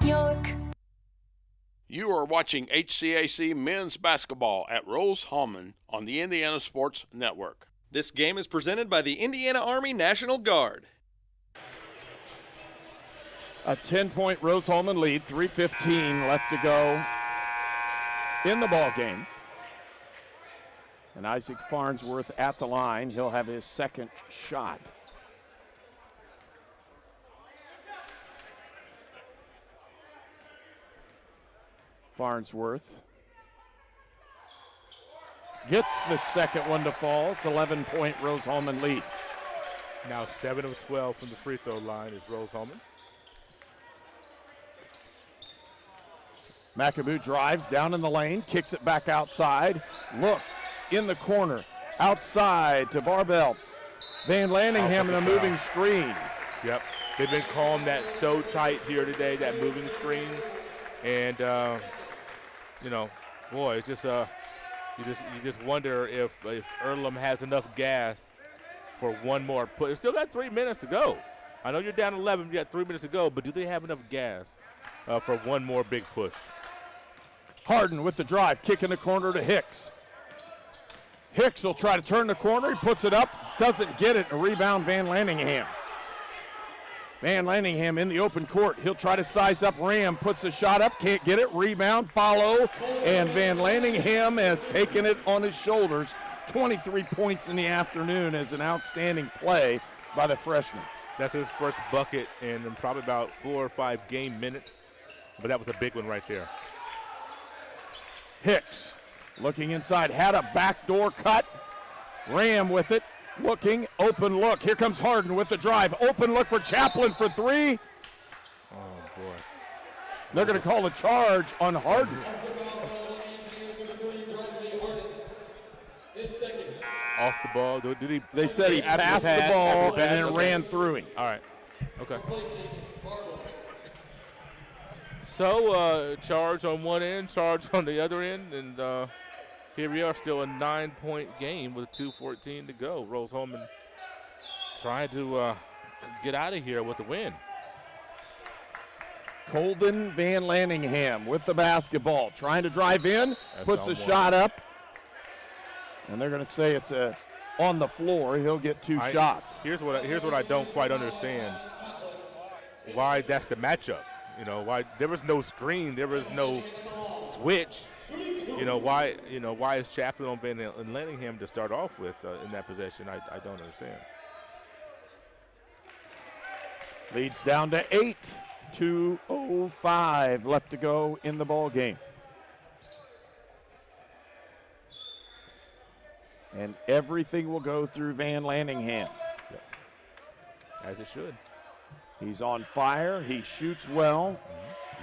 York. You are watching HCAC men's basketball at Rose-Hulman on the Indiana Sports Network. This game is presented by the Indiana Army National Guard. A 10-point Rose-Hulman lead, 3:15 left to go in the ball game. And Isaac Farnsworth at the line. He'll have his second shot. Farnsworth gets the second one to fall. It's 11-point Rose-Hulman lead. Now 7 of 12 from the free throw line is Rose-Hulman. McAboo drives down in the lane, kicks it back outside. Look, in the corner, outside to Barbell. Van Landingham in a moving screen. Yep, they've been calling that so tight here today, that moving screen. And, you know, boy, it's just you just wonder if Earlham has enough gas for one more push. It's still got 3 minutes to go. I know you're down 11, you got 3 minutes to go, but do they have enough gas for one more big push? Harden with the drive, kick in the corner to Hicks. Hicks will try to turn the corner. He puts it up, doesn't get it. A rebound, Van Landingham. Van Landingham in the open court. He'll try to size up Ram, puts the shot up, can't get it. Rebound, follow, and Van Landingham has taken it on his shoulders. 23 points in the afternoon as an outstanding play by the freshman. That's his first bucket in probably about 4 or 5 game minutes, but that was a big one right there. Hicks looking inside, had a backdoor cut. Ram with it, looking, open look. Here comes Harden with the drive. Open look for Chaplin for 3. Oh, boy. They're going to call a charge on Harden. Off the ball. They said he passed the ball and then ran through him. All right. Okay. So, charge on one end, charge on the other end, and here we are, still a 9-point game with 2:14 to go. Rose-Hulman trying to get out of here with the win. Colden Van Landingham with the basketball, trying to drive in, puts the shot up, and they're going to say it's on the floor. He'll get 2 shots. Here's what I don't quite understand. Why that's the matchup? You know, why there was no screen, there was no switch. You know, why is Chaplin on Van Landingham to start off with in that possession? I don't understand. Leads down to 8. 2:05 left to go in the ball game. And everything will go through Van Landingham. Yep. As it should. He's on fire. He shoots well.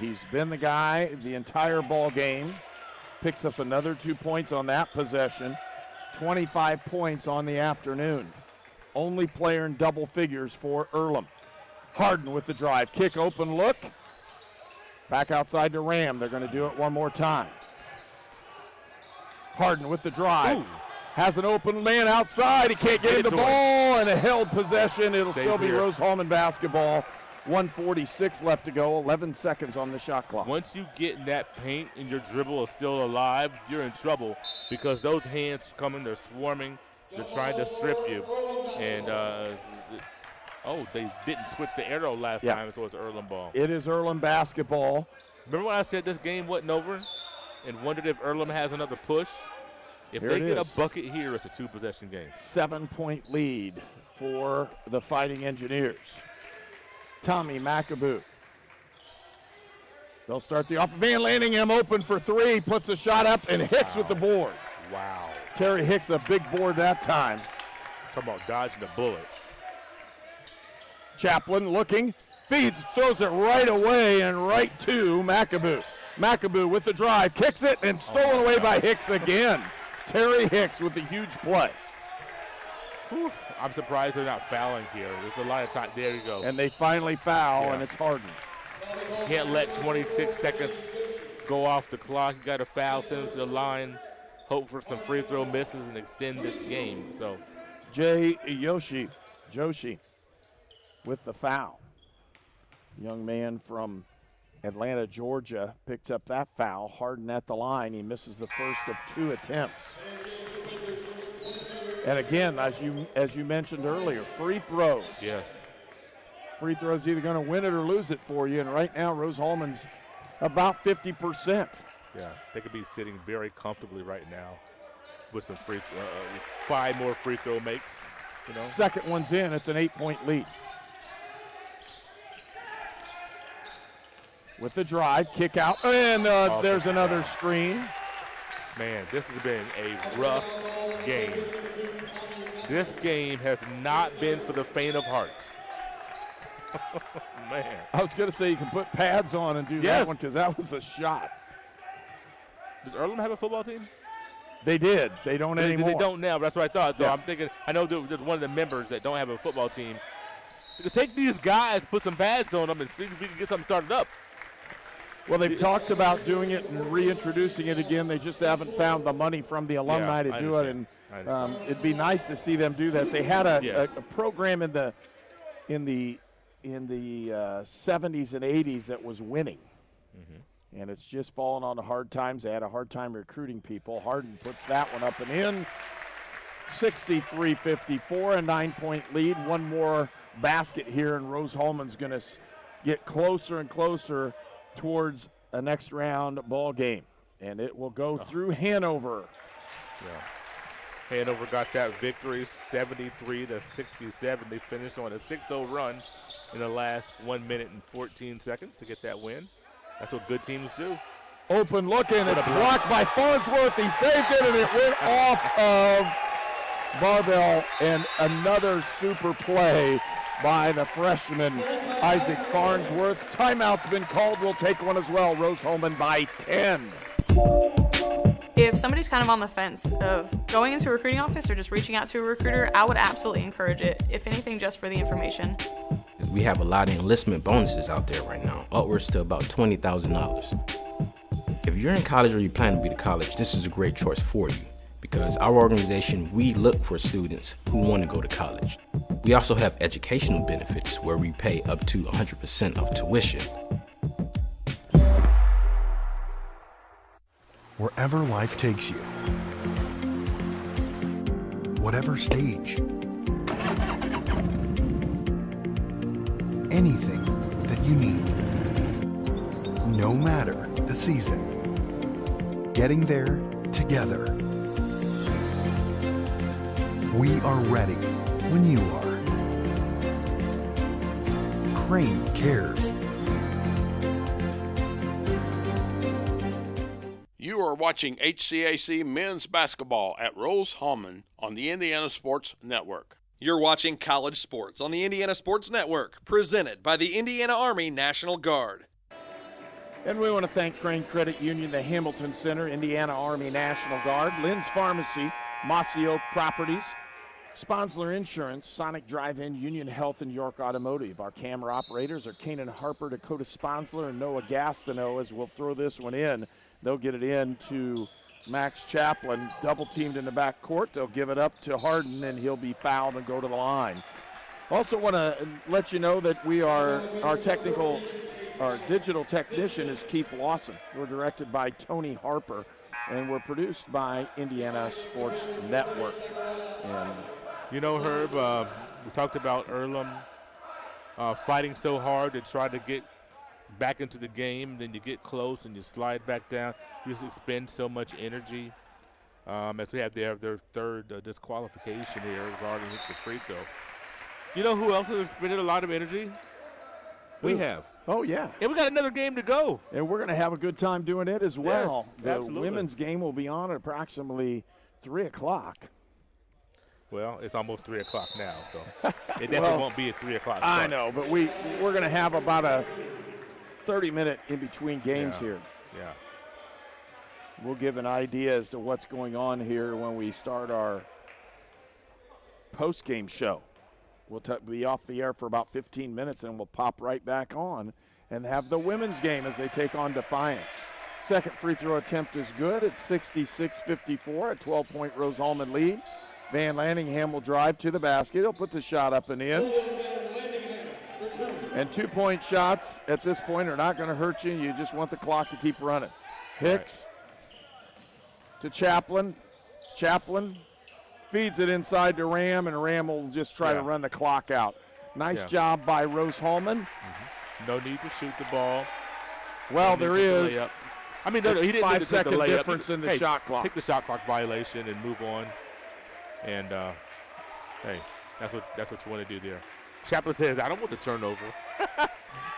He's been the guy the entire ball game. Picks up another 2 points on that possession. 25 points on the afternoon. Only player in double figures for Earlham. Harden with the drive. Kick, open look. Back outside to Ram. They're going to do it one more time. Harden with the drive. Ooh. Has an open man outside. He can't get in the ball, and a held possession. It'll still be Rose-Hulman basketball. 1:46 left to go, 11 seconds on the shot clock. Once you get in that paint and your dribble is still alive, you're in trouble because those hands coming, they're swarming, they're trying to strip you. And, they didn't switch the arrow last time, so it's Earlham ball. It is Earlham basketball. Remember when I said this game wasn't over and wondered if Earlham has another push? If they get a bucket here, it's a 2-possession game. 7-point lead for the Fighting Engineers. Tommy McAboo. They'll start the offense. Van Landingham open for 3, puts a shot up, and Hicks with the board. Wow. Terry Hicks, a big board that time. Talking about dodging a bullet. Chaplin looking, feeds, throws it right away and right to McAboo. McAboo with the drive, kicks it, and stolen away by Hicks again. Terry Hicks with a huge play. Whew. I'm surprised they're not fouling here. There's a lot of time. There you go. And they finally foul, and it's Harden. Can't let 26 seconds go off the clock. You got to foul, send them to the line, hope for some free throw misses, and extend this game. So, Joshi with the foul. Young man from Atlanta, Georgia, picked up that foul. Harden at the line. He misses the first of 2 attempts. And again, as you mentioned earlier, free throws. Yes. Free throws either going to win it or lose it for you. And right now, Rose-Hulman's about 50%. Yeah, they could be sitting very comfortably right now with some 5 more free throw makes. You know. Second one's in. It's an 8-point lead. With the drive, kick out, and there's another screen. Man, this has been a rough game. This game has not been for the faint of heart. Man. I was going to say you can put pads on and do that one because that was a shot. Does Earlham have a football team? They did. They don't anymore. They don't now. That's what I thought. So Yeah. I'm thinking, I know there's one of the members that don't have a football team. You could take these guys, put some pads on them, and see if we can get something started up. Well, they've talked about doing it and reintroducing it again. They just haven't found the money from the alumni to do it, and it'd be nice to see them do that. They had a program in the 70s and 80s that was winning, and it's just fallen on the hard times. They had a hard time recruiting people. Hardin puts that one up and in. 63-54, a 9-point lead. One more basket here, and Rose-Hulman's going to get closer and closer towards a next round ball game, and it will go through Hanover. Yeah. Hanover got that victory, 73-67. They finished on a 6-0 run in the last 1 minute and 14 seconds to get that win. That's what good teams do. Open looking, it's blocked by Farnsworth. He saved it, and it went off of Barbell, and another super play by the freshman Isaac Farnsworth. Timeout's been called. We'll take one as well. Rose-Hulman by 10. If somebody's kind of on the fence of going into a recruiting office or just reaching out to a recruiter, I would absolutely encourage it, if anything, just for the information. We have a lot of enlistment bonuses out there right now, upwards to about $20,000. If you're in college or you plan to be to college, this is a great choice for you, because our organization, we look for students who want to go to college. We also have educational benefits where we pay up to 100% of tuition. Wherever life takes you, whatever stage, anything that you need, no matter the season, getting there together. We are ready when you are. Crane cares. You are watching HCAC men's basketball at Rose-Hulman on the Indiana Sports Network. You're watching College Sports on the Indiana Sports Network, presented by the Indiana Army National Guard. And we want to thank Crane Credit Union, the Hamilton Center, Indiana Army National Guard, Lynn's Pharmacy, Mossy Oak Properties, Sponsler Insurance, Sonic Drive-In, Union Health, and York Automotive. Our camera operators are Kanan Harper, Dakota Sponsler, and Noah Gastineau. As we'll throw this one in, they'll get it in to Max Chaplin, double teamed in the back court. They'll give it up to Hardin, and he'll be fouled and go to the line. Also want to let you know that our digital technician is Keith Lawson. We're directed by Tony Harper, and we're produced by Indiana Sports Network. And you know, Herb, we talked about Earlham fighting so hard to try to get back into the game. Then you get close and you slide back down. You just expend so much energy. As we have their third disqualification here regarding the free throw. You know who else has expended a lot of energy? We have. Oh, yeah. And we got another game to go. And we're going to have a good time doing it as well. Yes, the absolutely. women's game will be on at approximately 3 o'clock. Well, it's almost 3 o'clock now, so it definitely won't be at 3 o'clock. I know, but we're going to have about a 30-minute in-between games here. Yeah. We'll give an idea as to what's going on here when we start our post-game show. We'll be off the air for about 15 minutes, and we'll pop right back on and have the women's game as they take on Defiance. Second free throw attempt is good. It's 66-54, a 12-point Rose-Hulman lead. Van Lanningham will drive to the basket. He'll put the shot up and in. And 2-point shots at this point are not going to hurt you. You just want the clock to keep running. Hicks to Chaplin. Chaplin feeds it inside to Ram, and Ram will just try to run the clock out. Nice job by Rose-Hulman. No need to shoot the ball. Well, there is. I mean, he didn't 5 need to take the second layup. difference in the shot clock. Take the shot clock violation and move on. And hey, that's what you want to do there. Chaplin says, I don't want the turnover.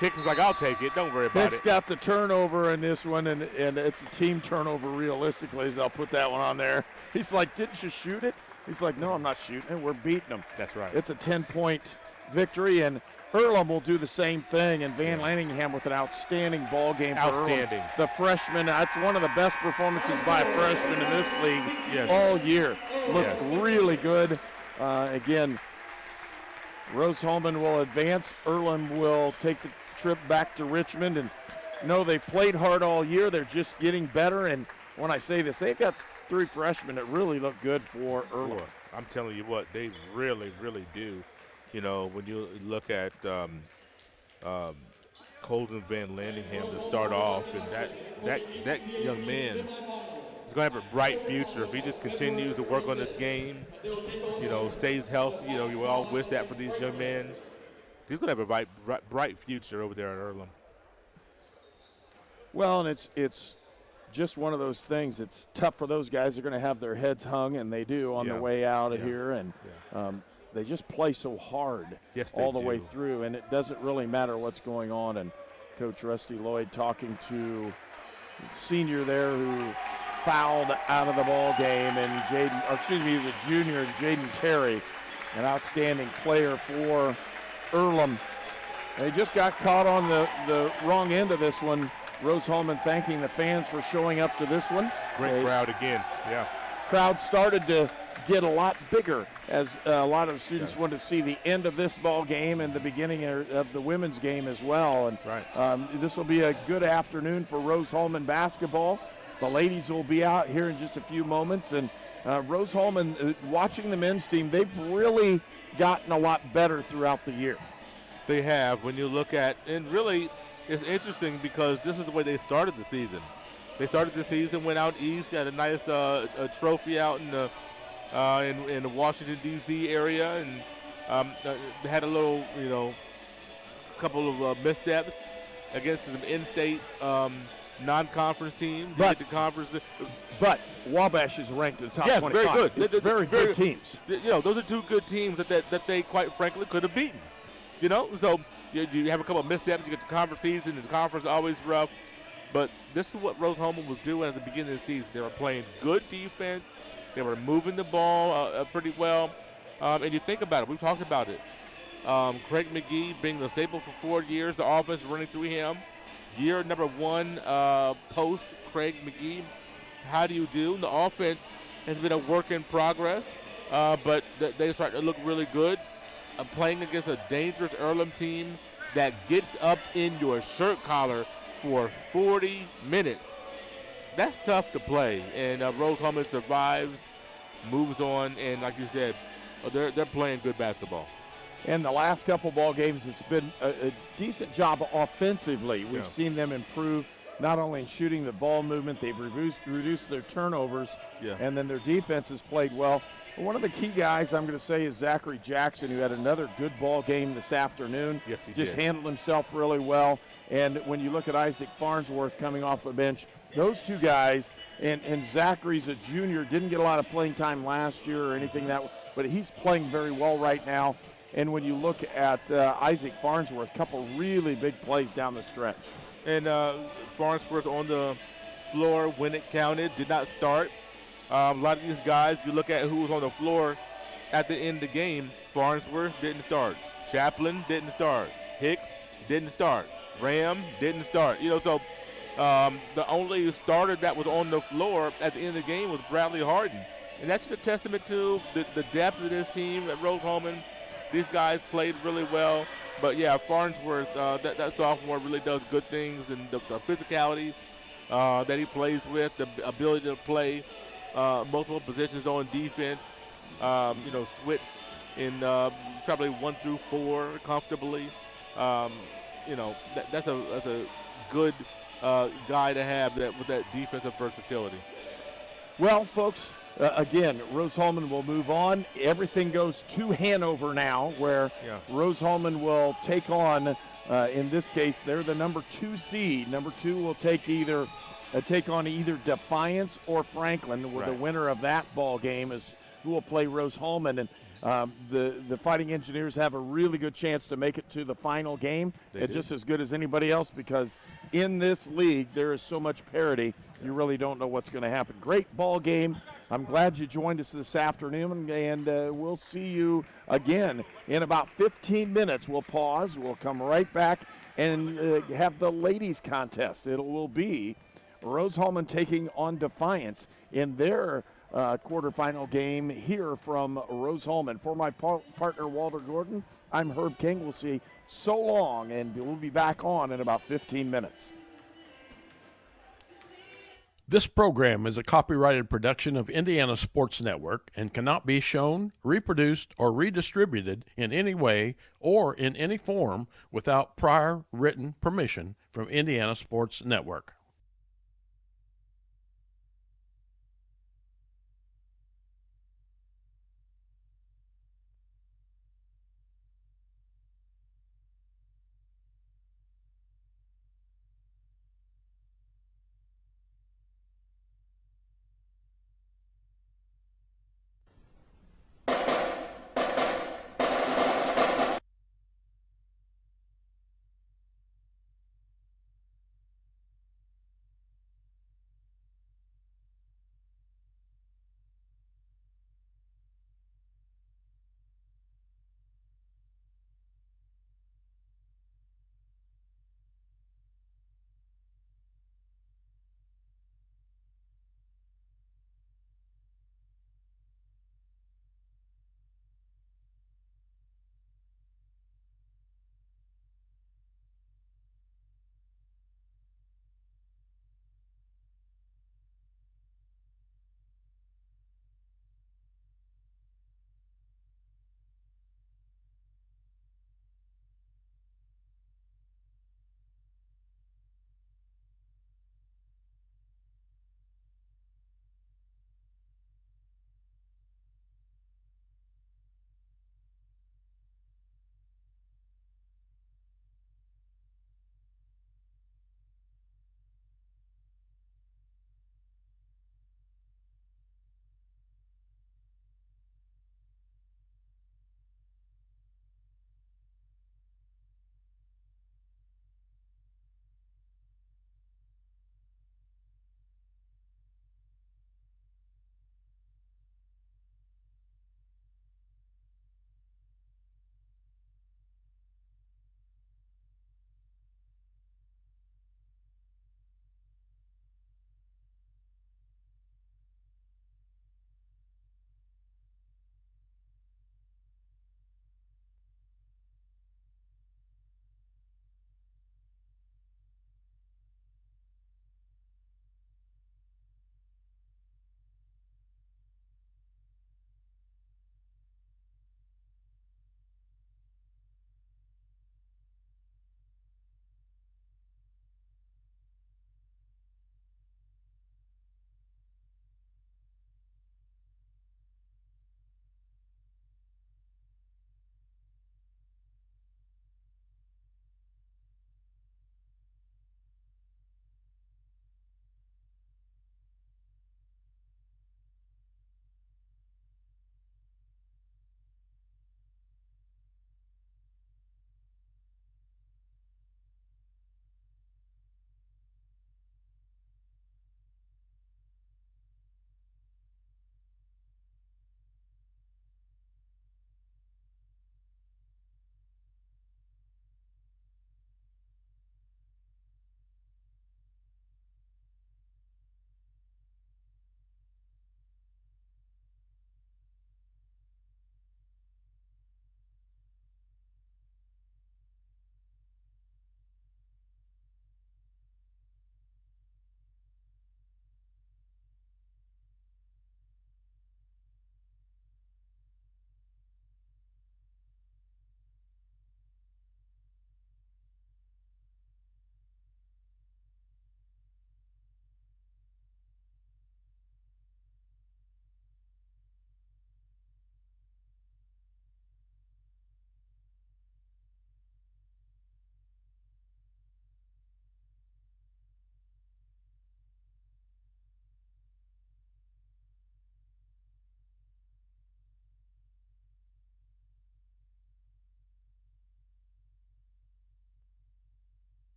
Hicks is like, I'll take it. Don't worry about it. Hicks got the turnover in this one, and it's a team turnover realistically, so I'll put that one on there. He's like, didn't you shoot it? He's like, no, I'm not shooting it. We're beating them. That's right. It's a 10-point victory, and Earlham will do the same thing, and Van Lanningham with an outstanding ball game for Outstanding. Earlham. The freshman, that's one of the best performances by a freshman in this league all year. Looked really good. Again, Rose-Hulman will advance. Earlham will take the trip back to Richmond, and no, they played hard all year. They're just getting better, and when I say this, they've got 3 freshmen that really look good for Earlham. Boy, I'm telling you what, they really, really do. You know, when you look at Colton Van Lanningham to start off, and that young man is going to have a bright future if he just continues to work on his game, you know, stays healthy. You know, you all wish that for these young men. He's going to have a bright future over there at Earlham. Well, and it's just one of those things. It's tough for those guys. They're going to have their heads hung, and they do on the way out of here, and they just play so hard all the way through, and it doesn't really matter what's going on. And Coach Rusty Lloyd talking to the senior there who fouled out of the ball game, and he was a junior, Jaden Terry, an outstanding player for Earlham. They just got caught on the wrong end of this one. Rose-Hulman thanking the fans for showing up to this one. Great crowd again, Crowd started to get a lot bigger as a lot of the students wanted to see the end of this ball game and the beginning of the women's game as well. And this will be a good afternoon for Rose-Hulman basketball. The ladies will be out here in just a few moments. And Rose-Hulman, watching the men's team, they've really gotten a lot better throughout the year. They have. When you look at, and really it's interesting because this is the way they started the season. They started the season, went out east, got a nice trophy out in the Washington, D.C. area, and had a little, couple of missteps against some in-state non-conference teams. But Wabash is ranked in the top 25. Yes, very good. It's very good teams. Those are 2 good teams that they quite frankly could have beaten. So you have a couple of missteps. You get the conference season, and the conference is always rough. But this is what Rose-Hulman was doing at the beginning of the season. They were playing good defense. They were moving the ball pretty well. And you think about it. We've talked about it. Craig McGee being the staple for 4 years, the offense running through him. Year number 1 post Craig McGee. How do you do? The offense has been a work in progress, but they start to look really good. Playing against a dangerous Earlham team that gets up in your shirt collar for 40 minutes. That's tough to play, and Rose-Hulman survives, moves on, and like you said, they're playing good basketball. And the last couple ball games, it's been a decent job offensively. We've seen them improve not only in shooting the ball movement, they've reduced their turnovers, and then their defense has played well. But one of the key guys I'm going to say is Zachary Jackson, who had another good ball game this afternoon. Yes, he just did. Handled himself really well. And when you look at Isaac Farnsworth coming off the bench, those 2 guys, and Zachary's a junior, didn't get a lot of playing time last year or anything but he's playing very well right now. And when you look at Isaac Farnsworth, a couple really big plays down the stretch. And Farnsworth on the floor when it counted, did not start. A lot of these guys, you look at who was on the floor at the end of the game. Farnsworth didn't start. Chaplin didn't start. Hicks didn't start. Ram didn't start. So the only starter that was on the floor at the end of the game was Bradley Harden. And that's just a testament to the depth of this team at Rose-Hulman. These guys played really well. But, Farnsworth, that sophomore really does good things. And the physicality that he plays with, the ability to play multiple positions on defense, switch in probably 1 through 4 comfortably. That's a good guy to have with that defensive versatility. Well, folks, again, Rose-Hulman will move on. Everything goes to Hanover now, where Rose-Hulman will take on, in this case, they're the number 2 seed. Number 2 will take on either Defiance or Franklin, where the winner of that ball game is who will play Rose-Hulman. And The Fighting Engineers have a really good chance to make it to the final game. It's just as good as anybody else, because in this league there is so much parity, you really don't know what's going to happen. Great ball game. I'm glad you joined us this afternoon, and we'll see you again in about 15 minutes. We'll pause. We'll come right back and have the ladies contest. It will be Rose-Hulman taking on Defiance in their quarterfinal game here from Rose-Hulman. For my partner, Walter Gordon, I'm Herb King. We'll see so long, and we'll be back on in about 15 minutes. This program is a copyrighted production of Indiana Sports Network and cannot be shown, reproduced, or redistributed in any way or in any form without prior written permission from Indiana Sports Network.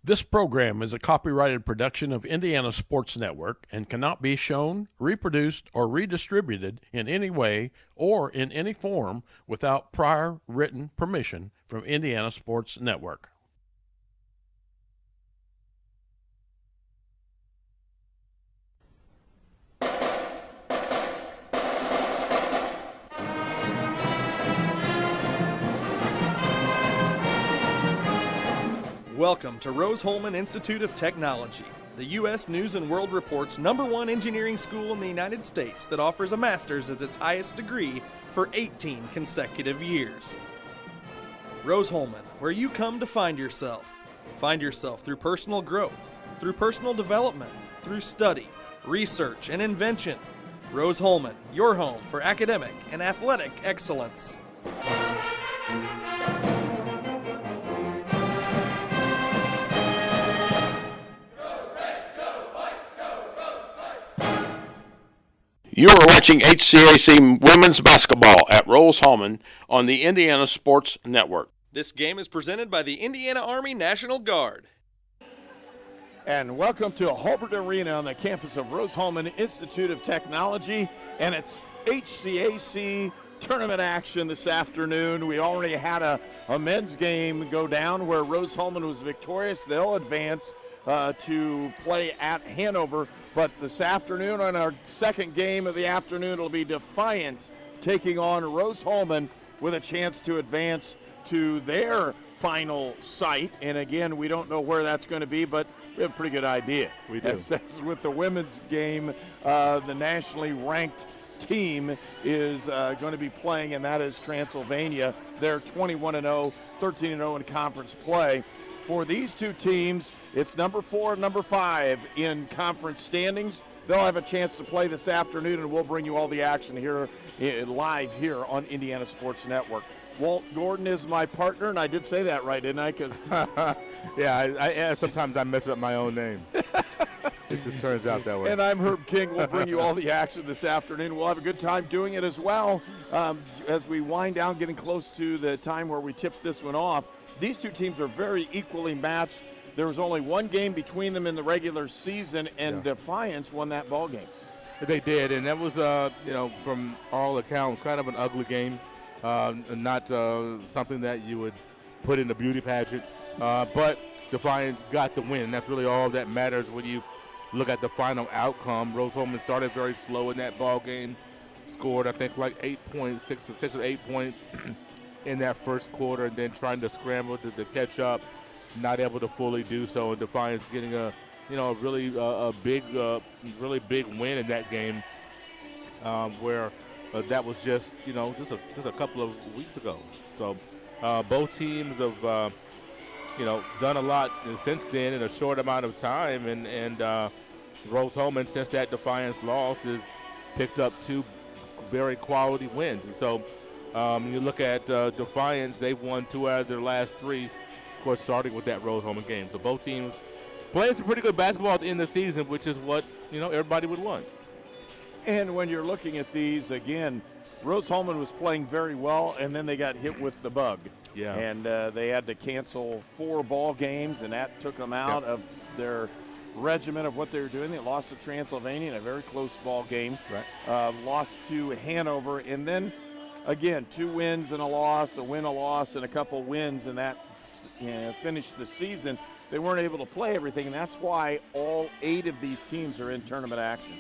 This program is a copyrighted production of Indiana Sports Network and cannot be shown, reproduced, or redistributed in any way or in any form without prior written permission from Indiana Sports Network. Welcome to Rose-Hulman Institute of Technology, the U.S. News and World Report's #1 engineering school in the United States that offers a master's as its highest degree for 18 consecutive years. Rose-Hulman, where you come to find yourself. Find yourself through personal growth, through personal development, through study, research, and invention. Rose-Hulman, your home for academic and athletic excellence. You are watching HCAC women's basketball at Rose-Hulman on the Indiana Sports Network. This game is presented by the Indiana Army National Guard. And welcome to Hulbert Arena on the campus of Rose-Hulman Institute of Technology. And it's HCAC tournament action this afternoon. We already had a men's game go down where Rose-Hulman was victorious. They'll advance to play at Hanover. But this afternoon, on our second game of the afternoon, it'll be Defiance taking on Rose-Hulman with a chance to advance to their final site. And again, we don't know where that's going to be, but we have a pretty good idea. We do. As with the women's game, the nationally ranked team is going to be playing, and that is Transylvania. They're 21-0, 13-0 in conference play. For these two teams, it's number 4 and number 5 in conference standings. They'll have a chance to play this afternoon, and we'll bring you all the action here live here on Indiana Sports Network. Walt Gordon is my partner, and I did say that right, didn't I? Because yeah, sometimes I mess up my own name. It just turns out that way. And I'm Herb King. We'll bring you all the action this afternoon. We'll have a good time doing it as well. As we wind down, getting close to the time where we tip this one off, these two teams are very equally matched. There was only one game between them in the regular season, and Defiance won that ball game. They did, and that was, from all accounts, kind of an ugly game. Not something that you would put in a beauty pageant. But Defiance got the win. That's really all that matters when you look at the final outcome. Rose-Hulman started very slow in that ball game. Scored, I think, like 8 points, 6 or 8 points in that first quarter, and then trying to scramble to catch up. Not able to fully do so, and Defiance getting a really big win in that game, where that was just a couple of weeks ago. So both teams have done a lot since then in a short amount of time, and Rose-Hulman, since that Defiance loss, has picked up 2 very quality wins. And so you look at Defiance, they've won 2 out of their last 3. Of course, starting with that Rose-Hulman game. So both teams playing some pretty good basketball at the end of the season, which is what everybody would want. And when you're looking at these, again, Rose-Hulman was playing very well, and then they got hit with the bug. Yeah. And they had to cancel 4 ball games, and that took them out of their regimen of what they were doing. They lost to Transylvania in a very close ball game. Right. Lost to Hanover, and then, again, 2 wins and a loss, a win, a loss, and a couple wins, and that finished the season. They weren't able to play everything, and that's why all 8 of these teams are in tournament action.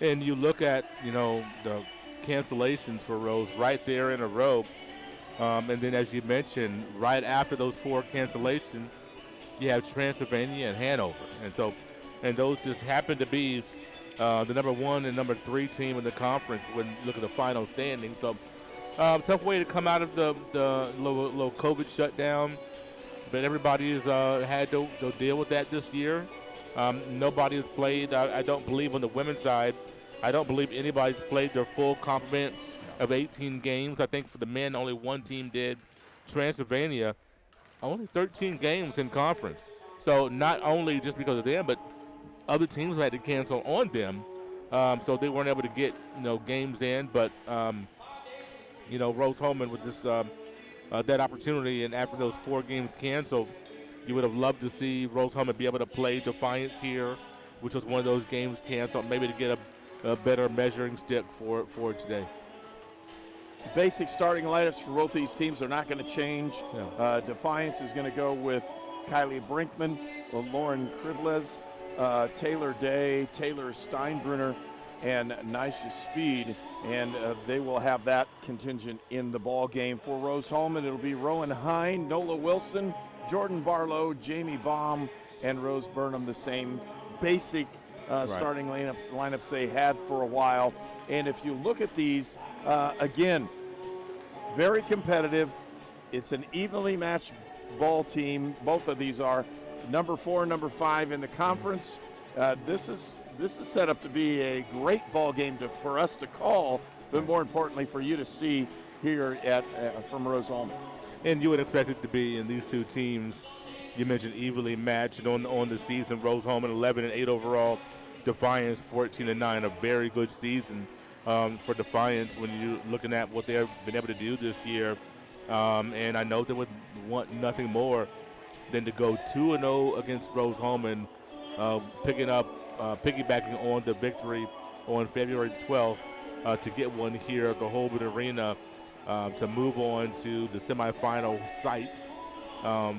And you look at, the cancellations for Rose right there in a row. And then, as you mentioned, right after those 4 cancellations, you have Transylvania and Hanover. And those just happen to be the number 1 and number 3 team in the conference when you look at the final standing. So, tough way to come out of the little COVID shutdown. But everybody has had to deal with that this year. Nobody has played, I don't believe, on the women's side. I don't believe anybody's played their full complement of 18 games. I think for the men, only 1 team did. Transylvania, only 13 games in conference. So not only just because of them, but other teams had to cancel on them. So they weren't able to get games in. But Rose-Hulman with this that opportunity, and after those 4 games canceled, You would have loved to see Rose-Hulman be able to play Defiance here, which was one of those games canceled, maybe to get a better measuring stick for today. Basic starting lineups for both these teams are not going to change. Yeah. Defiance is going to go with Kylie Brinkman, Lauren Kribles, Taylor Day, Taylor Steinbrunner, and Nisha Speed, and they will have that contingent in the ball game. For Rose-Hulman, it'll be Rowan Hine, Nola Wilson, Jordan Barlow, Jamie Baum, and Rose Burnham, the same basic starting lineups they had for a while. And if you look at these, again, very competitive. It's an evenly matched ball team. Both of these are number 4 and number 5 in the conference. This is set up to be a great ball game for us to call, but more importantly for you to see here from Rose-Hulman. And you would expect it to be in these two teams. You mentioned evenly matched on the season. Rose-Hulman 11-8 overall. Defiance 14-9, a very good season for Defiance when you're looking at what they've been able to do this year. And I know they would want nothing more than to go 2-0 against Rose-Hulman, piggybacking on the victory on February 12th to get one here at the Holbert Arena to move on to the semifinal site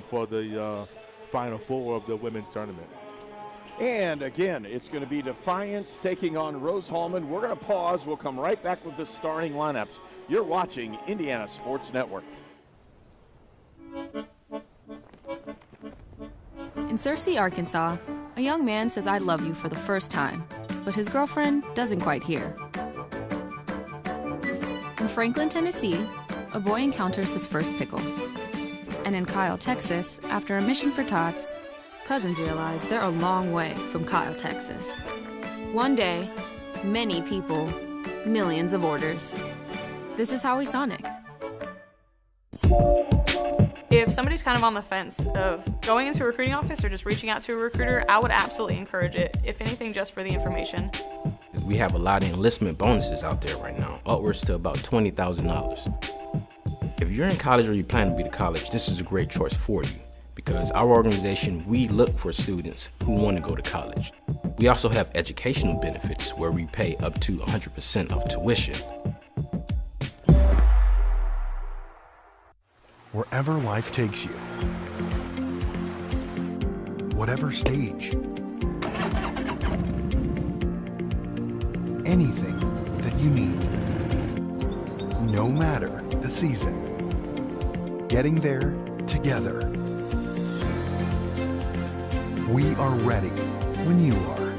for the Final Four of the women's tournament. And again, it's going to be Defiance taking on Rose-Hulman. We're going to pause. We'll come right back with the starting lineups. You're watching Indiana Sports Network. In Searcy, Arkansas, a young man says I love you for the first time, but his girlfriend doesn't quite hear. In Franklin, Tennessee, a boy encounters his first pickle. And in Kyle, Texas, after a mission for tots, cousins realize they're a long way from Kyle, Texas. One day, many people, millions of orders. This is Howie Sonic. If somebody's kind of on the fence of going into a recruiting office or just reaching out to a recruiter, I would absolutely encourage it, if anything, just for the information. We have a lot of enlistment bonuses out there right now, upwards to about $20,000. If you're in college or you plan to be to college, this is a great choice for you, because our organization, we look for students who want to go to college. We also have educational benefits where we pay up to 100% of tuition. Wherever life takes you, whatever stage, anything that you need, no matter the season, getting there together. We are ready when you are.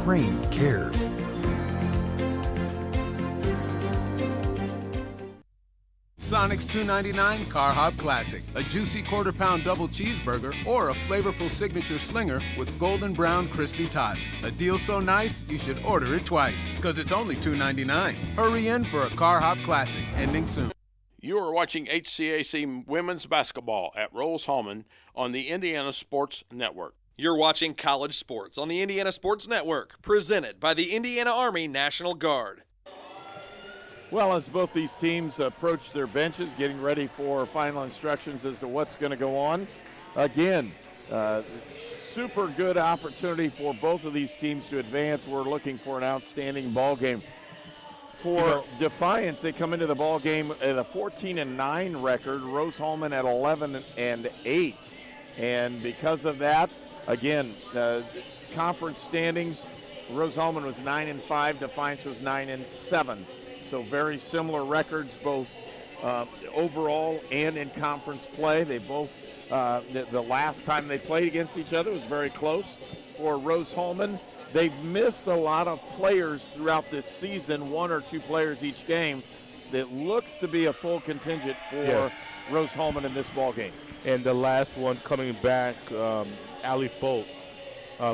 Crane cares. Sonic's $2.99 Car Hop Classic. A juicy quarter-pound double cheeseburger or a flavorful signature slinger with golden brown crispy tots. A deal so nice, you should order it twice, because it's only $2.99. Hurry in for a Car Hop Classic, ending soon. You are watching HCAC women's basketball at Rose-Hulman on the Indiana Sports Network. You're watching College Sports on the Indiana Sports Network, presented by the Indiana Army National Guard. Well, as both these teams approach their benches, getting ready for final instructions as to what's going to go on. Again, super good opportunity for both of these teams to advance. We're looking for an outstanding ball game. For Defiance, they come into the ball game at a 14-9 record. Rose-Hulman at 11-8, and because of that, again, conference standings, Rose-Hulman was 9-5. Defiance was 9-7. So very similar records, both overall and in conference play. They both, the last time they played against each other was very close. For Rose-Hulman, they've missed a lot of players throughout this season, 1 or 2 players each game. That looks to be a full contingent for Rose-Hulman in this ball game. And the last one coming back, Allie Foltz,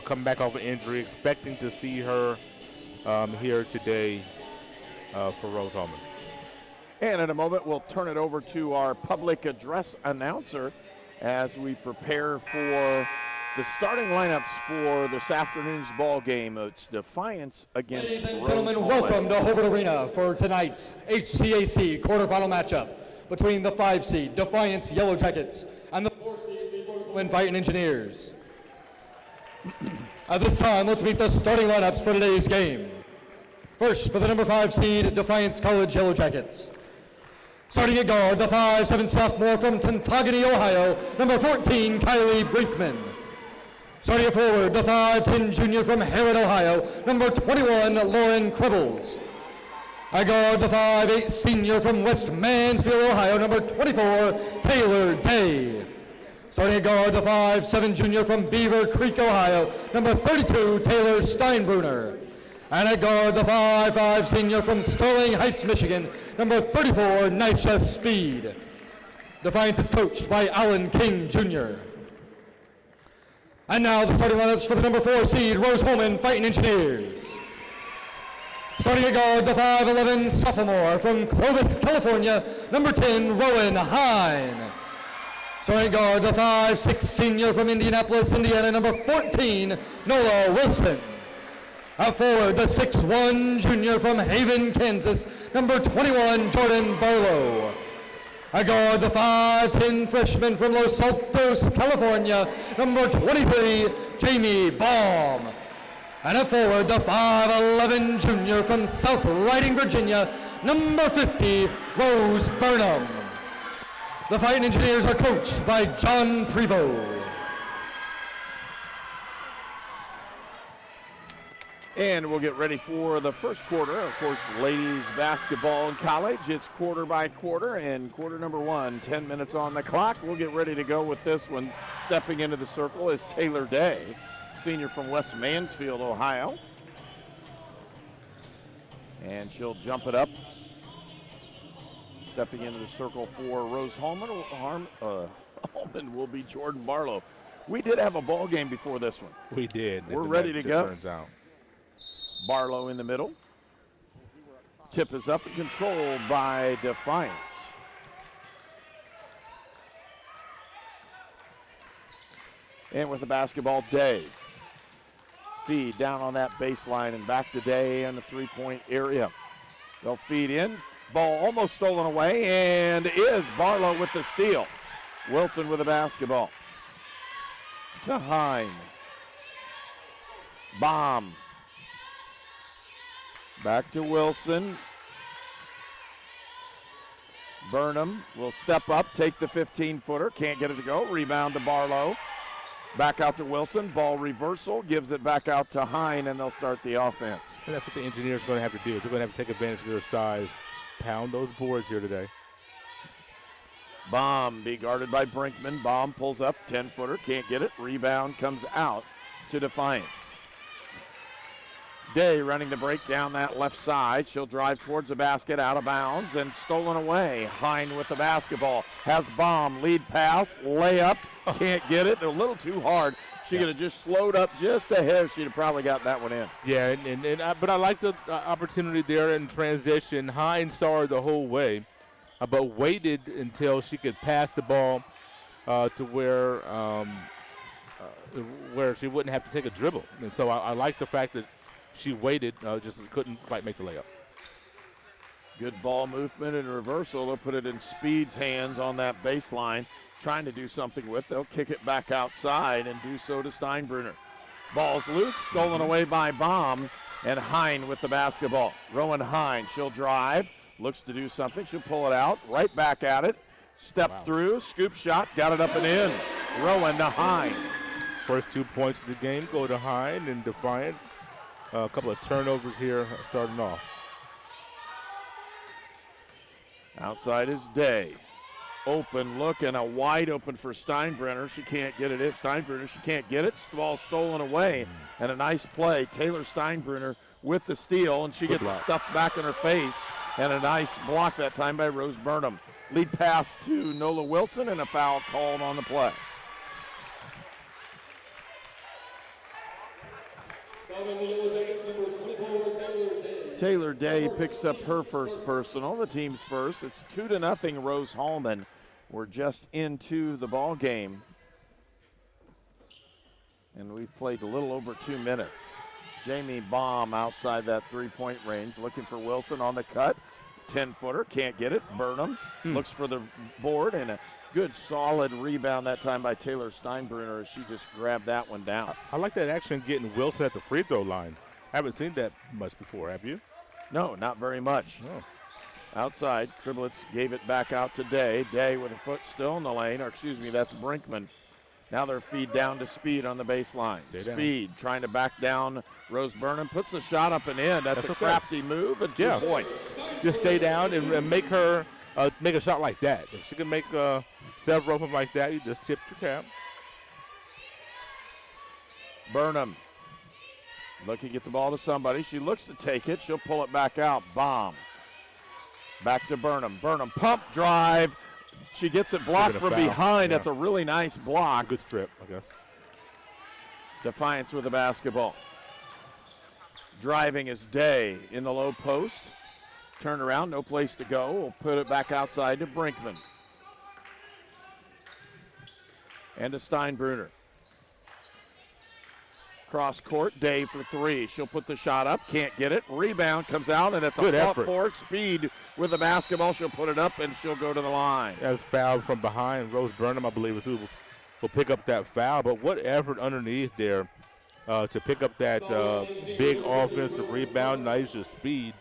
coming back off an injury, expecting to see her here today for Rose-Hulman. And in a moment, we'll turn it over to our public address announcer as we prepare for the starting lineups for this afternoon's ball game. It's Defiance against Ladies and Rose-Hulman. gentlemen, welcome to Holbert Arena for tonight's HCAC quarterfinal matchup between the 5 seed Defiance Yellow Jackets and the 4 seed the Rose-Hulman Fighting Engineers. At this time, let's meet the starting lineups for today's game. First, for the number 5 seed Defiance College Yellow Jackets. Starting at guard, the 5'7" sophomore from Tentagony, Ohio, number 14, Kylie Brinkman. Starting at forward, the 5'10" junior from Harrod, Ohio, number 21, Lauren Cribbles. At guard, the 5'8" senior from West Mansfield, Ohio, number 24, Taylor Day. Starting at guard, the 5'7" junior from Beaver Creek, Ohio, number 32, Taylor Steinbruner. And at guard, the 5'5" senior from Sterling Heights, Michigan, number 34, Nisha Speed. Defiance is coached by Alan King, Jr. And now the starting lineups for the number 4 seed Rose-Hulman Fighting Engineers. Starting at guard, the 5'11" sophomore from Clovis, California, number 10, Rowan Hine. Starting at guard, the 5'6" senior from Indianapolis, Indiana, number 14, Nola Wilson. At forward, the 6'1" junior from Haven, Kansas, number 21, Jordan Barlow. At guard, the 5'10" freshman from Los Altos, California, number 23, Jamie Baum. And at forward, the 5'11" junior from South Riding, Virginia, number 50, Rose Burnham. The Fighting Engineers are coached by John Prevost. And we'll get ready for the first quarter. Of course, ladies basketball in college, it's quarter by quarter, and quarter number 1, 10 minutes on the clock. We'll get ready to go with this one. Stepping into the circle is Taylor Day, senior from West Mansfield, Ohio. And she'll jump it up. Stepping into the circle for Rose-Hulman will be Jordan Barlow. We did have a ball game before this one. We did. We're ready to go. Turns out. Barlow in the middle. Tip is up and controlled by Defiance. And with the basketball, Day. Feed down on that baseline and back to Day in the three-point area. They'll feed in. Ball almost stolen away, and is Barlow with the steal. Wilson with the basketball. To Hine. Bomb. Back to Wilson. Burnham will step up, take the 15-footer. Can't get it to go. Rebound to Barlow. Back out to Wilson. Ball reversal. Gives it back out to Hine, and they'll start the offense. And that's what the Engineers are going to have to do. They're going to have to take advantage of their size. Pound those boards here today. Bomb be guarded by Brinkman. Bomb pulls up, 10-footer. Can't get it. Rebound comes out to Defiance. Day running the break down that left side. She'll drive towards the basket, out of bounds, and stolen away. Hine with the basketball. Has Bomb, lead pass, layup, can't get it. A little too hard. She could have just slowed up just a hair. She'd have probably got that one in. Yeah, but I like the opportunity there in transition. Hine saw her the whole way, but waited until she could pass the ball to where she wouldn't have to take a dribble. And so I like the fact that she waited, just couldn't quite make the layup. Good ball movement and reversal. They'll put it in Speed's hands on that baseline, trying to do something with. They'll kick it back outside and do so to Steinbruner. Ball's loose, stolen away by Baum, and Hine with the basketball. Rowan Hine, she'll drive, looks to do something. She'll pull it out, right back at it. Step through, scoop shot, got it up and in. Rowan to Hine. First 2 points of the game go to Hine and Defiance. A couple of turnovers here starting off. Outside is Day. Open look and a wide open for Steinbrenner. She can't get it in. Steinbrenner, she can't get it. Ball stolen away. And a nice play. Taylor Steinbrenner with the steal, and she gets it stuffed back in her face. And a nice block that time by Rose Burnham. Lead pass to Nola Wilson, and a foul called on the play. Taylor Day picks up her first personal, the team's first. It's 2-0 Rose-Hulman. We're just into the ball game. And we've played a little over 2 minutes. Jamie Baum outside that three-point range, looking for Wilson on the cut. 10-footer, can't get it. Burnham looks for the board, and a good solid rebound that time by Taylor Steinbruner as she just grabbed that one down. I like that action getting Wilson at the free throw line. I haven't seen that much before, have you? No, not very much. No. Outside, Triblets gave it back out to Day. Day with a foot still in the lane, or excuse me, that's Brinkman. Now they're feed down to Speed on the baseline. Speed trying to back down Rose Burnham, puts the shot up and in. That's a crafty move and 2 points. Just stay down and make her make a shot like that. If she can make several of them like that, you just tip your cap. Burnham looking to get the ball to somebody. She looks to take it. She'll pull it back out. Bomb. Back to Burnham. Burnham pump drive. She gets it blocked from behind. Yeah. That's a really nice block. Good strip, I guess. Defiance with the basketball. Driving is Day in the low post. Turn around, no place to go. We'll put it back outside to Brinkman. And to Steinbruner. Cross court, Day for 3. She'll put the shot up, can't get it. Rebound comes out, and it's a effort for Speed with the basketball. She'll put it up, and she'll go to the line. As fouled from behind. Rose Burnham, I believe, is who will pick up that foul. But what effort underneath there to pick up that big offensive rebound. Nice just Speed.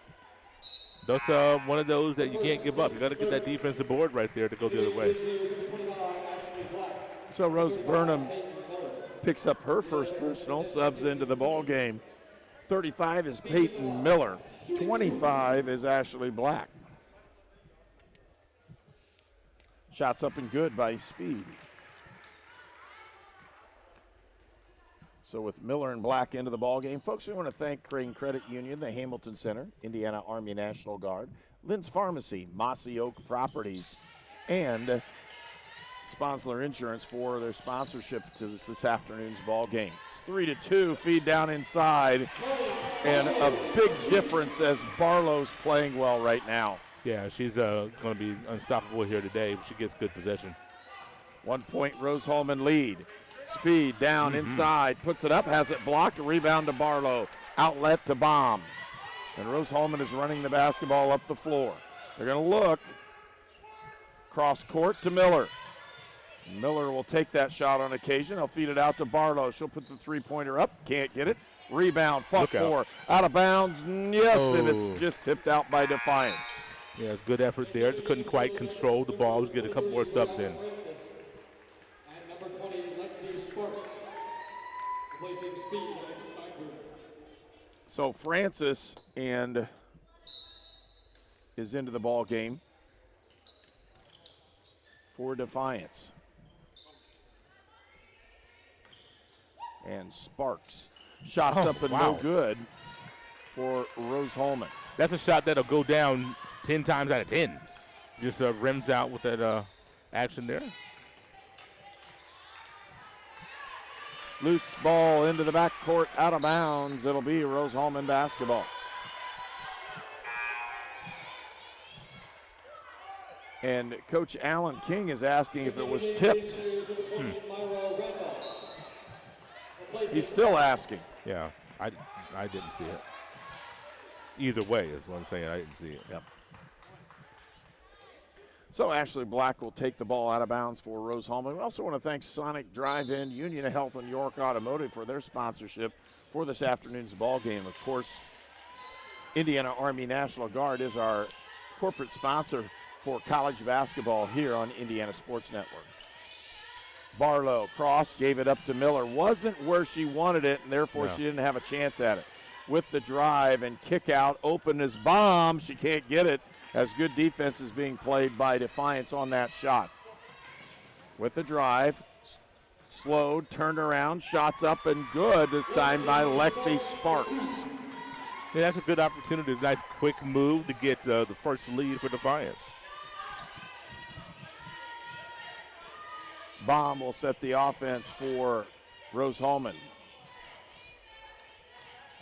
That's one of those that you can't give up. You got to get that defensive board right there to go the other way. So Rose Burnham picks up her first personal, subs into the ball game. 35 is Peyton Miller. 25 is Ashley Black. Shots up and good by Speed. So with Miller and Black into the ball game, folks, we want to thank Crane Credit Union, the Hamilton Center, Indiana Army National Guard, Lynn's Pharmacy, Mossy Oak Properties, and Sponsler Insurance for their sponsorship to this afternoon's ball game. It's 3-2, feed down inside, and a big difference as Barlow's playing well right now. Yeah, she's going to be unstoppable here today. She gets good possession. 1 point Rose-Hulman lead. Speed down inside, puts it up, has it blocked, a rebound to Barlow, outlet to Baum. And Rose-Hulman is running the basketball up the floor. They're going to look. Cross court to Miller. Miller will take that shot on occasion. He'll feed it out to Barlow. She'll put the three-pointer up, can't get it. Rebound, fought for, out of bounds, yes, and it's just tipped out by Defiance. Yeah, it's good effort there. Just couldn't quite control the ball. Just get a couple more subs in. So Francis and is into the ball game for Defiance. And Sparks. Shots up and no good for Rose-Hulman. That's a shot that'll go down 10 times out of 10. Just rims out with that action there. Loose ball into the backcourt, out of bounds. It'll be Rose-Hulman basketball. And Coach Alan King is asking if it was tipped. He's still asking. Yeah, I didn't see it. Either way is what I'm saying. I didn't see it. Yep. So Ashley Black will take the ball out of bounds for Rose-Hulman. We also want to thank Sonic Drive-In, Union of Health, and York Automotive for their sponsorship for this afternoon's ball game. Of course, Indiana Army National Guard is our corporate sponsor for college basketball here on Indiana Sports Network. Barlow, cross, gave it up to Miller. Wasn't where she wanted it, and therefore she didn't have a chance at it. With the drive and kick out, open as Bomb. She can't get it as good defense is being played by Defiance on that shot. With the drive, slowed, turned around, shots up and good, this time by Lexi Sparks. Yeah, that's a good opportunity, nice quick move to get the first lead for Defiance. Baum will set the offense for Rose-Hulman.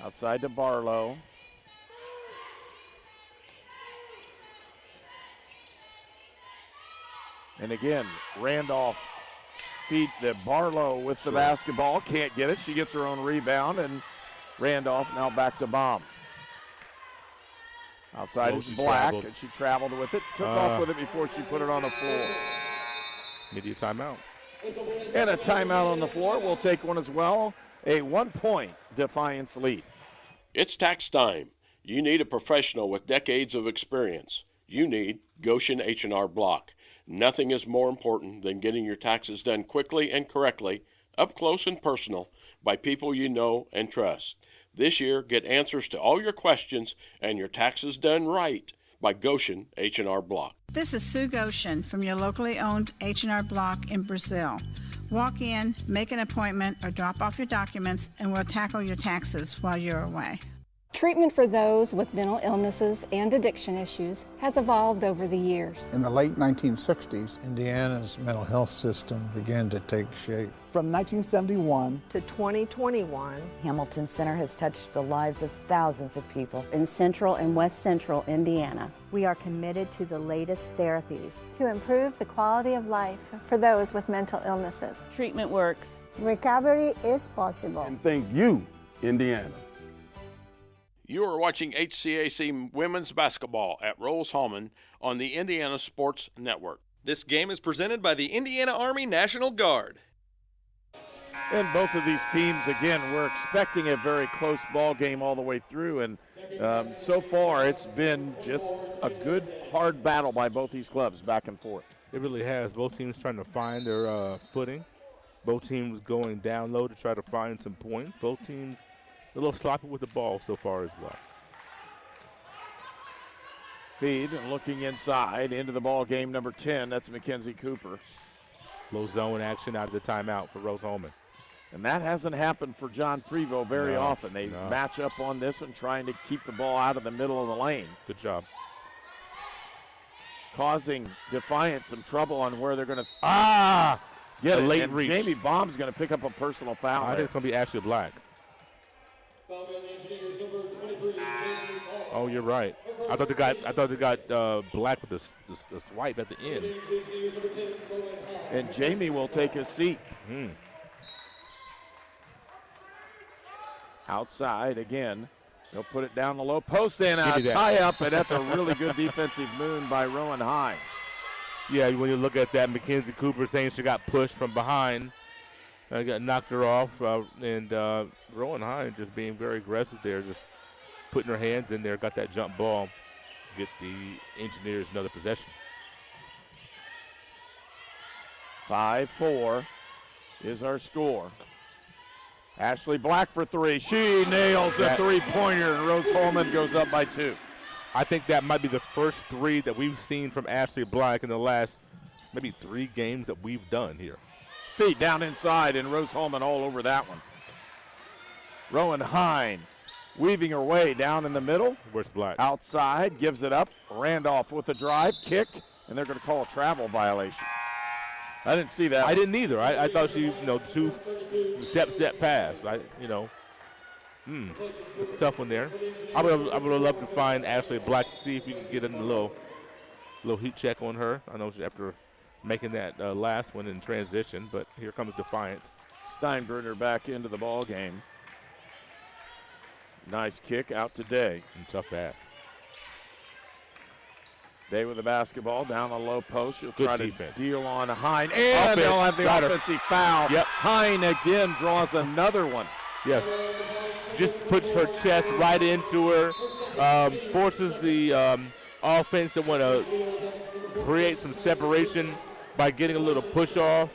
Outside to Barlow. And again, Randolph feet the Barlow with the basketball. Can't get it. She gets her own rebound, and Randolph now back to Baum. Outside is Black, and she traveled with it. Took off with it before she put it on the floor. Media timeout. And a timeout on the floor. We'll take one as well. A 1-point Defiance lead. It's tax time. You need a professional with decades of experience. You need Goshen H&R Block. Nothing is more important than getting your taxes done quickly and correctly, up close and personal, by people you know and trust. This year, get answers to all your questions and your taxes done right by Goshen H&R Block. This is Sue Goshen from your locally owned H&R Block in Brazil. Walk in, make an appointment, or drop off your documents, and we'll tackle your taxes while you're away. Treatment for those with mental illnesses and addiction issues has evolved over the years. In the late 1960s, Indiana's mental health system began to take shape. From 1971 to 2021, Hamilton Center has touched the lives of thousands of people in central and west central Indiana. We are committed to the latest therapies to improve the quality of life for those with mental illnesses. Treatment works. Recovery is possible. And thank you, Indiana. You are watching HCAC women's basketball at Rose-Hulman on the Indiana Sports Network. This game is presented by the Indiana Army National Guard. And both of these teams, again, we're expecting a very close ball game all the way through. And so far, it's been just a good, hard battle by both these clubs, back and forth. It really has. Both teams trying to find their footing. Both teams going down low to try to find some points. Both teams a little sloppy with the ball so far as well. Feed looking inside into the ball game, number 10. That's Mackenzie Cooper. Low zone action out of the timeout for Rose-Hulman. And that hasn't happened for John Prevost very often. They match up on this one, trying to keep the ball out of the middle of the lane. Good job. Causing Defiance some trouble on where they're going to get a it. late And reach. Jamie Baum's going to pick up a personal foul. I think it's going to be Ashley Black. Oh, you're right. I thought they got Black with the swipe at the end. And Jamie will take his seat. Outside again. They'll put it down the low post and a tie-up, and that's a really good defensive move by Rowan Hine. Yeah, when you look at that, Mackenzie Cooper saying she got pushed from behind. Got knocked her off, and Rowan Hine just being very aggressive there, just putting her hands in there, got that jump ball, get the Engineers another possession. 5-4 is our score. Ashley Black for three. She nails the three-pointer, and Rose-Hulman goes up by 2. I think that might be the first three that we've seen from Ashley Black in the last maybe 3 games that we've done here. Feet down inside, and Rose-Hulman all over that one. Rowan Hine weaving her way down in the middle. Where's Black? Outside, gives it up. Randolph with a drive, kick, and they're going to call a travel violation. I didn't see that. I didn't either. I thought she, two step pass. It's a tough one there. I would have loved to find Ashley Black to see if we can get a little heat check on her. I know after making that last one in transition, but here comes Defiance. Steinbruner back into the ball game. Nice kick out to Day. And tough pass. Day with the basketball down the low post. She'll try to deal on Hine. And Offense. they'll have the Got her. offensive foul. Yep. Hine again draws another one. Yes. Just puts her chest right into her. Forces the offense to want to create some separation by getting a little push off.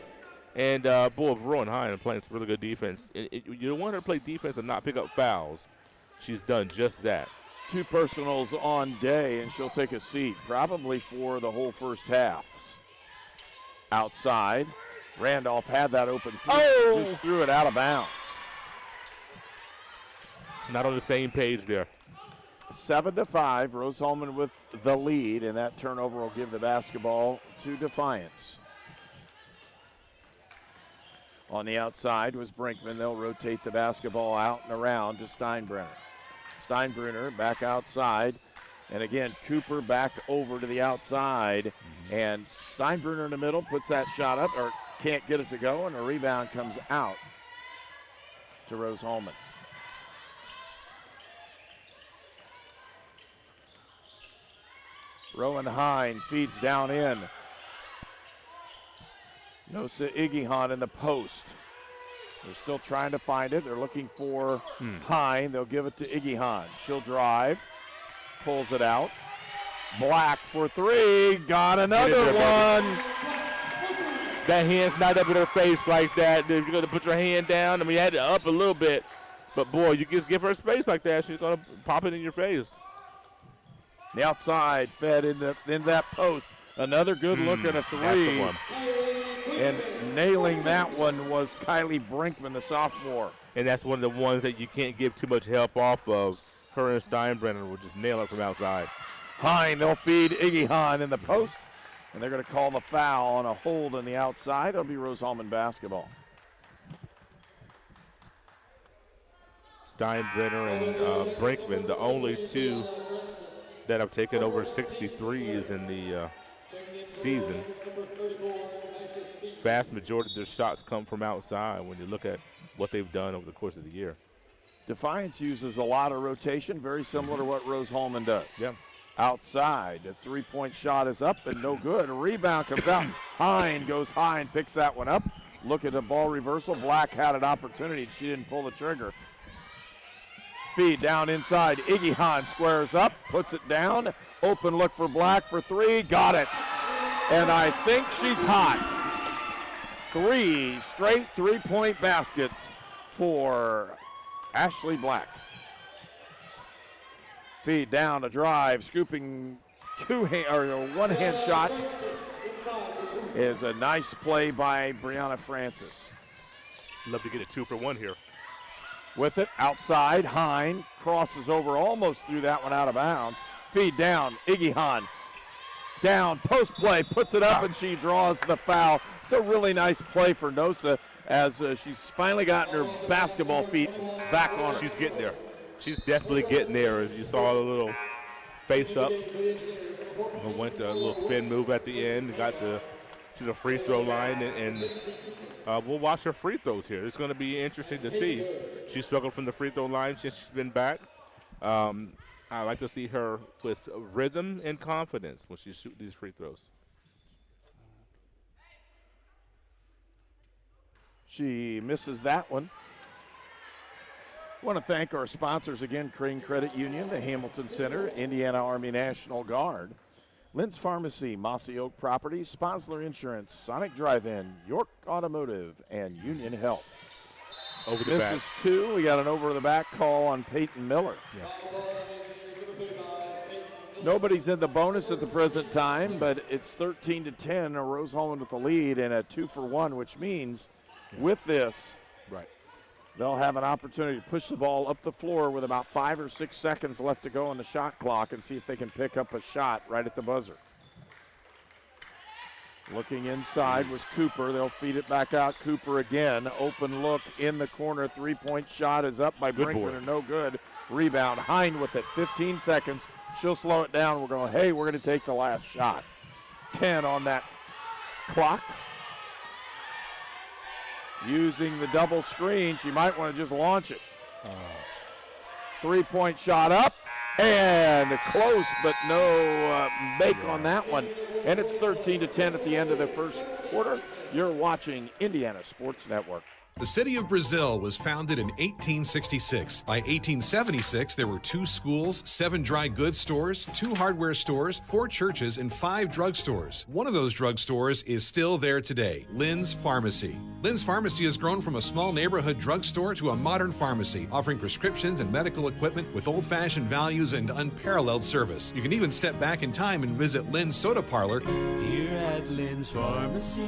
And, Rowan Hine playing some really good defense. You don't want her to play defense and not pick up fouls. She's done just that. 2 personals on Day, and she'll take a seat, probably for the whole first half. Outside, Randolph had that open. Just threw it out of bounds. Not on the same page there. 7-5, Rose-Hulman with the lead, and that turnover will give the basketball to Defiance. On the outside was Brinkman. They'll rotate the basketball out and around to Steinbruner. Steinbruner back outside. And again, Cooper back over to the outside. And Steinbruner in the middle puts that shot up, or can't get it to go, and a rebound comes out to Rose-Hulman. Rowan Hine feeds down in. Nosa Igihan in the post. They're still trying to find it. They're looking for Hine. They'll give it to Igihan. She'll drive. Pulls it out. Black for three. Got another one. That hand's not up in her face like that. If you're going to put your hand down, I mean, you had it up a little bit. But, boy, you just give her space like that, she's going to pop it in your face. The outside fed in that post. Another good look at a three. That's the one. And nailing that one was Kylie Brinkman, the sophomore. And that's one of the ones that you can't give too much help off of. Her and Steinbrenner will just nail it from outside. Hine, they'll feed Iggy Hahn in the post. And they're going to call the foul on a hold on the outside. It'll be Rose-Hulman basketball. Steinbrenner and Brinkman, the only two that have taken over 63s in the season. Vast majority of their shots come from outside when you look at what they've done over the course of the year. Defiance uses a lot of rotation, very similar to what Rose-Hulman does. Yeah. Outside, the three-point shot is up and no good. A rebound comes out. Hine goes high and picks that one up. Look at the ball reversal. Black had an opportunity. She didn't pull the trigger. Feed down inside. Iggy Hahn squares up, puts it down. Open look for Black for three. Got it. And I think she's hot. 3 straight three-point baskets for Ashley Black. Feed down, a drive, scooping one-hand shot is a nice play by Brianna Francis. Love to get a 2-for-1 here. With it, outside, Hine crosses over, almost threw that one out of bounds. Feed down, Iggy Hahn. Down, post play, puts it up, and she draws the foul. It's a really nice play for Nosa as she's finally gotten her basketball feet back on her. She's getting there. She's definitely getting there. As you saw, a little face up. Went a little spin move at the end. Got to the free throw line, and we'll watch her free throws here. It's going to be interesting to see. She struggled from the free throw line since she's been back. I like to see her with rhythm and confidence when she shoots these free throws. She misses that one. I want to thank our sponsors again, Crane Credit Union, the Hamilton Center, Indiana Army National Guard, Lynn's Pharmacy, Mossy Oak Properties, Sponsler Insurance, Sonic Drive-In, York Automotive, and Union Health. Over the this back. Is 2. We got an over-the-back call on Peyton Miller. Yeah. Nobody's in the bonus at the present time, but it's 13-10. Rose-Hulman with the lead and a 2-for-1, which means with this, right, they'll have an opportunity to push the ball up the floor with about 5 or 6 seconds left to go on the shot clock and see if they can pick up a shot right at the buzzer. Looking inside was Cooper. They'll feed it back out. Cooper again. Open look in the corner. Three-point shot is up by Brinkman and no good. Rebound. Hine with it. 15 seconds. She'll slow it down. We're going, hey, we're going to take the last shot. 10 on that clock. Using the double screen, she might want to just launch it. Three-point shot up and close, but no make on that one. And it's 13-10 at the end of the first quarter. You're watching Indiana Sports Network. The city of Brazil was founded in 1866. By 1876, there were 2 schools, 7 dry goods stores, 2 hardware stores, 4 churches, and 5 drugstores. One of those drugstores is still there today, Lynn's Pharmacy. Lynn's Pharmacy has grown from a small neighborhood drugstore to a modern pharmacy, offering prescriptions and medical equipment with old-fashioned values and unparalleled service. You can even step back in time and visit Lynn's Soda Parlor here at Lynn's Pharmacy,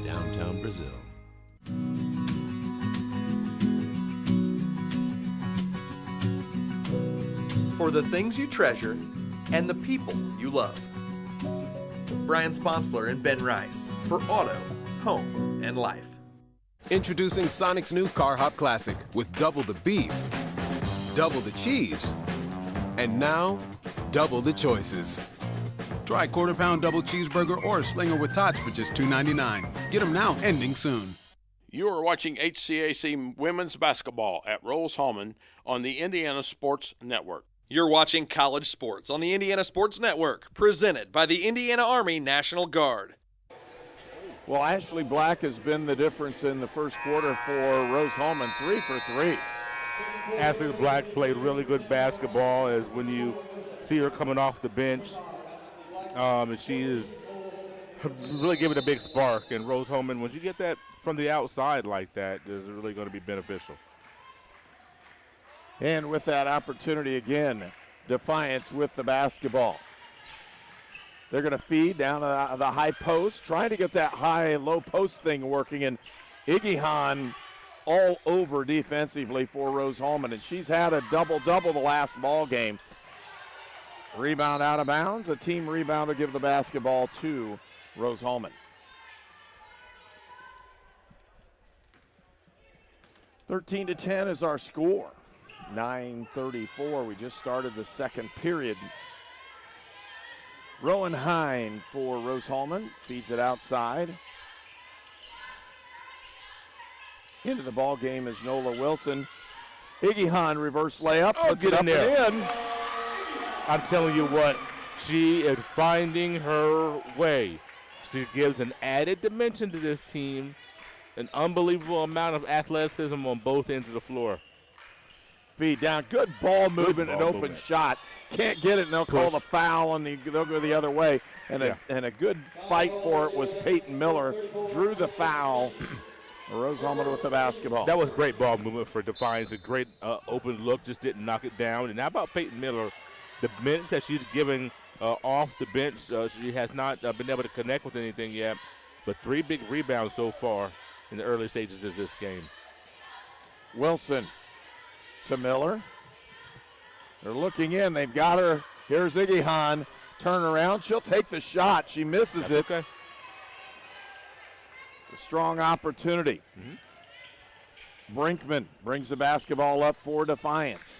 downtown Brazil. For the things you treasure and the people you love. Brian Sponsler and Ben Rice for Auto, Home, and Life. Introducing Sonic's new Car Hop Classic with double the beef, double the cheese, and now double the choices. Try quarter-pound double cheeseburger or slinger with tots for just $2.99. Get them now, ending soon. You are watching HCAC women's basketball at Rose-Hulman on the Indiana Sports Network. You're watching College Sports on the Indiana Sports Network, presented by the Indiana Army National Guard. Well, Ashley Black has been the difference in the first quarter for Rose-Hulman, 3 for 3. Ashley Black played really good basketball, as when you see her coming off the bench, and she is really giving a big spark. And Rose-Hulman, when you get that from the outside like that, is really going to be beneficial. And with that opportunity again, Defiance with the basketball. They're going to feed down the high post, trying to get that high-low post thing working. And Iggy Hahn all over defensively for Rose-Hulman, and she's had a double-double the last ball game. Rebound out of bounds. A team rebound to give the basketball to Rose-Hulman. 13-10 is our score. 9:34. We just started the second period. Rowan Hine for Rose-Hulman. Feeds it outside. Into the ball game is Nola Wilson. Iggy Hahn reverse layup. Oh, get in there. In. I'm telling you what, she is finding her way. She gives an added dimension to this team, an unbelievable amount of athleticism on both ends of the floor. Feed down, good ball movement, an open shot. Can't get it, and they'll call the foul, and they'll go the other way. And a good fight for it was Peyton Miller. Drew the foul. Rose-Hulman with the basketball. That was great ball movement for Defiance. A great open look, just didn't knock it down. And how about Peyton Miller? The minutes that she's giving off the bench, she has not been able to connect with anything yet. But 3 big rebounds so far in the early stages of this game. Wilson to Miller. They're looking in. They've got her. Here's Iggy Hahn. Turn around. She'll take the shot. She misses it. Okay. A strong opportunity. Brinkman brings the basketball up for Defiance.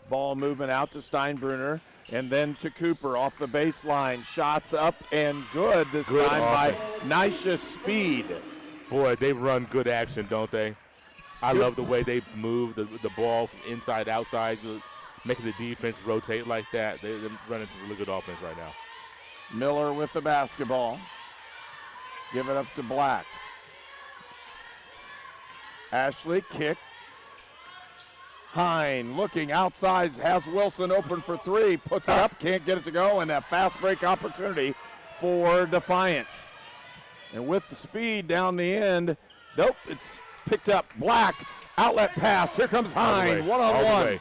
Ball movement out to Steinbrunner and then to Cooper off the baseline. Shots up and good this time by Nisha Speed. Boy, they run good action, don't they? I love the way they move the ball from inside outside, making the defense rotate like that. They're running some really good offense right now. Miller with the basketball. Give it up to Black. Ashley kick. Hine looking outside, has Wilson open for 3, puts it up, can't get it to go, and a fast break opportunity for Defiance. And with the speed down the end, nope, it's picked up. Black, outlet pass, here comes Hine, one-on-one.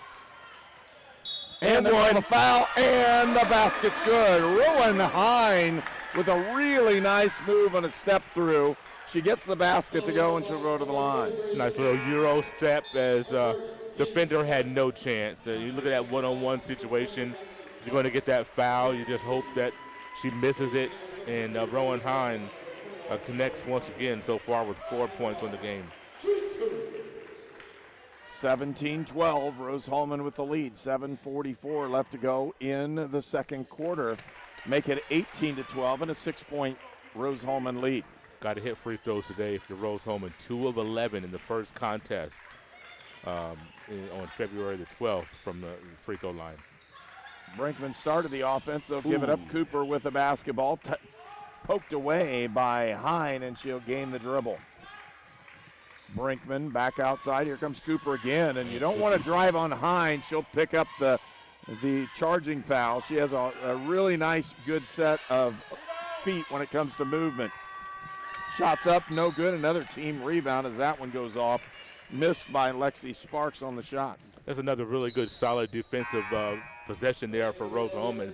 And there's a foul, and the basket's good. Rowan Hine with a really nice move on a step through. She gets the basket to go, and she'll go to the line. Nice little Euro step as defender had no chance. You look at that one-on-one situation, you're going to get that foul. You just hope that she misses it, and Rowan Hine connects once again so far with 4 points on the game. 17-12, Rose-Hulman with the lead. 7:44 left to go in the second quarter. Make it 18-12 and a 6-point Rose-Hulman lead. Got to hit free throws today for Rose-Hulman. 2 of 11 in the first contest on February the 12th from the free throw line. Brinkman started the offense. They'll give it up. Cooper with the basketball. Poked away by Hine, and she'll gain the dribble. Brinkman back outside. Here comes Cooper again, and you don't want to drive on Hine. She'll pick up the charging foul. She has a really nice, good set of feet when it comes to movement. Shots up, no good. Another team rebound as that one goes off. Missed by Lexi Sparks on the shot. That's another really good, solid defensive possession there for Rose-Hulman.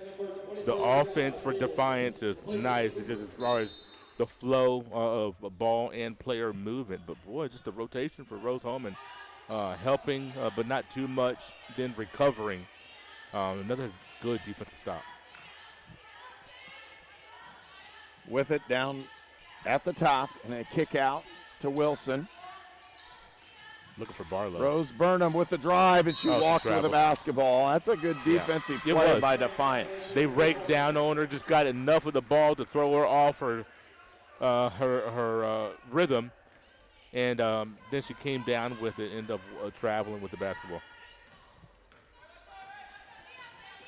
The offense for Defiance is nice. It's just as far as the flow of ball and player movement. But, boy, just the rotation for Rose-Hulman helping, but not too much, then recovering. Another good defensive stop. With it down at the top, and a kick out to Wilson. Looking for Barlow. Rose Burnham with the drive, and she walked with the basketball. That's a good defensive play by Defiance. They raked down on her, just got enough of the ball to throw her off her rhythm, and then she came down with it, ended up traveling with the basketball.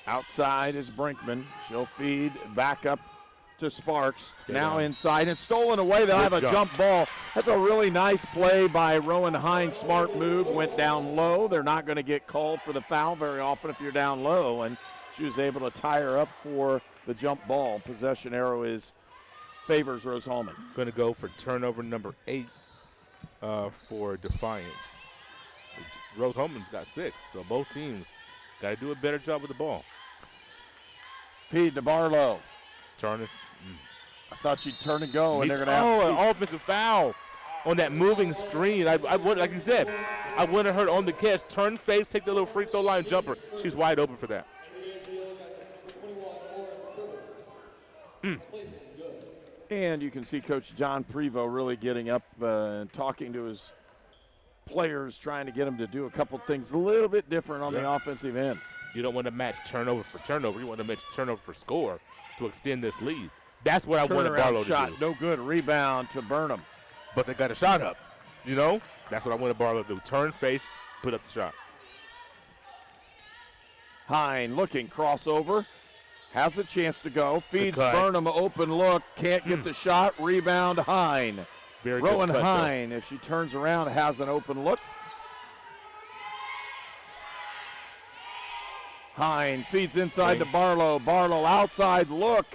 Outside is Brinkman. She'll feed back up to Sparks. Stay now down. inside. It's stolen away. They'll have a jump ball. That's a really nice play by Rowan Hine. Smart move. Went down low. They're not going to get called for the foul very often if you're down low. And she was able to tie her up for the jump ball. Possession arrow favors Rose-Hulman. Going to go for turnover number 8 for Defiance. Rose-Hulman's got 6, so both teams got to do a better job with the ball. Feed to Barlow. Turn it. I thought she'd turn and go, and they're going to have an offensive foul on that moving screen. I would, like you said, I wanted her on the catch, turn face, take the little free throw line jumper. She's wide open for that. And you can see Coach John Prevost really getting up and talking to his players, trying to get them to do a couple things a little bit different on the offensive end. You don't want to match turnover for turnover. You want to match turnover for score to extend this lead. That's what I wanted Barlow to shot, do. no good. Rebound to Burnham. But they got a shot up. You know? That's what I wanted Barlow to do. Turn face, put up the shot. Hine looking, crossover. Has a chance to go. Feeds cut. Burnham, open look. Can't get the shot. Rebound, Hine. Very Rowan good cut, Hine, if she turns around, has an open look. Hine feeds inside to Barlow. Barlow outside look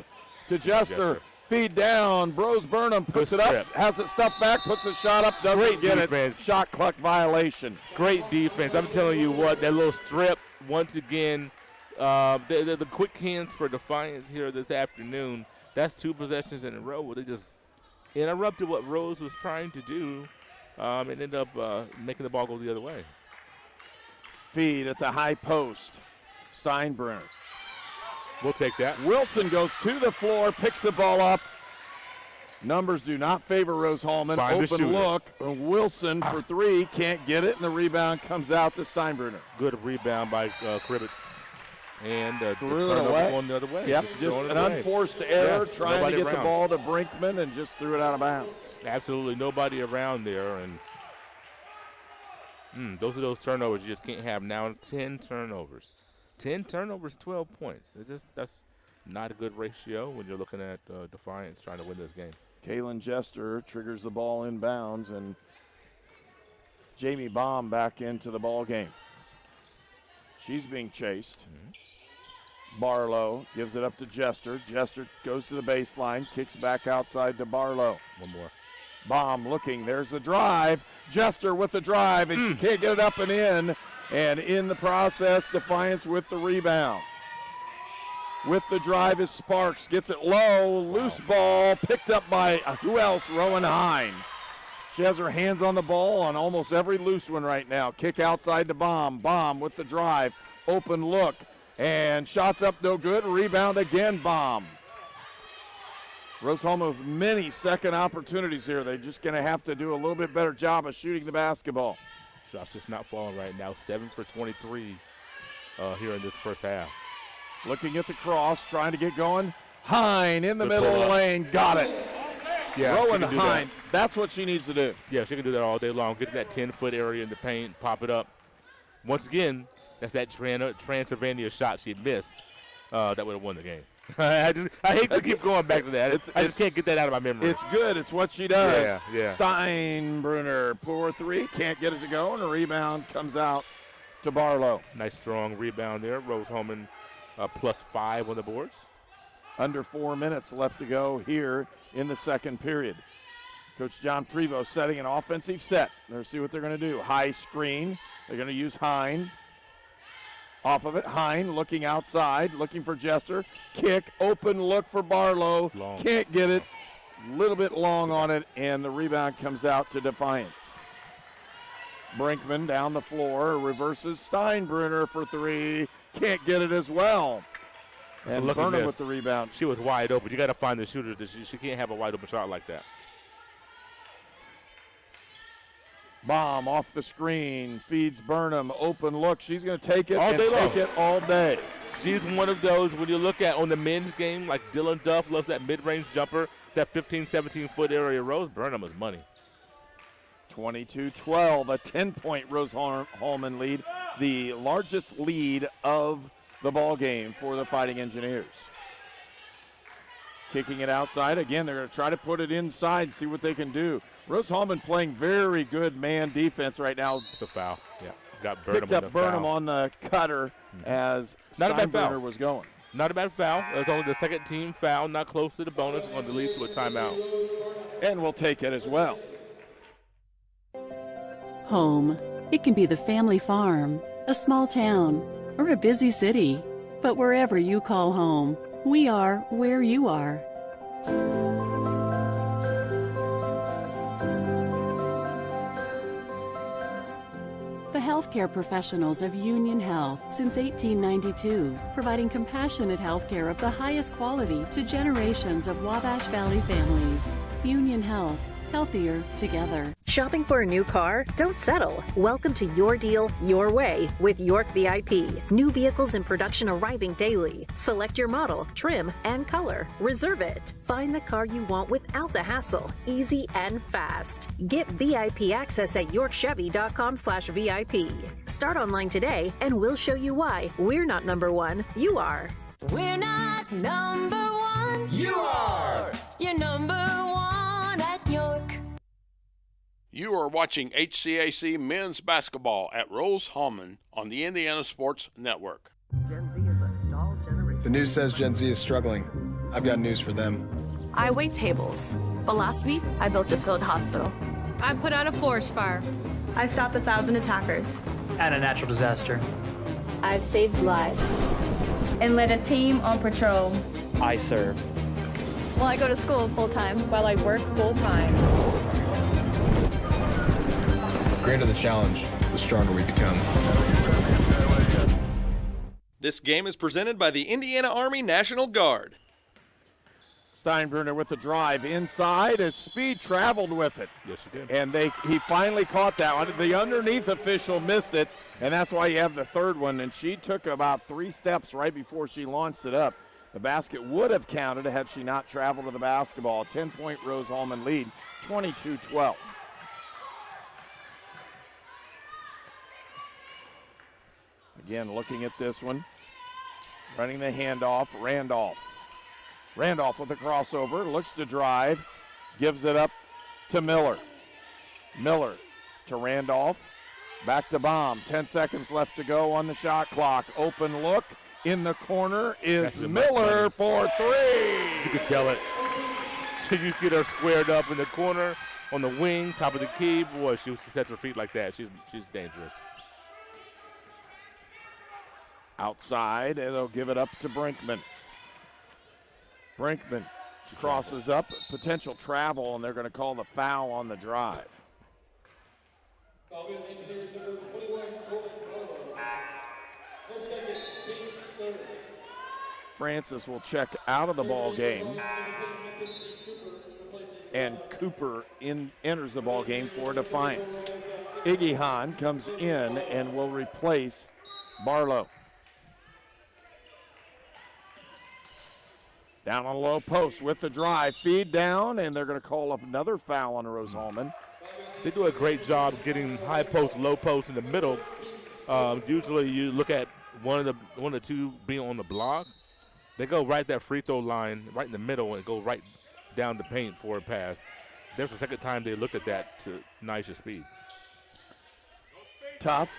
to Jester. Feed down. Brose Burnham puts it up. Has it stuffed back. Puts the shot up. Doesn't get it. Shot clock violation. Great defense. I'm telling you what, that little strip, once again, the quick hands for Defiance here this afternoon. That's 2 possessions in a row where they just interrupted what Rose was trying to do and ended up making the ball go the other way. Feed at the high post. Steinbrenner. We'll take that. Wilson goes to the floor, picks the ball up. Numbers do not favor Rose-Hulman. Open look. Wilson for 3, can't get it, and the rebound comes out to Steinbrenner. Good rebound by Kribbets. And threw it away. Going the other way. Yep, just an unforced error, trying to get the ball to Brinkman and just threw it out of bounds. Absolutely nobody around there, and those are those turnovers you just can't have. Now 10 turnovers. 10 turnovers, 12 points. That's not a good ratio when you're looking at Defiance trying to win this game. Kaylin Jester triggers the ball inbounds, and Jamie Baum back into the ball game. She's being chased. Barlow gives it up to Jester. Jester goes to the baseline, kicks back outside to Barlow. One more. Baum looking. There's the drive. Jester with the drive, and she can't get it up and in. And in the process, Defiance with the rebound. With the drive is Sparks. Gets it low. Loose ball picked up by, who else? Rowan Hine. She has her hands on the ball on almost every loose one right now. Kick outside to Baum. Baum with the drive. Open look. And shots up no good. Rebound again, Baum. Rose-Hulman with many second opportunities here. They're just going to have to do a little bit better job of shooting the basketball. Shots just not falling right now. 7 for 23 here in this first half. Looking at the cross, trying to get going. Hine in the middle of the lane. Got it. Yeah, Rowan Hine. That's what she needs to do. Yeah, she can do that all day long. Get to that 10-foot area in the paint, pop it up. Once again, that's that Transylvania shot she missed that would have won the game. I hate to keep going back to that. I just can't get that out of my memory. It's good. It's what she does. Yeah. Steinbrenner for 3. Can't get it to go, and a rebound comes out to Barlow. Nice strong rebound there. Rose-Hulman +5 on the boards. Under 4 minutes left to go here in the second period. Coach John Prevost setting an offensive set. Let's see what they're going to do. High screen. They're going to use Hine. Off of it, Hine looking outside, looking for Jester. Kick, open look for Barlow. Long. Can't get it. A little bit long on it, and the rebound comes out to Defiance. Brinkman down the floor, reverses Steinbrenner for 3. Can't get it as well. And Burnham with the rebound. She was wide open. You got to find the shooters. She can't have a wide open shot like that. Baum off the screen, feeds Burnham, open look. She's going to take it take it all day. She's one of those, when you look at on the men's game, like Dylan Duff loves that mid-range jumper, that 15, 17-foot area. Rose Burnham is money. 22-12, a 10-point Rose-Hulman lead, the largest lead of the ball game for the Fighting Engineers. Kicking it outside. Again, they're going to try to put it inside, see what they can do. Rose-Hulman playing very good man defense right now. It's a foul. Yeah, got Burnham picked up Burnham on the cutter as Steinbrenner was going. Not a bad foul. It was only the second team foul, not close to the bonus, going to lead to a timeout. And we'll take it as well. Home. It can be the family farm, a small town, or a busy city. But wherever you call home, we are where you are. The healthcare professionals of Union Health since 1892, providing compassionate healthcare of the highest quality to generations of Wabash Valley families. Union Health. Healthier together. Shopping for a new car? Don't settle. Welcome to Your Deal, Your Way with York VIP. New vehicles in production arriving daily. Select your model, trim, and color. Reserve it. Find the car you want without the hassle. Easy and fast. Get VIP access at yorkchevy.com/VIP. Start online today and we'll show you why we're not number one. You are. We're not number one. You are. You're number one at York. You are watching HCAC men's basketball at Rose-Hulman on the Indiana Sports Network. The news says Gen Z is struggling. I've got news for them. I wait tables, but last week I built a field hospital. I put out a forest fire. I stopped 1,000 attackers. And a natural disaster. I've saved lives. And led a team on patrol. I serve. Well, I go to school full-time. While I work full-time. The greater the challenge, the stronger we become. This game is presented by the Indiana Army National Guard. Steinbrenner with the drive inside as Speed traveled with it. Yes, he did. And he finally caught that one. The underneath official missed it, and that's why you have the third one. And she took about 3 steps right before she launched it up. The basket would have counted had she not traveled to the basketball. 10-point Rose-Hulman lead, 22-12. Again, looking at this one. Running the handoff, Randolph. Randolph with the crossover, looks to drive, gives it up to Miller. Miller to Randolph, back to Baum. 10 seconds left to go on the shot clock. Open look in the corner is Miller for 3. You could tell it. You get her squared up in the corner on the wing, top of the key. Boy, she sets her feet like that. She's dangerous. Outside, and they'll give it up to Brinkman. Brinkman crosses up, potential travel, and they're going to call the foul on the drive. Francis will check out of the ball game, and Cooper enters the ball game for Defiance. Iggy Hahn comes in and will replace Barlow. Down on the low post with the drive, feed down, and they're going to call up another foul on Rose-Hulman. They do a great job getting high post, low post in the middle. Usually you look at one of the two being on the block. They go right that free throw line, right in the middle, and go right down the paint for a pass. There's the second time they looked at that to Nisha Speed. Tough.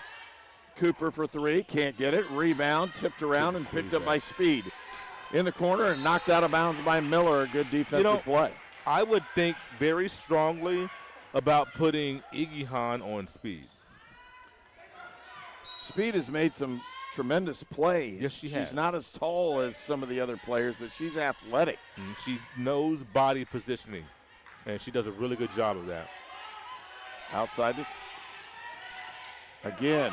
Cooper for 3, can't get it. Rebound, tipped around and picked up by Speed. In the corner and knocked out of bounds by Miller. A good defensive play. I would think very strongly about putting Iggy Hahn on Speed. Speed has made some tremendous plays. Yes, she has. She's not as tall as some of the other players, but she's athletic. She knows body positioning, and she does a really good job of that. Outside this. Again.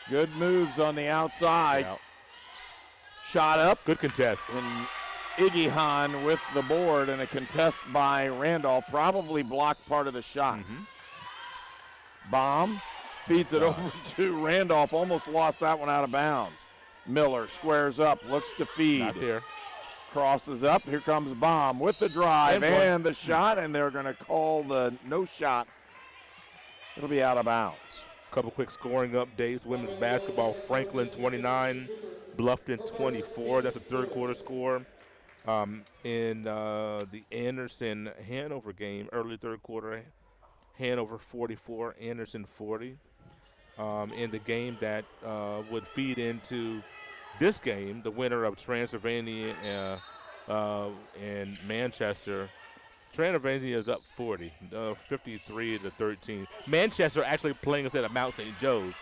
Good moves on the outside. Yeah. Shot up. Good contest. And Iggy Hahn with the board, and a contest by Randolph. Probably blocked part of the shot. Baum feeds it over to Randolph. Almost lost that one out of bounds. Miller squares up, looks to feed. Not there. Crosses up. Here comes Baum with the drive and the shot, and they're going to call the no shot. It'll be out of bounds. Couple quick scoring updates. Women's basketball, Franklin 29, Bluffton 24. That's a third quarter score. In the Anderson-Hanover game, early third quarter, Hanover 44, Anderson 40. In the game that would feed into this game, the winner of Transylvania and Manchester. Transylvania is up 40, 53-13. Manchester actually playing us at Mount St. Joe's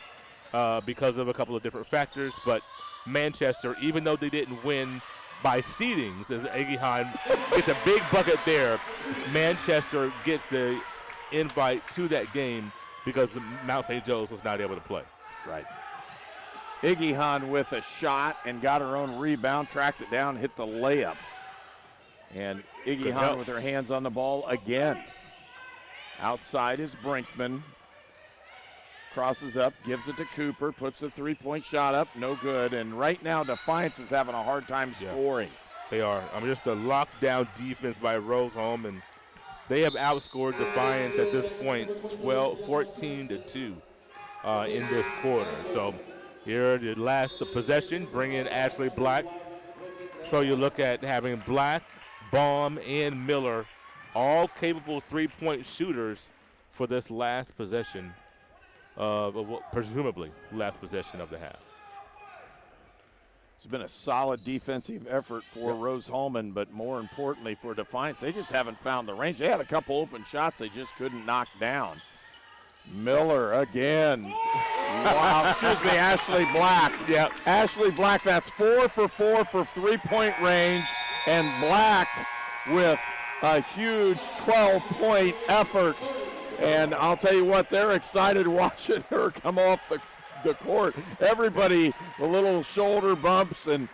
because of a couple of different factors, but Manchester, even though they didn't win by seedings, as Iggy Hahn gets a big bucket there, Manchester gets the invite to that game because Mount St. Joe's was not able to play. Right. Iggy Hahn with a shot and got her own rebound, tracked it down, hit the layup. And Iggy Hahn with her hands on the ball again. Outside is Brinkman. Crosses up, gives it to Cooper, puts a three-point shot up, no good. And right now, Defiance is having a hard time scoring. They are. Just a lockdown defense by Rose-Hulman. They have outscored Defiance at this point 14-2 in this quarter. So here, the last possession, bring in Ashley Black. So you look at having Black, Baum, and Miller, all capable three-point shooters for this last possession, presumably last possession of the half. It's been a solid defensive effort for Rose-Hulman, but more importantly for Defiance, they just haven't found the range. They had a couple open shots they just couldn't knock down. Miller again. Wow, excuse me, Ashley Black. Yep. Ashley Black, that's 4 for 4 for three-point range, and Black with a huge 12-point effort. And I'll tell you what, they're excited watching her come off the court. Everybody, the little shoulder bumps and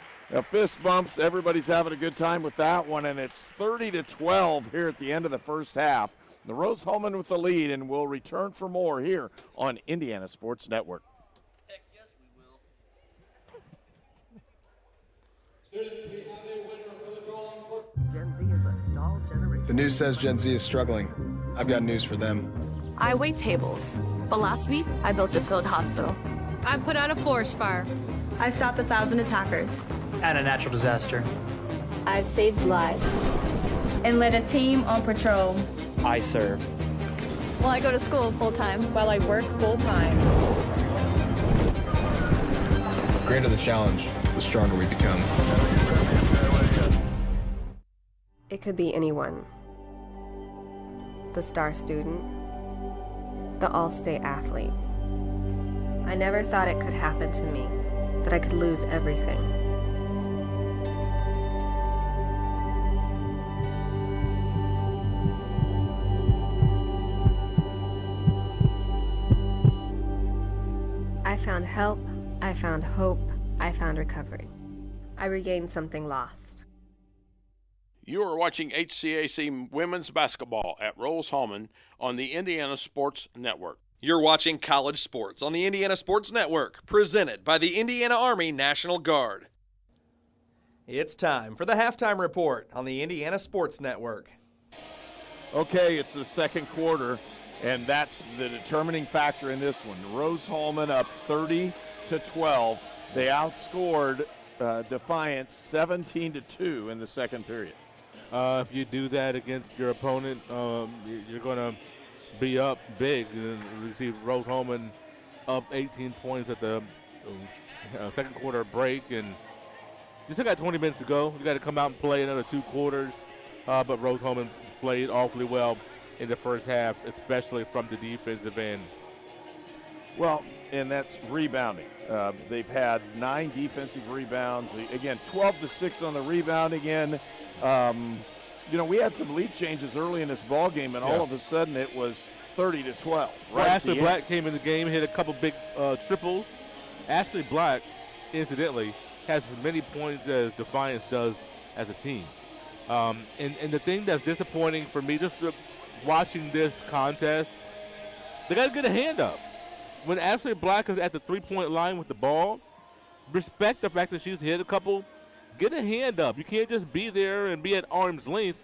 fist bumps, everybody's having a good time with that one, and it's 30-12 here at the end of the first half. The Rose-Hulman with the lead, and we'll return for more here on Indiana Sports Network. Heck yes, we will. Students, we have a winner for the drawing court. Gen Z is a stall generation. The news says Gen Z is struggling. I've got news for them. I wait tables, but last week I built a field hospital. I put out a forest fire. I stopped 1,000 attackers. And a natural disaster. I've saved lives. And led a team on patrol. I serve. Well, I go to school full-time. While I work full-time. The greater the challenge, the stronger we become. It could be anyone. The star student. The all-state athlete. I never thought it could happen to me, that I could lose everything. I found help, I found hope, I found recovery. I regained something lost. You are watching HCAC women's basketball at Rose-Hulman on the Indiana Sports Network. You're watching College Sports on the Indiana Sports Network, presented by the Indiana Army National Guard. It's time for the halftime report on the Indiana Sports Network. Okay, it's the second quarter, and that's the determining factor in this one. Rose-Hulman up 30-12. They outscored Defiance 17-2 in the second period. If you do that against your opponent, you're going to be up big. You see Rose-Hulman up 18 points at the second quarter break, and you still got 20 minutes to go. You got to come out and play another 2 quarters, but Rose-Hulman played awfully well in the first half, especially from the defensive end. Well, and that's rebounding. They've had 9 defensive rebounds. Again, 12-6 on the rebound again. We had some lead changes early in this ball game, and all of a sudden it was 30-12. Ashley Black came in the game, hit a couple big triples. Ashley Black, incidentally, has as many points as Defiance does as a team. And the thing that's disappointing for me, just watching this contest, they got to get a hand up. When Ashley Black is at the three-point line with the ball, respect the fact that she's hit a couple. Get a hand up. You can't just be there and be at arm's length.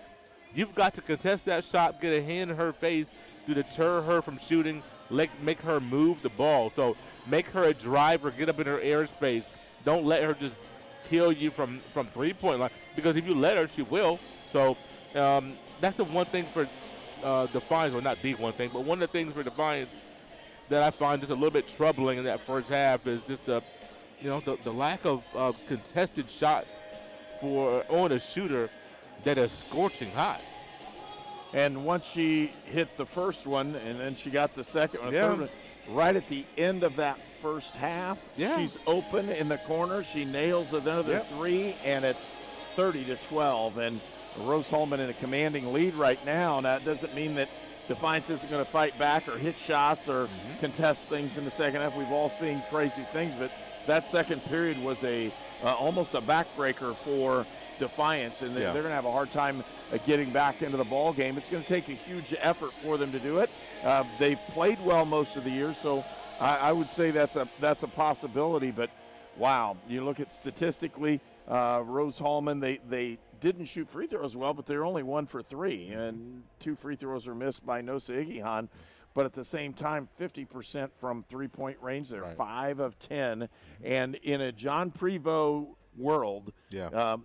You've got to contest that shot, get a hand in her face to deter her from shooting make her move the ball. So make her a driver, get up in her airspace. Don't let her just kill you from 3-point line, because if you let her, she will. So that's the one thing for Defiance, or not the one thing, but one of the things for Defiance that I find just a little bit troubling in that first half is just the lack of contested shots on a shooter that is scorching hot. And once she hit the first one, and then she got the second one, Yeah. third one, right at the end of that first half, she's open in the corner. She nails another three, and it's 30-12. And Rose-Hulman in a commanding lead right now. And that doesn't mean that Defiance isn't going to fight back or hit shots or contest things in the second half. We've all seen crazy things, but that second period was almost a backbreaker for Defiance, and they're going to have a hard time getting back into the ball game. It's going to take a huge effort for them to do it. They've played well most of the year, so I would say that's a possibility. But wow, you look at statistically, Rose-Hulman, they didn't shoot free throws well, but they're only 1 for 3, and 2 free throws are missed by Nosa Igihan. But at the same time, 50% from three-point range. They're 5 of 10, and in a John Prevost world,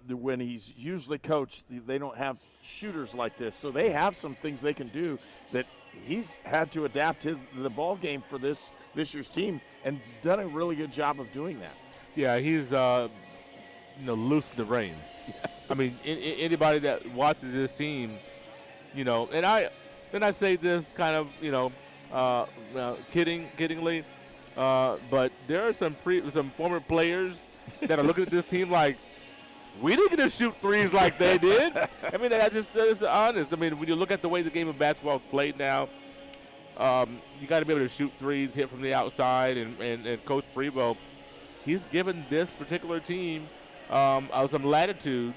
when he's usually coached, they don't have shooters like this, so they have some things they can do that he's had to adapt the ball game for this year's team, and done a really good job of doing that. Yeah, he's loosened the reins. I mean, anybody that watches this team, and I say this kind of kiddingly, but there are some former players that are looking at this team like, we didn't get to shoot threes like they did. I mean, that's just honest. I mean, when you look at the way the game of basketball is played now, you got to be able to shoot threes, hit from the outside, and Coach Prevost, he's given this particular team some latitude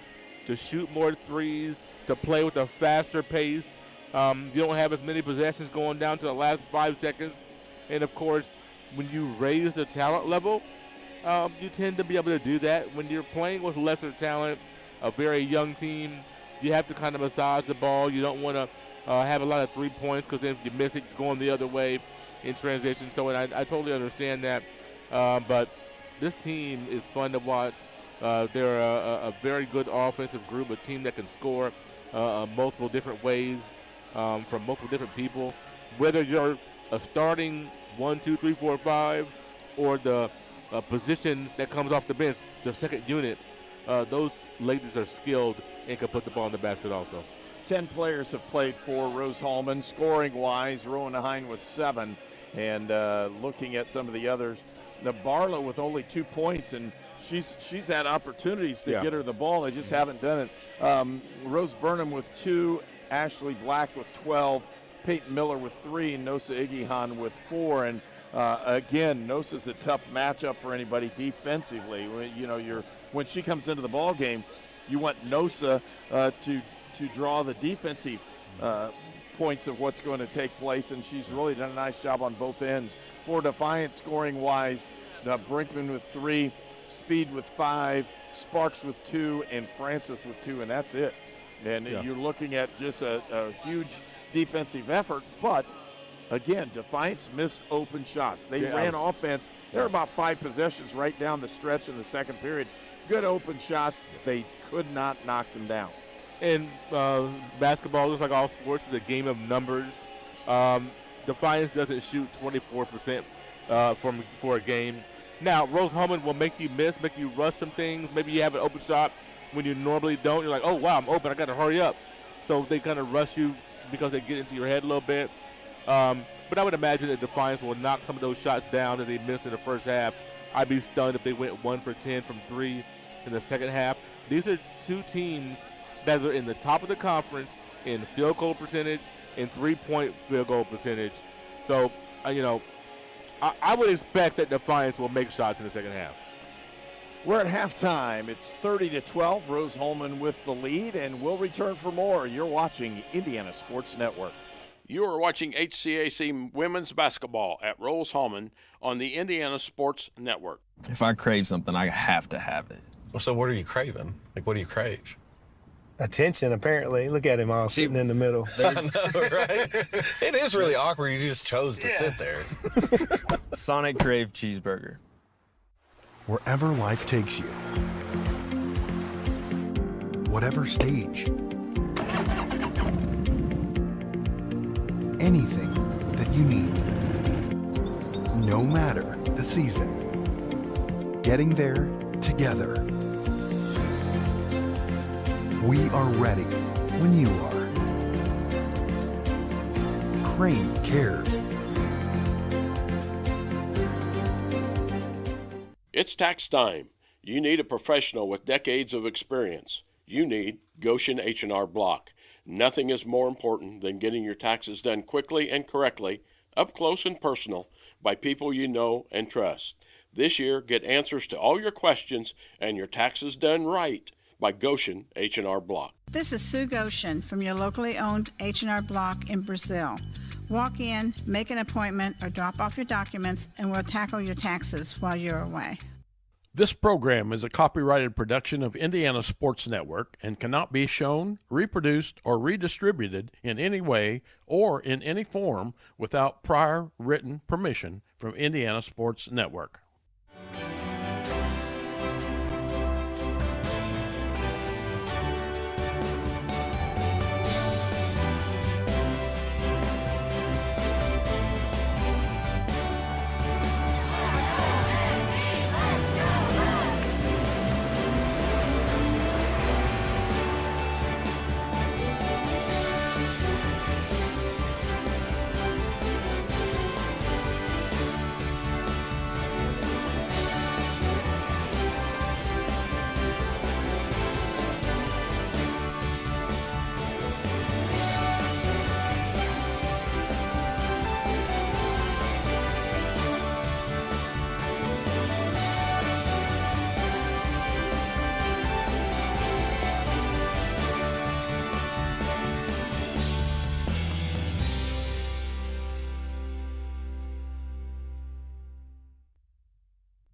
to shoot more threes, to play with a faster pace. You don't have as many possessions going down to the last 5 seconds. And, of course, when you raise the talent level, you tend to be able to do that. When you're playing with lesser talent, a very young team, you have to kind of massage the ball. You don't want to have a lot of 3 points, because then if you miss it, you're going the other way in transition. So I totally understand that. But this team is fun to watch. They're a very good offensive group, a team that can score multiple different ways from multiple different people. Whether you're a starting 1, 2, 3, 4, 5, or the position that comes off the bench, the second unit, those ladies are skilled and can put the ball in the basket also. 10 players have played for Rose-Hulman. Scoring-wise, Rowan Hine with 7. And looking at some of the others, Nabarla with only 2 points, and she's had opportunities to get her the ball. They just haven't done it. Rose Burnham with 2, Ashley Black with 12, Peyton Miller with 3, and Nosa Igihan with 4. And again, Nosa's a tough matchup for anybody defensively. When she comes into the ball game, you want Nosa to draw the defensive points of what's going to take place, and she's really done a nice job on both ends. For Defiance, scoring-wise, Brinkman with 3, Speed with 5, Sparks with 2, and Francis with 2, and that's it. And you're looking at just a huge defensive effort, but again, Defiance missed open shots. They ran offense. There were about 5 possessions right down the stretch in the second period. Good open shots. They could not knock them down. And basketball, just like all sports, is a game of numbers. Defiance doesn't shoot 24% for a game. Now, Rose-Hulman will make you miss, make you rush some things. Maybe you have an open shot when you normally don't. You're like, oh, wow, I'm open. I got to hurry up. So they kind of rush you because they get into your head a little bit. But I would imagine that Defiance will knock some of those shots down that they missed in the first half. I'd be stunned if they went 1 for 10 from 3 in the second half. These are 2 teams that are in the top of the conference in field goal percentage and 3-point field goal percentage. So, I would expect that Defiance will make shots in the second half. We're at halftime. It's 30-12. Rose-Hulman with the lead, and we'll return for more. You're watching Indiana Sports Network. You are watching HCAC women's basketball at Rose-Hulman on the Indiana Sports Network. If I crave something, I have to have it. Well, so what are you craving? Like, what do you crave? attention, apparently. Look at him all sitting in the middle. I know, right? It is really awkward. You just chose to sit there. Sonic Crave Cheeseburger. Wherever life takes you, whatever stage, anything that you need, no matter the season, getting there together. We are ready when you are. Crane cares. It's tax time. You need a professional with decades of experience. You need Goshen H&R Block. Nothing is more important than getting your taxes done quickly and correctly, up close and personal, by people you know and trust. This year, get answers to all your questions and your taxes done right by Goshen H&R Block. This is Sue Goshen from your locally owned H&R Block in Brazil. Walk in, make an appointment, or drop off your documents, and we'll tackle your taxes while you're away. This program is a copyrighted production of Indiana Sports Network and cannot be shown, reproduced, or redistributed in any way or in any form without prior written permission from Indiana Sports Network.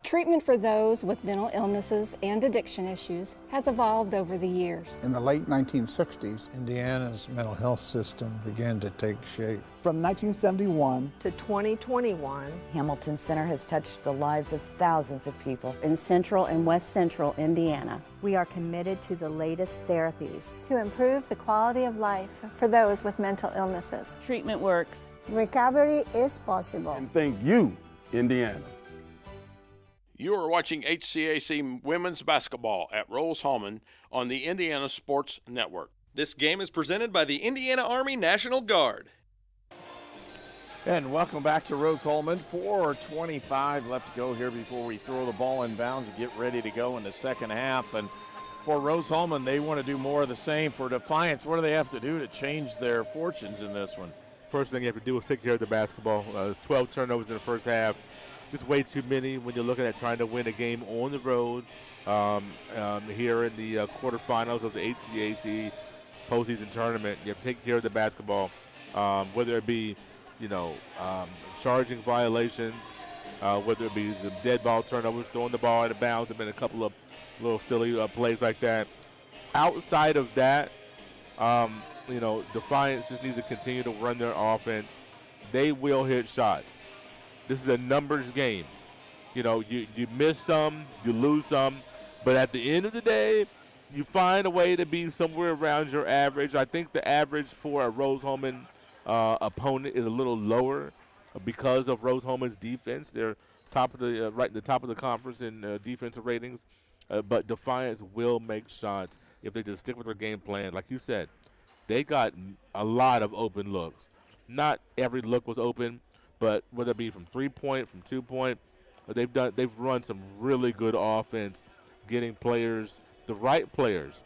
Treatment for those with mental illnesses and addiction issues has evolved over the years. In the late 1960s, Indiana's mental health system began to take shape. From 1971 to 2021, Hamilton Center has touched the lives of thousands of people in central and west central Indiana. We are committed to the latest therapies to improve the quality of life for those with mental illnesses. Treatment works. Recovery is possible. And thank you, Indiana. You are watching HCAC Women's Basketball at Rose-Hulman on the Indiana Sports Network. This game is presented by the Indiana Army National Guard. And welcome back to Rose-Hulman. 4:25 left to go here before we throw the ball in bounds and get ready to go in the second half. And for Rose-Hulman, they want to do more of the same. For Defiance, what do they have to do to change their fortunes in this one? First thing you have to do is take care of the basketball. There's 12 turnovers in the first half. Just way too many when you're looking at trying to win a game on the road here in the quarterfinals of the HCAC postseason tournament. You have to take care of the basketball, whether it be, charging violations, whether it be the dead ball turnovers, throwing the ball out of bounds. There have been a couple of little silly plays like that. Outside of that, Defiance just needs to continue to run their offense. They will hit shots. This is a numbers game. You miss some, you lose some, but at the end of the day, you find a way to be somewhere around your average. I think the average for a Rose-Hulman opponent is a little lower because of Rose-Hulman's defense. They're top of the right at the top of the conference in defensive ratings, but Defiance will make shots if they just stick with their game plan. Like you said, they got a lot of open looks. Not every look was open. But whether it be from 3-point, from 2-point, they've run some really good offense, getting players, the right players,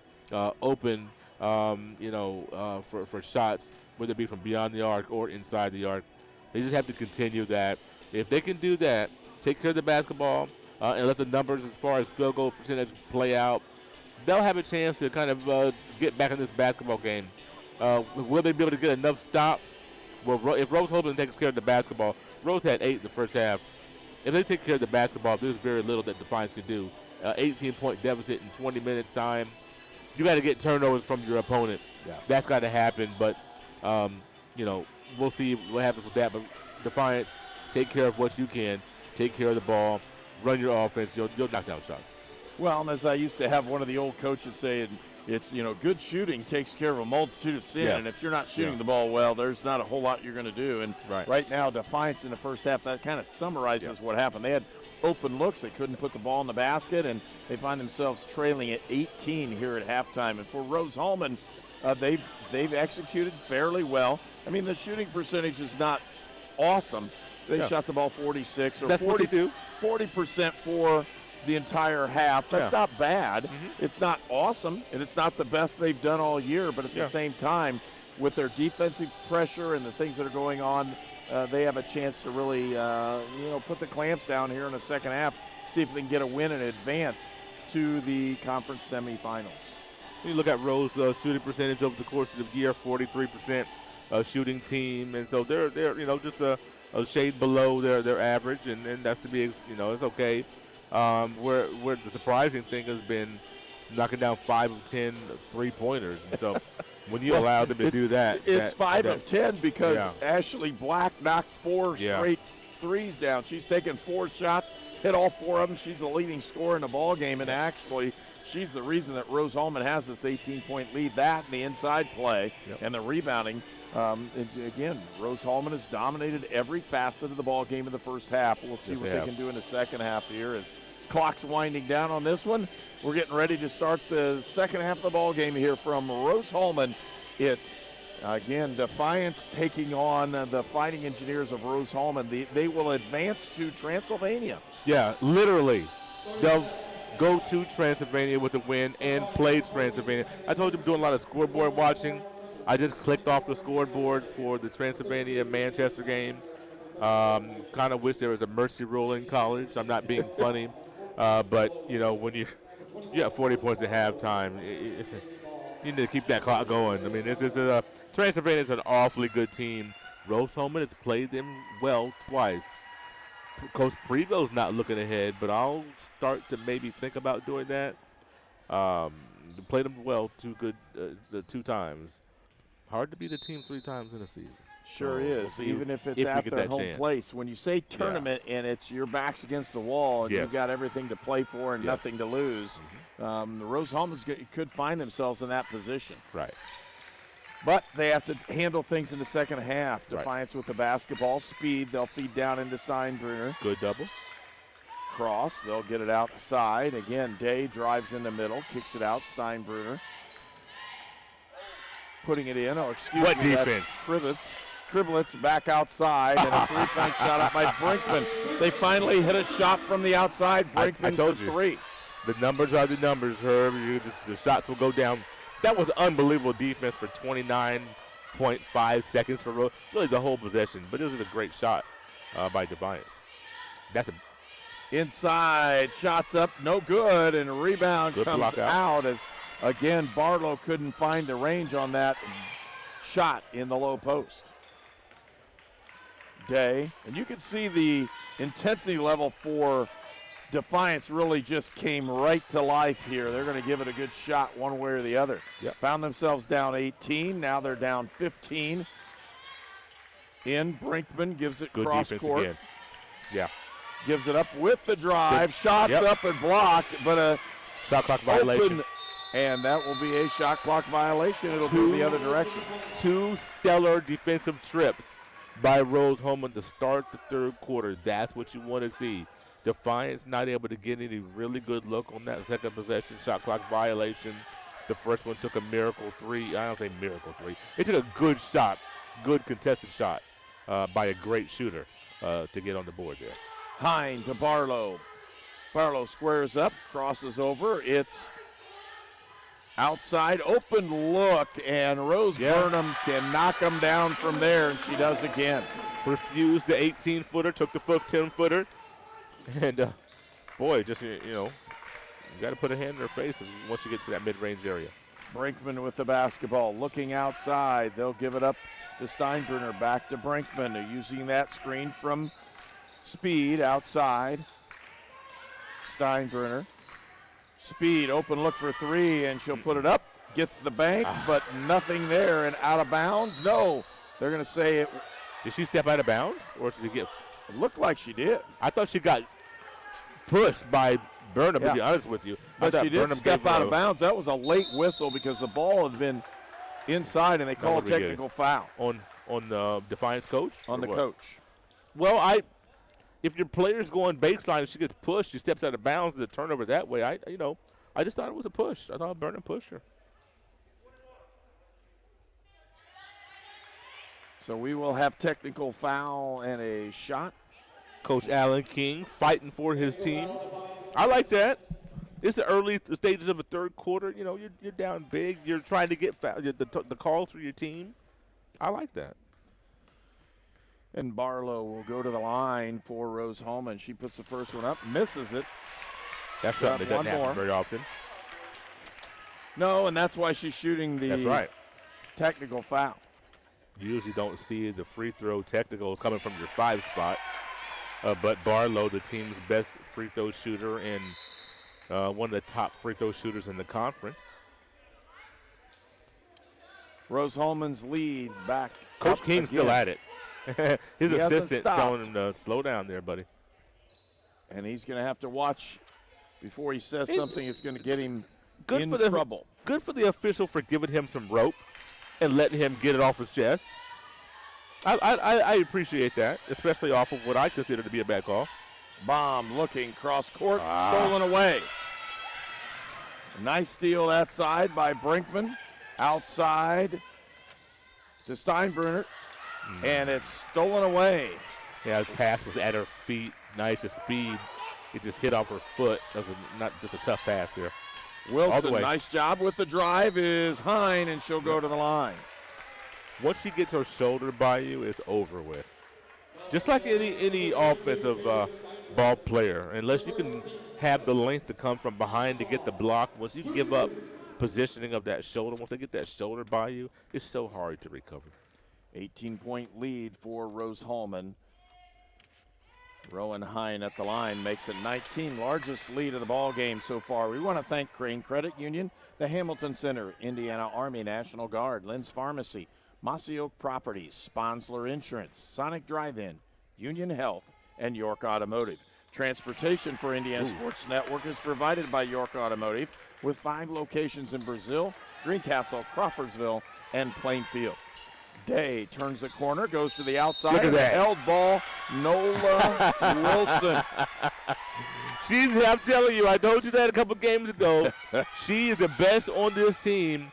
open, for shots, whether it be from beyond the arc or inside the arc. They just have to continue that. If they can do that, take care of the basketball, and let the numbers as far as field goal percentage play out, they'll have a chance to kind of get back in this basketball game. Will they be able to get enough stops? Well, if Rose-Hulman takes care of the basketball, Rose had 8 in the first half. If they take care of the basketball, there's very little that Defiance can do. 18-point deficit in 20 minutes time. you got to get turnovers from your opponent. Yeah. That's got to happen. But we'll see what happens with that. But Defiance, take care of what you can. Take care of the ball. Run your offense. You'll knock down shots. Well, and as I used to have one of the old coaches say, it's, good shooting takes care of a multitude of sin. Yeah. And if you're not shooting the ball well, there's not a whole lot you're going to do. And right now, Defiance in the first half, that kind of summarizes what happened. They had open looks. They couldn't put the ball in the basket, and they find themselves trailing at 18 here at halftime. And for Rose-Hulman, they've executed fairly well. I mean, the shooting percentage is not awesome. They shot the ball 46 or 40% for the entire half. That's not bad. It's not awesome, and it's not the best they've done all year, but at the same time, with their defensive pressure and the things that are going on, they have a chance to really, put the clamps down here in the second half, see if they can get a win and advance to the conference semifinals. You look at Rose shooting percentage over the course of the year, 43% shooting team, and so they're just a shade below their average, and that's to be, it's okay. Where the surprising thing has been knocking down 5 of 10 3-pointers. And so when you allow them to do that. It's 5 of 10 because Ashley Black knocked 4 straight threes down. She's taken 4 shots, hit all 4 of them. She's the leading scorer in the ball game, and actually she's the reason that Rose-Hulman has this 18-point lead. That and the inside play and the rebounding. Again, Rose-Hulman has dominated every facet of the ball game in the first half. We'll see what they can do in the second half here as clock's winding down on this one. We're getting ready to start the second half of the ball game here from Rose-Hulman. It's, again, Defiance taking on the Fighting Engineers of Rose-Hulman. They will advance to Transylvania. Yeah, literally. They'll go to Transylvania with a win and play Transylvania. I told you I'm doing a lot of scoreboard watching. I just clicked off the scoreboard for the Transylvania-Manchester game. Kind of wish there was a mercy rule in college. I'm not being funny. But, when you have 40 points at halftime, you need to keep that clock going. I mean, Transylvania is an awfully good team. Rose-Hulman has played them well twice. Coach Preville's not looking ahead, but I'll start to maybe think about doing that. Played them well 2 times. Hard to beat a team 3 times in a season. Sure is, even if it's at their home place. When you say tournament and it's your back's against the wall and you've got everything to play for and nothing to lose, the Rose-Hulman could find themselves in that position. Right. But they have to handle things in the second half. Defiance with the basketball. Speed, they'll feed down into Steinbruner. Good double. Cross, they'll get it outside. Again, Day drives in the middle, kicks it out. Steinbruner putting it in. Oh, excuse me. What defense? Kriblitz back outside, and a three-point shot out by Brinkman. They finally hit a shot from the outside. Brinkman I told for you. 3. The numbers are the numbers, Herb. The shots will go down. That was unbelievable defense for 29.5 seconds for Rose. Really the whole possession, but it was a great shot by Defiance. That's a inside, shots up, no good, and a rebound comes out as, again, Barlow couldn't find the range on that shot in the low post. Day, and you can see the intensity level for Defiance really just came right to life here. They're going to give it a good shot one way or the other. Found themselves down 18. Now they're down 15. Brinkman gives it good cross defense court. again. Yeah. Gives it up with the drive. Shots up and blocked, but a shot clock violation. And that will be a shot clock violation. It'll go the other direction. 2 stellar defensive trips by Rose-Hulman to start the third quarter. That's what you want to see. Defiance not able to get any really good look on that second possession. Shot clock violation. The first one took a miracle 3. I don't say miracle 3. It took a good shot, good contested shot by a great shooter to get on the board there. Hine to Barlow. Barlow squares up, crosses over. It's outside, open look, and Rose Burnham can knock him down from there, and she does again. Refused the 18-footer, took the 10-footer. And, boy, just, you got to put a hand in her face once you get to that mid-range area. Brinkman with the basketball, looking outside. They'll give it up to Steinbruner. Back to Brinkman. They're using that screen from Speed outside. Steinbruner Speed, open look for three, and she'll put it up. Gets the bank, but nothing there and out of bounds. No, they're going to say it. Did she step out of bounds, or did she get? It looked like she did. I thought she got pushed by Burnham, to be honest with you. But she did step out of bounds. That was a late whistle because the ball had been inside, and they called a technical foul. On the Defiance coach? On the coach. Well, if your player's going baseline and she gets pushed, she steps out of bounds, the turnover that way, I just thought it was a push. I thought Burnham pushed her. So we will have technical foul and a shot. Coach Alan King fighting for his team. I like that. It's the early stages of a third quarter. You know, you're down big. You're trying to get the call through your team. I like that. And Barlow will go to the line for Rose-Hulman. She puts the first one up, misses it. That's something that doesn't happen very often. No, and that's why she's shooting the technical foul. You usually don't see the free throw technicals coming from your 5 spot. But Barlow, the team's best free throw shooter and one of the top free throw shooters in the conference. Rose-Hulman's lead back. Coach King's still at it. His assistant telling him to slow down there, buddy. And he's going to have to watch before he says something that's going to get him in trouble. Good for the official for giving him some rope and letting him get it off his chest. I appreciate that, especially off of what I consider to be a bad call. Bomb looking cross court, stolen away. Nice steal that side by Brinkman. Outside to Steinbrenner, and it's stolen away. Yeah, the pass was at her feet. Nice speed. It just hit off her foot. That was not just a tough pass there. Wilson, nice job with the drive, is Hine, and she'll go to the line. Once she gets her shoulder by you, it's over with. Just like any offensive ball player, unless you can have the length to come from behind to get the block, once you give up positioning of that shoulder, once they get that shoulder by you, it's so hard to recover. 18-point lead for Rose-Hulman. Rowan Hine at the line makes it 19, largest lead of the ball game so far. We want to thank Crane Credit Union, the Hamilton Center, Indiana Army National Guard, Lynn's Pharmacy, Mossy Oak Properties, Sponsler Insurance, Sonic Drive-In, Union Health, and York Automotive. Transportation for Indiana Sports Network is provided by York Automotive with 5 locations in Brazil, Greencastle, Crawfordsville, and Plainfield. Day turns the corner, goes to the outside. Look at that. Held ball, Nola Wilson. I'm telling you, I told you that a couple games ago. She is the best on this team.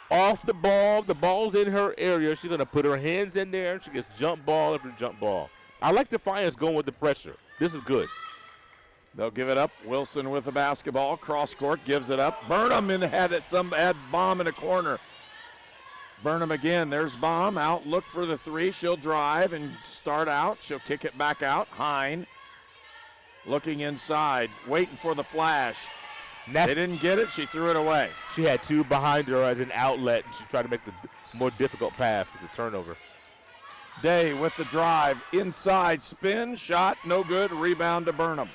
Off the ball, the ball's in her area. She's going to put her hands in there. She gets jump ball after jump ball. I like Defiance going with the pressure. This is good. They'll give it up. Wilson with the basketball. Cross court gives it up. Burnham had Baum in the corner. Burnham again. There's Baum out. Look for the three. She'll drive and start out. She'll kick it back out. Hine looking inside, waiting for the flash. They didn't get it. She threw it away. She had 2 behind her as an outlet, and she tried to make the more difficult pass as a turnover. Day with the drive. Inside spin. Shot. No good. Rebound to Burnham.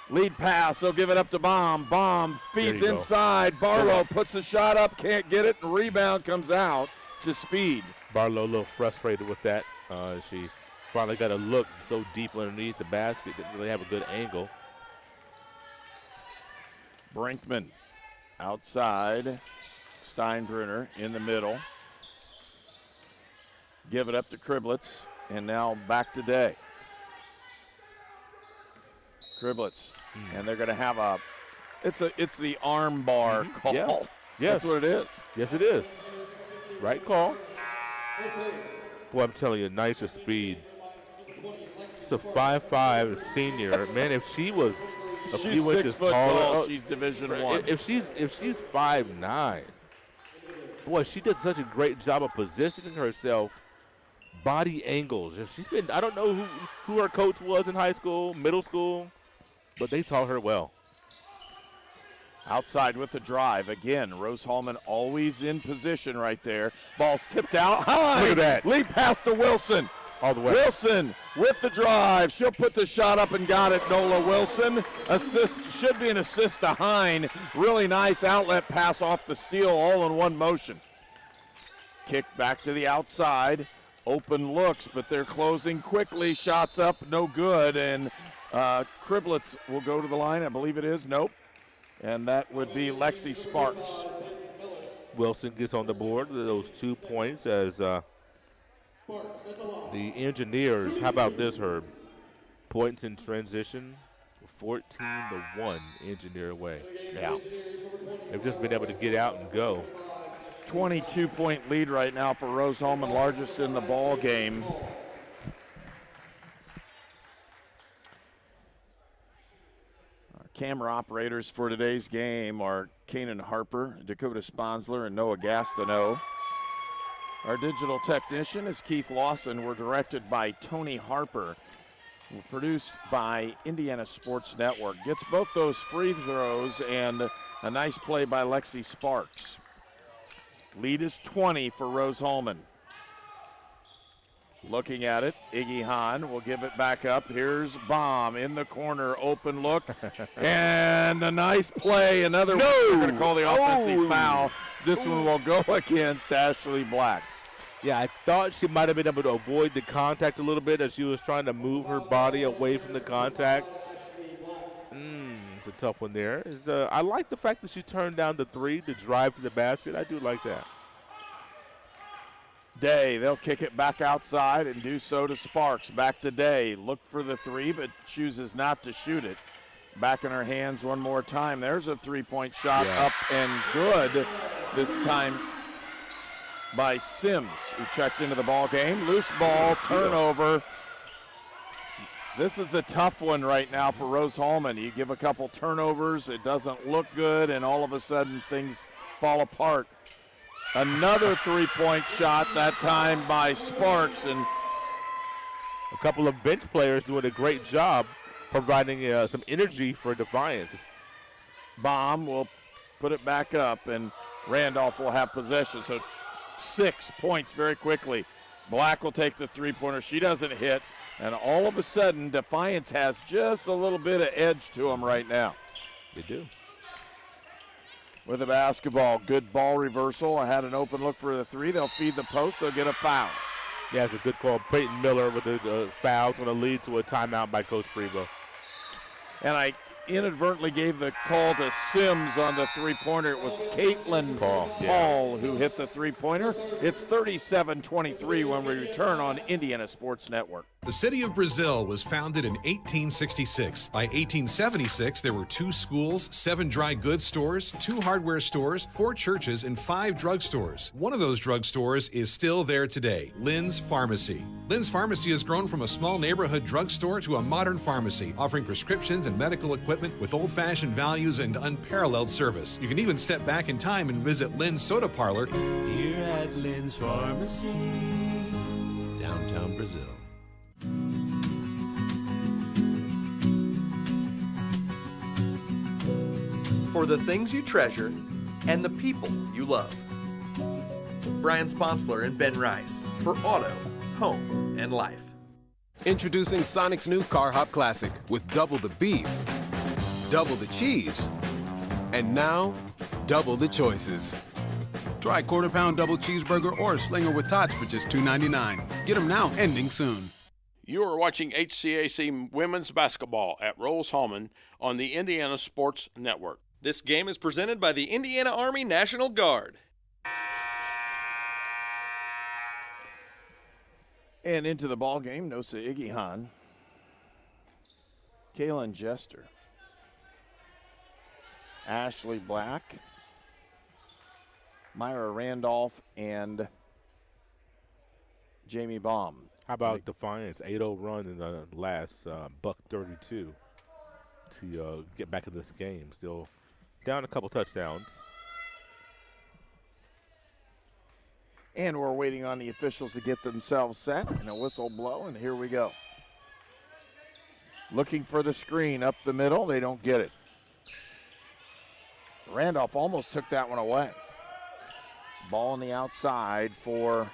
Lead pass. They'll give it up to Baum. Baum feeds inside. Barlow puts a shot up. Can't get it. And rebound comes out to Speed. Barlow a little frustrated with that. She finally got a look so deep underneath the basket. Didn't really have a good angle. Brinkman outside. Steinbrenner in the middle. Give it up to Kriblitz. And now back to Day. Kriblitz. And they're going to have it's the arm bar call. Yeah. Yes. That's what it is. Yes, it is. Right call. Boy, I'm telling you, nicer speed. She's a 5'5" senior. Man, if she was a few inches taller, she's Division I. If she's 5'9", boy, she does such a great job of positioning herself. Body angles. She's been. I don't know who her coach was in high school, middle school, but they taught her well. Outside with the drive. Again, Rose-Hulman always in position right there. Ball's tipped out high. Look at that. Lead pass to Wilson. All the way. Wilson with the drive. She'll put the shot up and got it, Nola Wilson. Assist, should be an assist to Hine. Really nice outlet pass off the steal, all in one motion. Kick back to the outside. Open looks, but they're closing quickly. Shots up, no good. And Kriblitz will go to the line. I believe it is. Nope. And that would be Lexi Sparks. Wilson gets on the board with those 2 points as the Engineers, how about this, Herb? Points in transition, 14-1 Engineer away. Yeah. They've just been able to get out and go. 22-point lead right now for Rose-Hulman, largest in the ball game. Our camera operators for today's game are Kanan Harper, Dakota Sponsler, and Noah Gastineau. Our digital technician is Keith Lawson. We're directed by Tony Harper. We're produced by Indiana Sports Network. Gets both those free throws and a nice play by Lexi Sparks. Lead is 20 for Rose-Hulman. Looking at it, Iggy Hahn will give it back up. Here's Baum in the corner, open look, and a nice play. Another one. They're going to call the offensive foul. This one will go against Ashley Black. Yeah, I thought she might have been able to avoid the contact a little bit as she was trying to move her body away from the contact. It's a tough one there. I like the fact that she turned down the three to drive to the basket. I do like that. Day, they'll kick it back outside and do so to Sparks. Back to Day. Look for the three, but chooses not to shoot it. Back in her hands one more time. There's a three-point shot up and good. This time by Sims, who checked into the ball game. Loose ball, turnover. This is the tough one right now for Rose-Hulman. You give a couple turnovers, it doesn't look good, and all of a sudden things fall apart. Another three-point shot, that time by Sparks. And a couple of bench players doing a great job providing some energy for Defiance. Baum will put it back up, and Randolph will have possession. So 6 points very quickly. Black will take the three-pointer. She doesn't hit, and all of a sudden Defiance has just a little bit of edge to them right now. They do. With the basketball, good ball reversal. I had an open look for the three. They'll feed the post. They'll get a foul. Yeah, it's a good call. Peyton Miller with the foul, going to lead to a timeout by Coach Prevo. And I inadvertently gave the call to Sims on the three-pointer. It was Caitlin Paul who hit the three-pointer. It's 37-23 when we return on Indiana Sports Network. The city of Brazil was founded in 1866. By 1876, there were 2 schools, 7 dry goods stores, 2 hardware stores, 4 churches, and 5 drugstores. One of those drugstores is still there today, Lynn's Pharmacy. Lynn's Pharmacy has grown from a small neighborhood drugstore to a modern pharmacy, offering prescriptions and medical equipment with old-fashioned values and unparalleled service. You can even step back in time and visit Lynn's Soda Parlor here at Lynn's Pharmacy, downtown Brazil. For the things you treasure and the people you love. Brian Sponsler and Ben Rice for Auto, Home, and Life. Introducing Sonic's new Car Hop Classic with double the beef, double the cheese, and now double the choices. Try quarter-pound double cheeseburger or slinger with tots for just $2.99. Get them now, ending soon. You are watching HCAC women's basketball at Rose-Hulman on the Indiana Sports Network. This game is presented by the Indiana Army National Guard. And into the ball game, Nosa Igihan, Kaylin Jester, Ashley Black, Myra Randolph, and Jamie Baum. How about Defiance, 8-0 run in the last buck 32 to get back in this game. Still down a couple touchdowns. And we're waiting on the officials to get themselves set, and a whistle blow, and here we go. Looking for the screen up the middle. They don't get it. Randolph almost took that one away. Ball on the outside for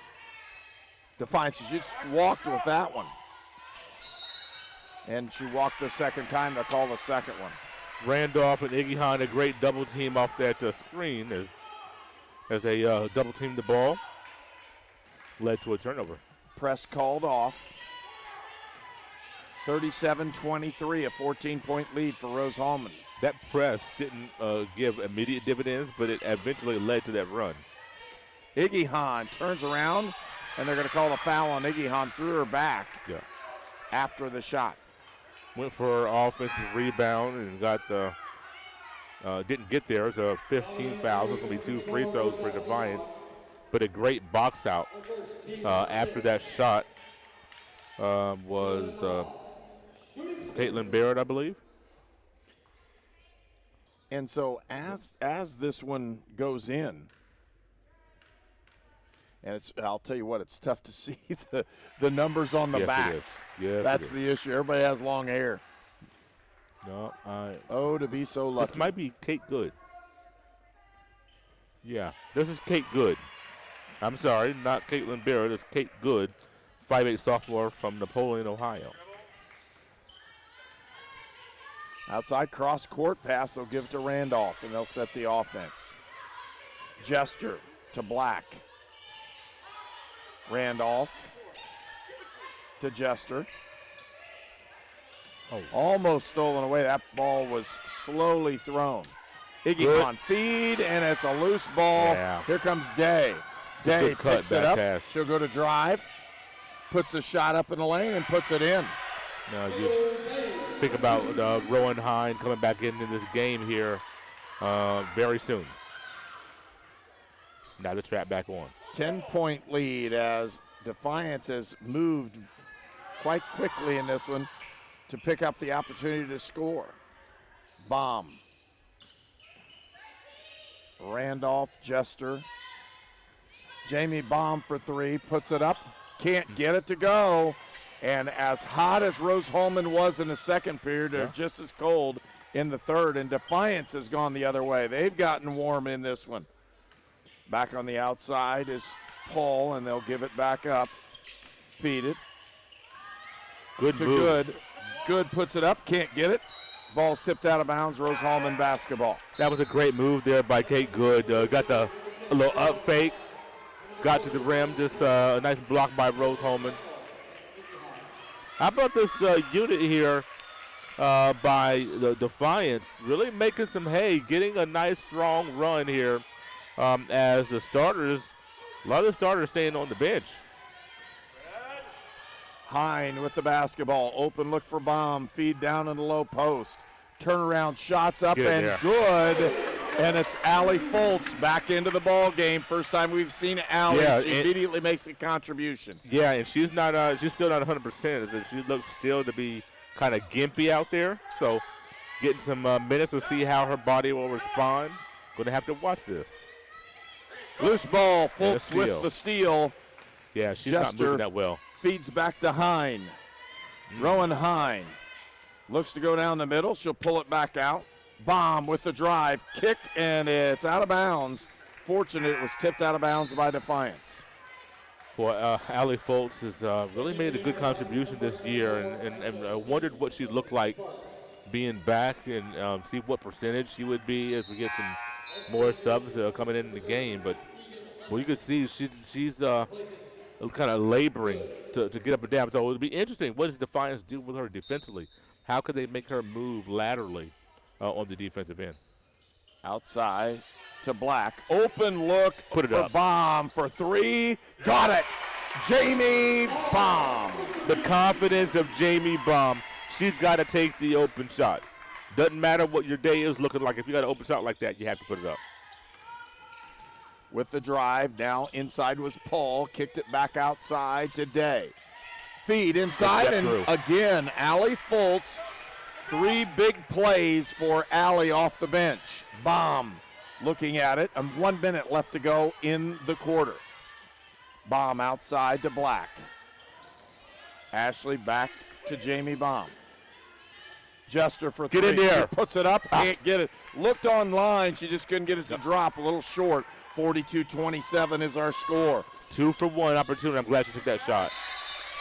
Defiance, she just walked with that one. And she walked the second time. They'll call the second one. Randolph and Iggy Hahn, a great double team off that screen as they double teamed the ball. Led to a turnover. Press called off. 37-23, a 14-point lead for Rose-Hulman. That press didn't give immediate dividends, but it eventually led to that run. Iggy Hahn turns around, and they're going to call the foul on Iggy Hahn. Threw her back after the shot. Went for her offensive rebound and got the didn't get there. It's a 15 foul. It's going to be 2 free throws for Defiance. But a great box out after that shot was Caitlin Barrett, I believe. And so as this one goes in, and I'll tell you what, it's tough to see the numbers on the back. It is. Yes, that's the issue. Everybody has long hair. No, to be so lucky. This might be Kate Good. Yeah, this is Kate Good. I'm sorry, not Caitlin Barrett. It's Kate Good, 5'8" sophomore from Napoleon, Ohio. Outside cross court pass, they'll give to Randolph, and they'll set the offense. Jester to Black. Randolph to Jester. Almost stolen away. That ball was slowly thrown. Iggy on feed, and it's a loose ball. Yeah. Here comes Day. Day picks it up. Pass. She'll go to drive, puts the shot up in the lane, and puts it in. Now you think about Rowan Hine coming back in this game here very soon. Now the trap back on. 10-point lead as Defiance has moved quite quickly in this one to pick up the opportunity to score. Bomb. Randolph, Jester. Jamie Baum for 3, puts it up, can't get it to go. And as hot as Rose-Hulman was in the second period, they're just as cold in the third, and Defiance has gone the other way. They've gotten warm in this one. Back on the outside is Paul, and they'll give it back up. Feed it. Good to move. Good. Good puts it up, can't get it. Ball's tipped out of bounds, Rose-Hulman basketball. That was a great move there by Kate Good. Got a little up fake, got to the rim, just a nice block by Rose-Hulman. How about this unit here by the Defiance, really making some hay, getting a nice strong run here as the starters, a lot of the starters staying on the bench. Hine with the basketball, open look for Baum, feed down in the low post. Turnaround shots up and good, and it's Allie Foltz back into the ball game. First time we've seen Allie. Yeah, she immediately makes a contribution. Yeah, and she's still not 100%. She looks still to be kind of gimpy out there. So getting some minutes to see how her body will respond. Going to have to watch this. Loose ball, Foltz with the steal. Yeah, she's not moving that well. Feeds back to Hine. Rowan Hine looks to go down the middle. She'll pull it back out. Bomb with the drive. Kick, and it's out of bounds. Fortunate it was tipped out of bounds by Defiance. Boy, Allie Foltz has really made a good contribution this year, and I wondered what she'd look like being back and see what percentage she would be as we get some more subs coming in the game. But well, you can see she's kind of laboring to get up and down. So it'll be interesting. What does Defiance do with her defensively? How could they make her move laterally on the defensive end? Outside to Black. Open look. Put it up. Bomb for 3. Got it. Jamie Baum. The confidence of Jamie Baum. She's got to take the open shots. Doesn't matter what your day is looking like. If you got an open shot like that, you have to put it up. With the drive, now inside was Paul. Kicked it back outside to Day. Feed inside, and again, Allie Foltz. 3 big plays for Allie off the bench. Baum looking at it, and 1 minute left to go in the quarter. Baum outside to Black. Ashley back to Jamie Baum. Jester for 3. Get in there. She puts it up, can't get it. Looked online, she just couldn't get it to drop, a little short. 42-27 is our score. 2 for 1 opportunity. I'm glad you took that shot.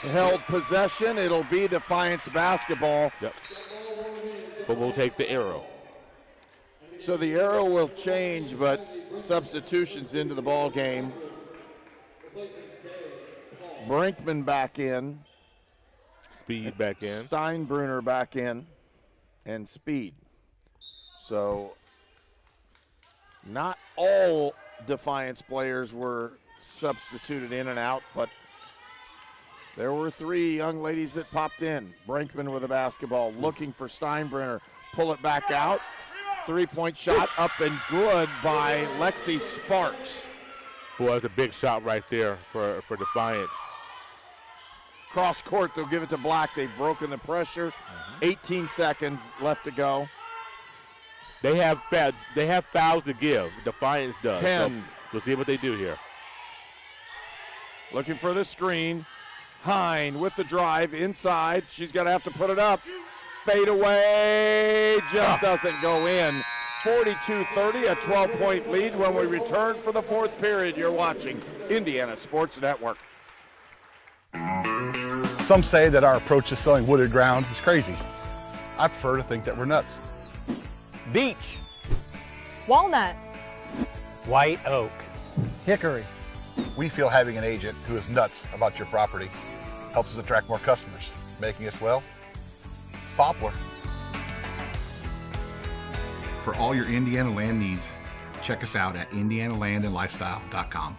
Held possession. It'll be Defiance basketball. Yep. But we'll take the arrow. So the arrow will change, but substitutions into the ball game. Brinkman back in. Speed back in. Steinbrunner back in. And Speed. So not all Defiance players were substituted in and out, but there were 3 young ladies that popped in. Brinkman with a basketball, looking for Steinbrunner. Pull it back out. 3-point shot up and good by Lexi Sparks. Boy, that's a big shot right there for Defiance. Cross court, they'll give it to Black. They've broken the pressure. 18 seconds left to go. They have fouls to give. Defiance does. 10. So we'll see what they do here. Looking for the screen. Hine with the drive inside. She's going to have to put it up. Fade away. Just doesn't go in. 42-30, a 12-point lead when we return for the 4th period. You're watching Indiana Sports Network. Some say that our approach to selling wooded ground is crazy. I prefer to think that we're nuts. Beech. Walnut. White oak. Hickory. We feel having an agent who is nuts about your property helps us attract more customers, making us, well, poplar. For all your Indiana land needs, check us out at indianalandandlifestyle.com.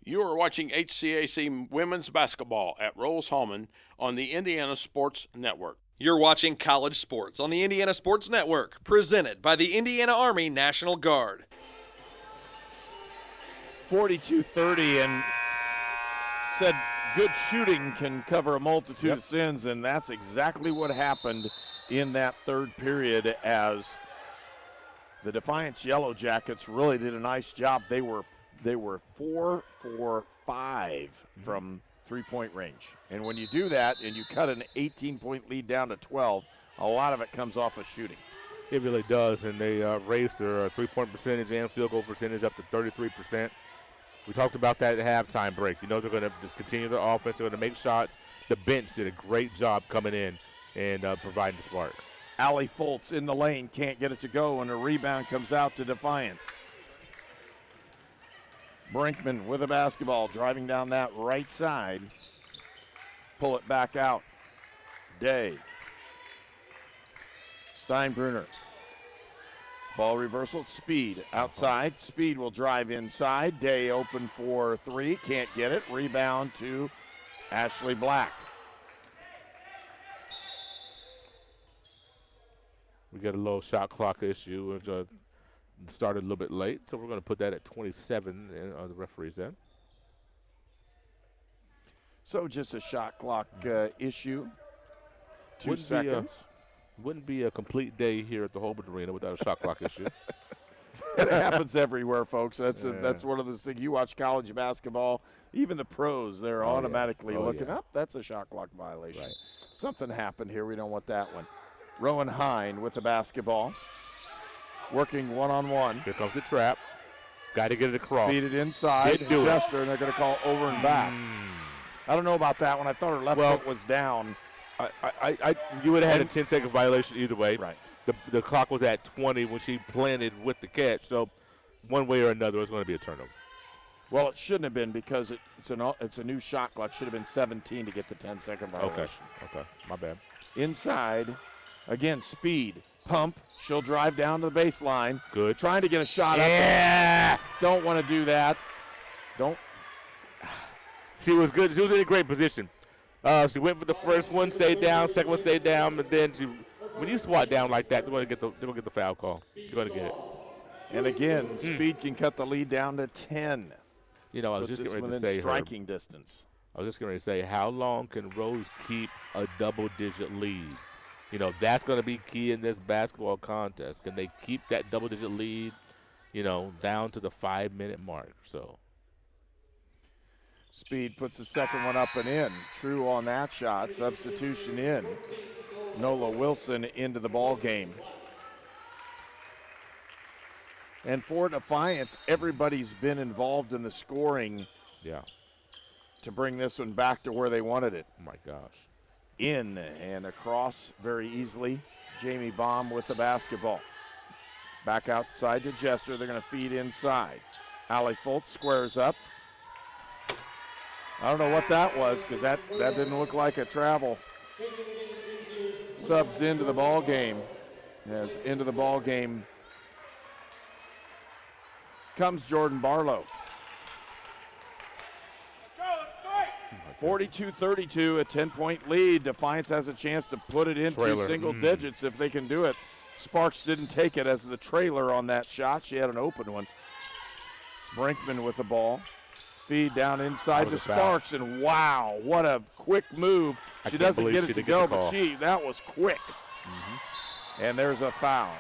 You are watching HCAC women's basketball at Rose-Hulman on the Indiana Sports Network. You're watching college sports on the Indiana Sports Network, presented by the Indiana Army National Guard. 42-30, and said good shooting can cover a multitude of sins, and that's exactly what happened in that 3rd period as the Defiance Yellow Jackets really did a nice job. They were 4 for 5 from 3-point range. And when you do that and you cut an 18-point lead down to 12, a lot of it comes off of shooting. It really does, and they raised their 3-point percentage and field goal percentage up to 33%. We talked about that at halftime break. You know they're going to just continue their offense. They're going to make shots. The bench did a great job coming in and providing the spark. Allie Foltz in the lane, can't get it to go, and a rebound comes out to Defiance. Brinkman with a basketball, driving down that right side. Pull it back out. Day. Steinbrunner. Ball reversal, Speed outside. Speed will drive inside. Day open for 3, can't get it. Rebound to Ashley Black. We got a little shot clock issue. Started a little bit late, so we're going to put that at 27 the referee's end. So just a shot clock issue. 2 seconds. Wouldn't be a complete day here at the Holbert Arena without a shot clock issue. It happens everywhere, folks. That's one of those things. You watch college basketball, even the pros, they're automatically looking up. That's a shot clock violation. Right. Something happened here. We don't want that one. Rowan Hine with the basketball. Working one-on-one. Here comes the trap. Got to get it across. Feed it inside. Chester, and they're going to call over and back. I don't know about that one. I thought her left foot was down. You would have had a 10-second violation either way. Right. The clock was at 20 when she planted with the catch. So one way or another, it's going to be a turnover. Well, it shouldn't have been because it's a new shot clock. Should have been 17 to get the 10-second violation. Okay. My bad. Inside. Again, Speed. Pump. She'll drive down to the baseline. Good. Trying to get a shot up. Yeah. Don't want to do that. Don't. She was good. She was in a great position. She went for the first one, stayed down. Second one stayed down, but then when you swat down like that, they're going to get the foul call. You're going to get it. And again, speed can cut the lead down to 10. You know, I was just getting ready to say, striking distance. I was just going to say, how long can Rose keep a double-digit lead? You know, that's going to be key in this basketball contest. Can they keep that double-digit lead, you know, down to the 5-minute mark? So Speed puts the second one up and in. True on that shot. Substitution in. Nola Wilson into the ball game. And for Defiance, everybody's been involved in the scoring. Yeah. To bring this one back to where they wanted it. Oh my gosh. In and across very easily. Jamie Baum with the basketball. Back outside to Jester. They're going to feed inside. Allie Foltz squares up. I don't know what that was because that didn't look like a travel. Subs into the ball game. As into the ball game comes Jordan Barlow. 42-32, a 10-point lead. Defiance has a chance to put it into single digits if they can do it. Sparks didn't take it as the trailer on that shot. She had an open one. Brinkman with the ball. Feed down inside to Sparks, and wow, what a quick move. She doesn't get it to go, but that was quick. And there's a foul.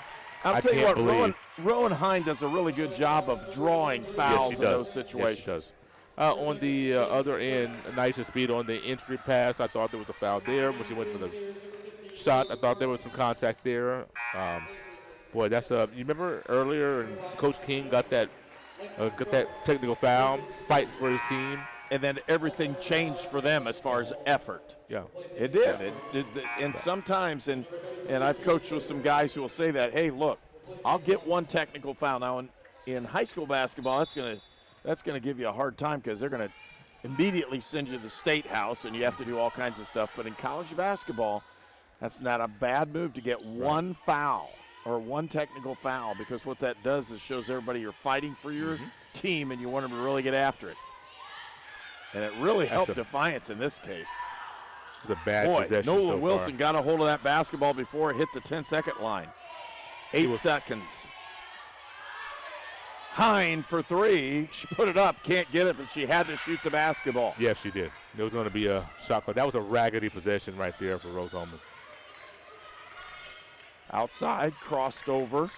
I'll tell you what, Rowan Hine does a really good job of drawing fouls in those situations. Yes, she does. On the other end, Nisha Speed on the entry pass, I thought there was a foul there. When she went for the shot, I thought there was some contact there. Boy, that's you remember earlier, and Coach King got that technical foul, fight for his team. And then everything changed for them as far as effort. Yeah. It did. And sometimes, and I've coached with some guys who will say that, hey, look, I'll get one technical foul. Now, in high school basketball, that's going to give you a hard time because they're going to immediately send you to the state house and you have to do all kinds of stuff. But in college basketball, that's not a bad move to get one foul or one technical foul, because what that does is shows everybody you're fighting for your team and you want them to really get after it. And it really helped Defiance in this case. It was a bad possession Nola so Wilson far. got a hold of that basketball before it hit the 10-second line. 8 seconds. Hine for three. She put it up, can't get it, but she had to shoot the basketball. Yes, she did. There was going to be a shot clock. That was a raggedy possession right there for Rose-Hulman. Outside, crossed over.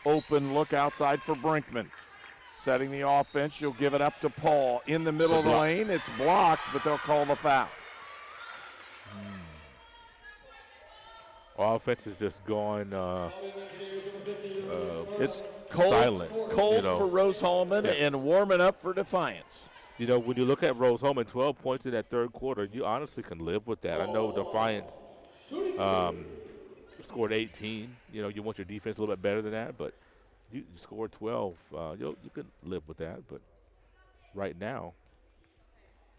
Open look outside for Brinkman. Setting the offense, she'll give it up to Paul. In the middle of the lane, it's blocked, but they'll call the foul. Offense is just going it's cold, silent. Cold for Rose-Hulman and warming up for Defiance. You know, when you look at Rose-Hulman, 12 points in that third quarter, you honestly can live with that. I know Defiance scored 18. You know, you want your defense a little bit better than that, but you scored 12. You can live with that. But right now,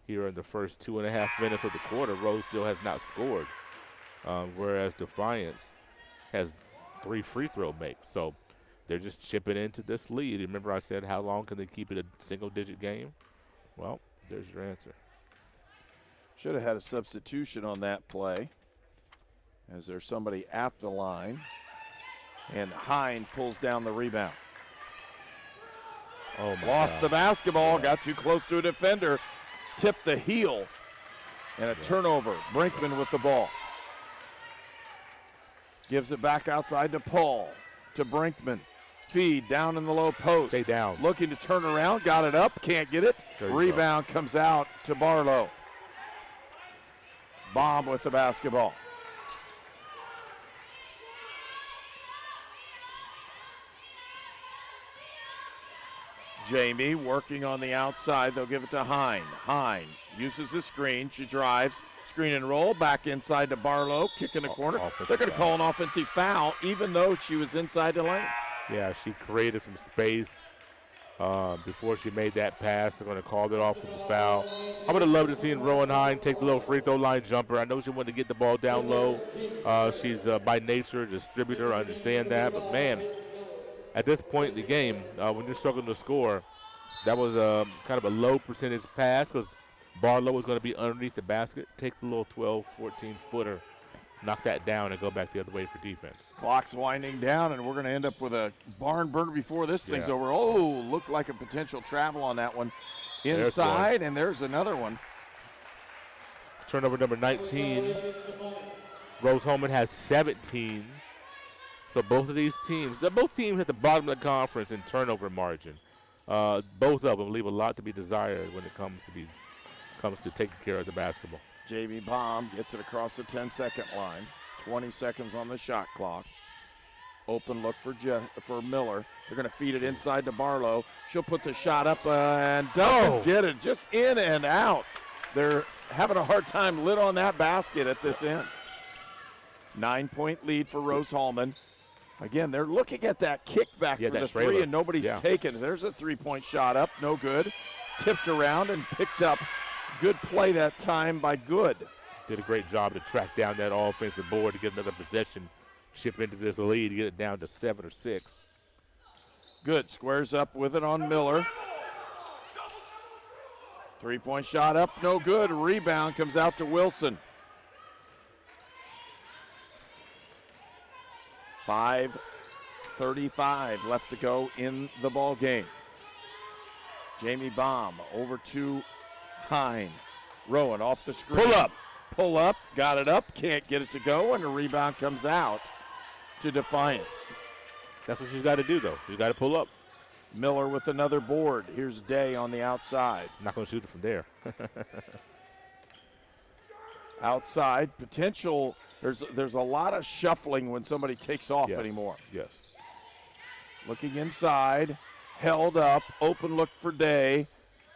here in the first 2.5 minutes of the quarter, Rose still has not scored, whereas Defiance has 3 free throw makes. So they're just chipping into this lead. Remember I said how long can they keep it a single-digit game? Well, there's your answer. Should have had a substitution on that play, as there's somebody at the line. And Hine pulls down the rebound. Oh my Lost God. the basketball, got too close to a defender, tipped the heel, and a turnover. Brinkman with the ball. Gives it back outside to Paul, to Brinkman. Feed down in the low post. Stay down. Looking to turn around, got it up, can't get it. Rebound comes out to Barlow. Baum with the basketball. Jamie working on the outside. They'll give it to Hine. Hine uses the screen. She drives. Screen and roll. Back inside to Barlow. Kick in the corner. They're going to call an offensive foul, even though she was inside the lane. Yeah, she created some space before she made that pass. They're going to call it off with a foul. I would have loved to see Rowan Hine take the little free throw line jumper. I know she wanted to get the ball down low. She's by nature a distributor. I understand that. But, man, at this point in the game, when you're struggling to score, that was kind of a low percentage pass because Barlow was going to be underneath the basket. Takes a little 12, 14-footer knock that down and go back the other way for defense. Clock's winding down, and we're going to end up with a barn burner before this thing's over. Oh, looked like a potential travel on that one. Inside, and there's another one. Turnover number 19. Rose-Hulman has 17. So both of these teams, they're both teams at the bottom of the conference in turnover margin. Both of them leave a lot to be desired when it comes to taking care of the basketball. Jamie Baum gets it across the 10-second line. 20 seconds on the shot clock. Open look for Miller. They're going to feed it inside to Barlow. She'll put the shot up and doesn't get it. Just in and out. They're having a hard time lit on that basket at this end. 9-point lead for Rose-Hulman. Again, they're looking at that kickback for the three, and nobody's taken. There's a three-point shot up. No good. Tipped around and picked up. Good play that time by Good. Did a great job to track down that offensive board to get another possession, chip into this lead, get it down to 7 or 6. Good, squares up with it on Miller. Three-point shot up, no good. Rebound comes out to Wilson. 5:35 left to go in the ball game. Jamie Baum over to Hine. Rowan off the screen. Pull up, got it up, can't get it to go, and the rebound comes out to Defiance. That's what she's got to do, though. She's got to pull up. Miller with another board. Here's Day on the outside. Not going to shoot it from there. Outside, potential. There's a lot of shuffling when somebody takes off anymore. Yes. Looking inside, held up, open look for Day,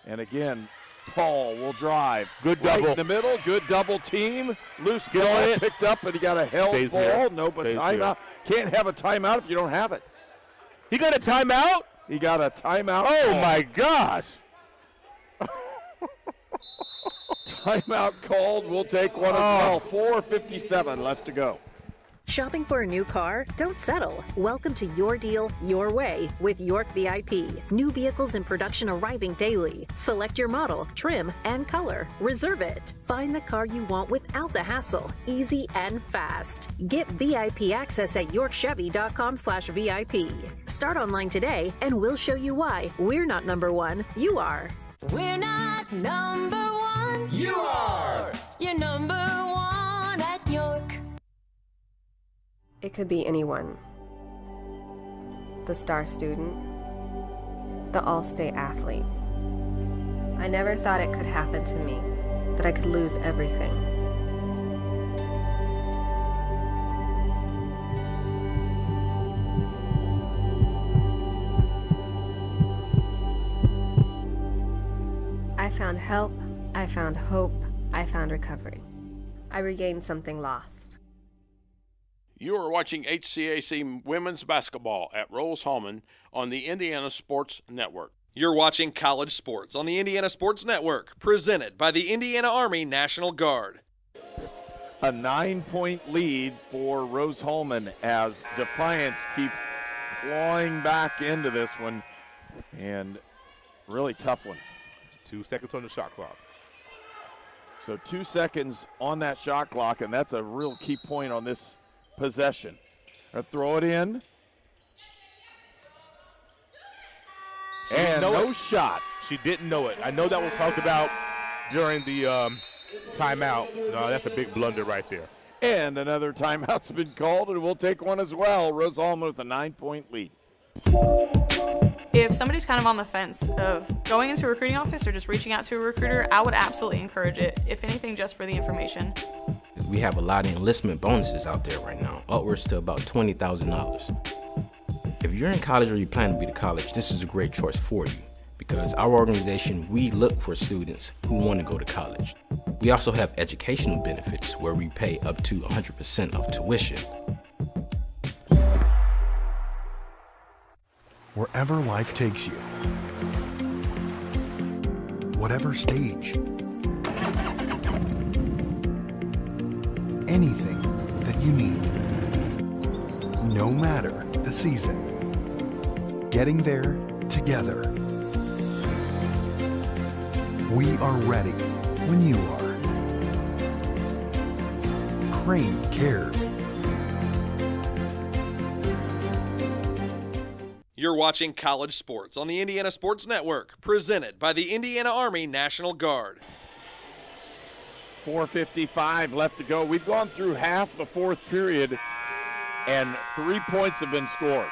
and again, Paul will drive. Good double. Right in the middle, good double team. Loose ball picked up, and he got a held ball. Here. No, but timeout. Can't have a timeout if you don't have it. He got a timeout? He got a timeout. Oh, my gosh. Timeout called. We'll take one as well. 4:57 left to go. Shopping for a new car? Don't settle. Welcome to Your Deal, Your Way with York VIP. New vehicles in production arriving daily. Select your model, trim, and color. Reserve it. Find the car you want without the hassle. Easy and fast. Get VIP access at yorkchevy.com/VIP. Start online today and we'll show you why we're not number one. You are. We're not number one. You are. You're number one at York. It could be anyone. The star student, the all-state athlete. I never thought it could happen to me, that I could lose everything. I found help, I found hope, I found recovery. I regained something lost. You are watching HCAC women's basketball at Rose-Hulman on the Indiana Sports Network. You're watching College Sports on the Indiana Sports Network, presented by the Indiana Army National Guard. A 9-point lead for Rose-Hulman as Defiance keeps clawing back into this one, and really tough one. 2 seconds on the shot clock. So 2 seconds on that shot clock, and that's a real key point on this possession. Throw it in. And no shot. She didn't know it. I know that was talked about during the timeout. No, that's a big blunder right there. And another timeout's been called, and we'll take one as well. Rose-Hulman with a 9-point lead. If somebody's kind of on the fence of going into a recruiting office or just reaching out to a recruiter, I would absolutely encourage it, if anything, just for the information. We have a lot of enlistment bonuses out there right now, upwards to about $20,000. If you're in college or you plan to be to college, this is a great choice for you because our organization, we look for students who want to go to college. We also have educational benefits where we pay up to 100% of tuition. Wherever life takes you, whatever stage, anything that you need, no matter the season, getting there together. We are ready when you are. Crane cares. You're watching College Sports on the Indiana Sports Network, presented by the Indiana Army National Guard. 4:55 left to go. We've gone through half the fourth period, and 3 points have been scored.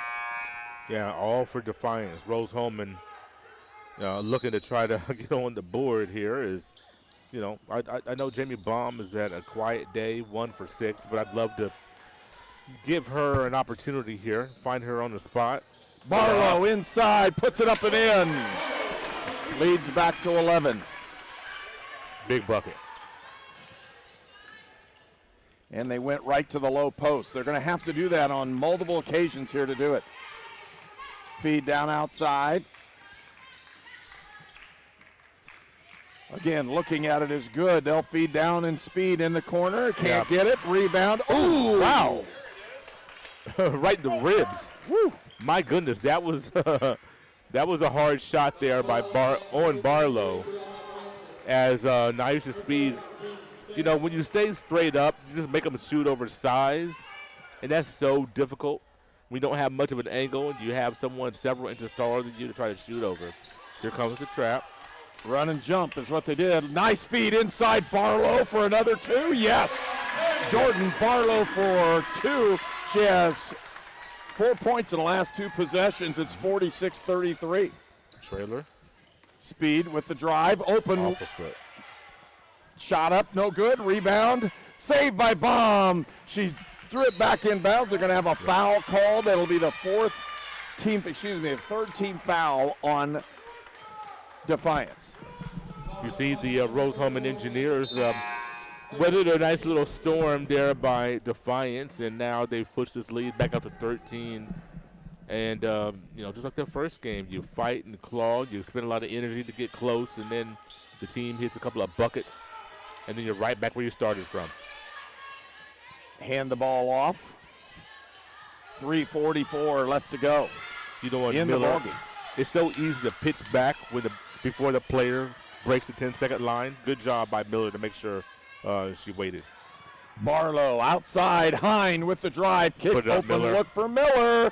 Yeah, all for Defiance. Rose-Hulman looking to try to get on the board here is, I know Jamie Baum has had a quiet day, 1 for 6, but I'd love to give her an opportunity here, find her on the spot. Barlow inside, puts it up and in. Leads back to 11. Big bucket. And they went right to the low post. They're going to have to do that on multiple occasions here to do it. Feed down outside. Again, looking at it is good. They'll feed down in speed in the corner. Can't get it. Rebound. Oh, wow. Right in the ribs. Woo. My goodness, that was a hard shot there by Barlow. As Naisha Speed, when you stay straight up, you just make them shoot over size, and that's so difficult. We don't have much of an angle, and you have someone several inches taller than you to try to shoot over. Here comes the trap. Run and jump is what they did. Nice feed inside Barlow for another 2. Yes. Jordan Barlow for 2. She has 4 points in the last 2 possessions. It's 46-33. Trailer. Speed with the drive. Open. Off the foot. Shot up. No good. Rebound. Saved by Baum. She threw it back inbounds. They're going to have a foul called. That'll be the third team foul on Defiance. You see the Rose-Hulman Engineers weathered a nice little storm there by Defiance, and now they've pushed this lead back up to 13. And, just like their first game, you fight and claw, you spend a lot of energy to get close, and then the team hits a couple of buckets, and then you're right back where you started from. Hand the ball off. 3:44 left to go. You know what, in Miller, the ballgame. It's so easy to pitch back before the player breaks the 10-second line. Good job by Miller to make sure she waited. Barlow outside. Hine with the drive. Kick open. Miller. Look for Miller.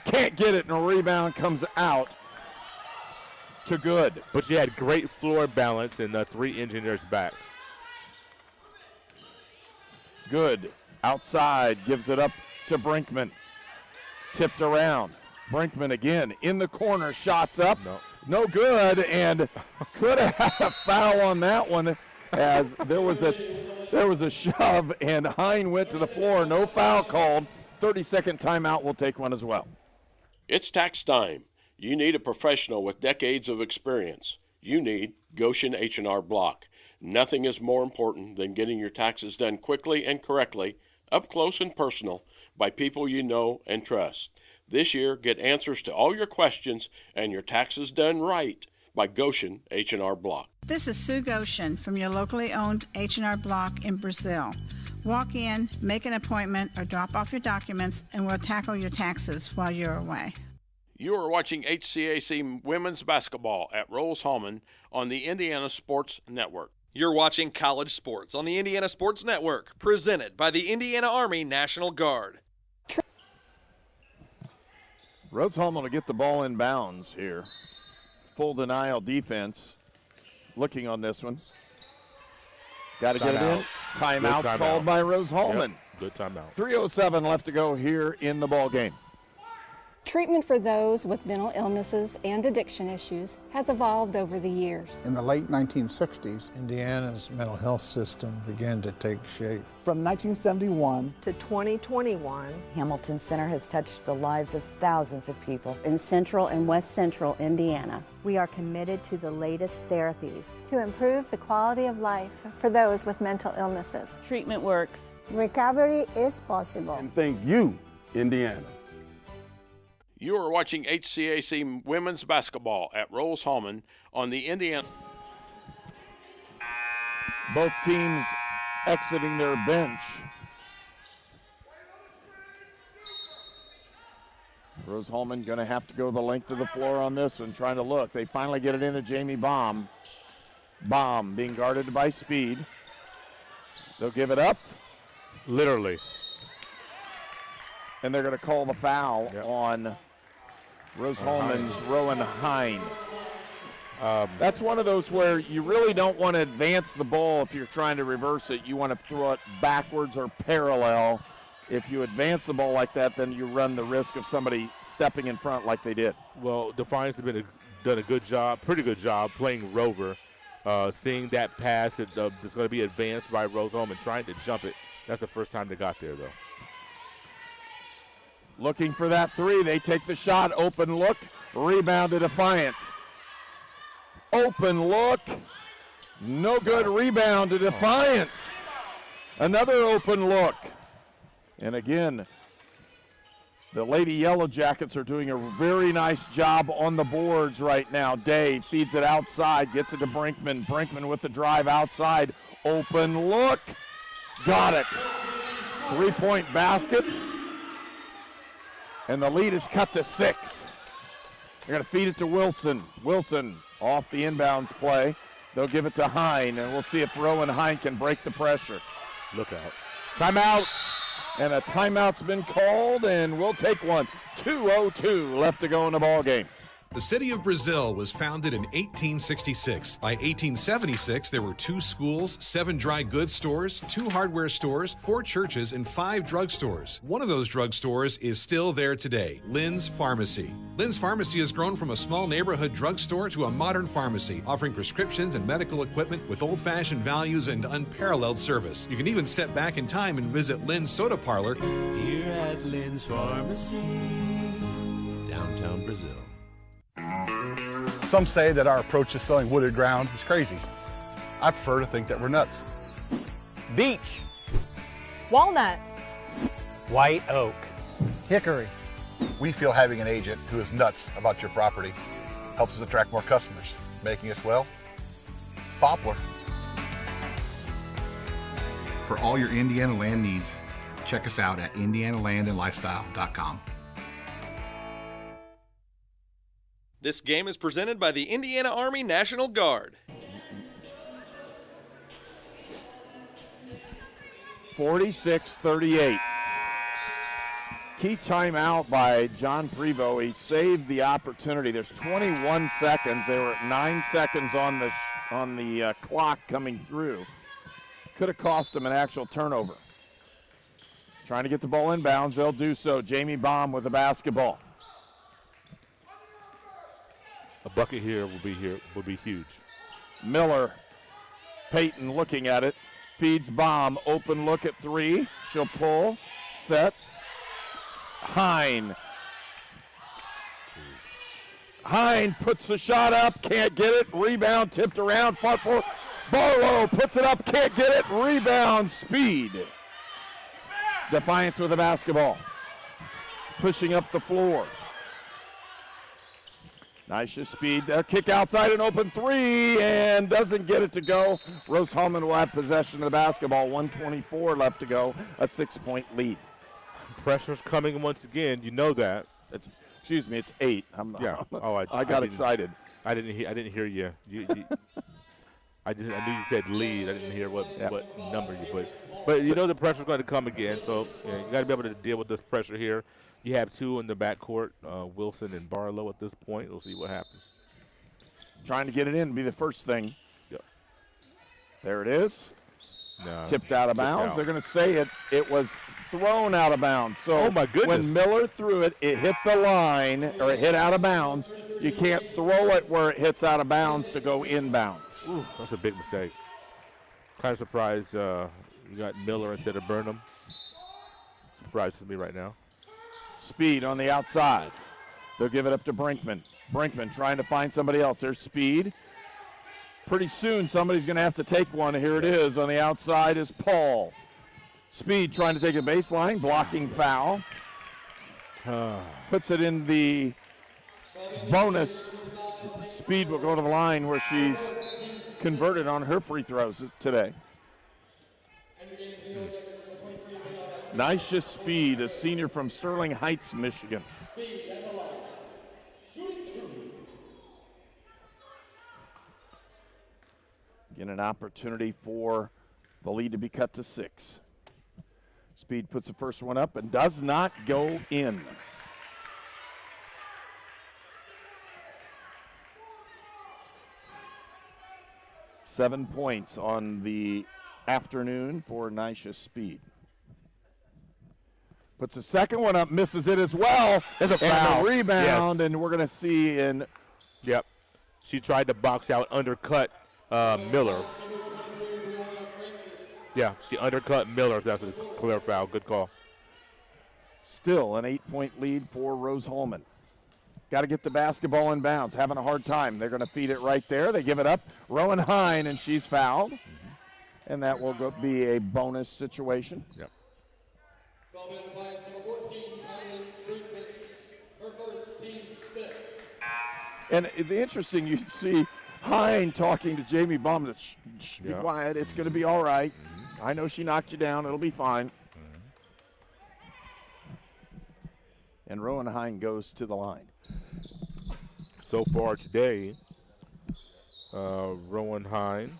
Can't get it, and a rebound comes out to good. But she had great floor balance, and 3 Engineers back. Good. Outside. Gives it up to Brinkman. Tipped around. Brinkman again in the corner. Shots up. No good, and could have had a foul on that one as there was a shove, and Hine went to the floor. No foul called. 30-second timeout. We'll take one as well. It's tax time. You need a professional with decades of experience. You need Goshen H&R Block. Nothing is more important than getting your taxes done quickly and correctly, up close and personal, by people you know and trust. This year, get answers to all your questions and your taxes done right by Goshen H&R Block. This is Sue Goshen from your locally owned H&R Block in Brazil. Walk in, make an appointment, or drop off your documents, and we'll tackle your taxes while you're away. You are watching HCAC Women's Basketball at Rose-Hulman on the Indiana Sports Network. You're watching College Sports on the Indiana Sports Network, presented by the Indiana Army National Guard. Rose-Hulman will get the ball in bounds here. Full denial defense. Looking on this one. Got to get it in. Timeout called by Rose-Hulman. Yep. Good timeout. 3:07 left to go here in the ball game. Treatment for those with mental illnesses and addiction issues has evolved over the years. In the late 1960s, Indiana's mental health system began to take shape. From 1971 to 2021, Hamilton Center has touched the lives of thousands of people in central and west central Indiana. We are committed to the latest therapies to improve the quality of life for those with mental illnesses. Treatment works. Recovery is possible. And thank you, Indiana. You are watching HCAC Women's Basketball at Rose-Hulman on the Indiana. Both teams exiting their bench. Rose-Hulman going to have to go the length of the floor on this one, trying to look. They finally get it into Jamie Baum. Baum being guarded by Speed. They'll give it up. Literally. And they're going to call the foul on Rose-Hulman's Rowan Hine. That's one of those where you really don't want to advance the ball if you're trying to reverse it. You want to throw it backwards or parallel. If you advance the ball like that, then you run the risk of somebody stepping in front like they did. Well, Defiance has done a good job, pretty good job playing Rover. Seeing that pass that's going to be advanced by Rose-Hulman, trying to jump it. That's the first time they got there, though. Looking for that three. They take the shot. Open look. Rebound to Defiance. Open look. No good. Rebound to Defiance. Another open look. And again, the Lady Yellow Jackets are doing a very nice job on the boards right now. Day feeds it outside, gets it to Brinkman. Brinkman with the drive outside. Open look. Got it. 3-point basket. And the lead is cut to 6. They're going to feed it to Wilson. Wilson off the inbounds play. They'll give it to Hine, and we'll see if Rowan Hine can break the pressure. Look out. Timeout. And a timeout's been called, and we'll take one. 2:02 left to go in the ball game. The city of Brazil was founded in 1866. By 1876, there were 2 schools, 7 dry goods stores, 2 hardware stores, 4 churches, and 5 drugstores. One of those drugstores is still there today, Lynn's Pharmacy. Lynn's Pharmacy has grown from a small neighborhood drugstore to a modern pharmacy, offering prescriptions and medical equipment with old-fashioned values and unparalleled service. You can even step back in time and visit Lynn's Soda Parlor here at Lynn's Pharmacy, downtown Brazil. Some say that our approach to selling wooded ground is crazy. I prefer to think that we're nuts. Beech. Walnut. White oak. Hickory. We feel having an agent who is nuts about your property helps us attract more customers, making us, well, poplar. For all your Indiana land needs, check us out at indianalandandlifestyle.com. This game is presented by the Indiana Army National Guard. 46-38. Key timeout by John Prevost. He saved the opportunity. There's 21 seconds. They were at 9 seconds on the clock coming through. Could have cost them an actual turnover. Trying to get the ball inbounds. They'll do so. Jamie Baum with the basketball. A bucket here will be huge. Miller, Peyton looking at it, feeds Baum, open look at 3. She'll pull, set. Hine. Hine puts the shot up, can't get it. Rebound tipped around, fought for. Barlow puts it up, can't get it. Rebound, Speed. Defiance with the basketball. Pushing up the floor. Nice Speed. Kick outside, an open 3, and doesn't get it to go. Rose-Hulman will have possession of the basketball. 1:24 left to go. A 6-point lead. Pressure's coming once again. You know that. It's 8. Yeah. Oh, I got excited. I didn't hear you. I knew you said lead. I didn't hear what number you put. But you know the pressure's going to come again. So you got to be able to deal with this pressure here. You have 2 in the backcourt, Wilson and Barlow at this point. We'll see what happens. Trying to get it in, be the first thing. Yep. There it is. No, tipped out of bounds. They're going to say it was thrown out of bounds. So oh my goodness. When Miller threw it, it hit the line, or it hit out of bounds. You can't throw it where it hits out of bounds to go inbounds. Ooh, that's a big mistake. Kind of surprised you got Miller instead of Burnham. Surprises me right now. Speed on the outside. They'll give it up to Brinkman. Brinkman trying to find somebody else. There's Speed. Pretty soon somebody's going to have to take one. Here it is. On the outside is Paul. Speed trying to take a baseline. Blocking foul. Puts it in the bonus. Speed will go to the line where she's converted on her free throws today. Nisha Speed, a senior from Sterling Heights, Michigan. Again, an opportunity for the lead to be cut to 6. Speed puts the first one up and does not go in. Seven points on the afternoon for Nisha Speed. Puts the second one up, misses it as well. There's a and foul. a rebound, Yes. and we're going to see in. Yep. She tried to box out, undercut Miller. Yeah, she undercut Miller. That's a clear foul. Good call. Still an 8-point lead for Rose-Hulman. Got to get the basketball in bounds. Having a hard time. They're going to feed it right there. They give it up. Rowan Hine, and she's fouled. And that will be a bonus situation. Yep. And the interesting, you see Hine talking to Jamie Baum, shh, be quiet, it's going to be all right. I know she knocked you down, it'll be fine. And Rowan Hine goes to the line. So far today, Rowan Hine,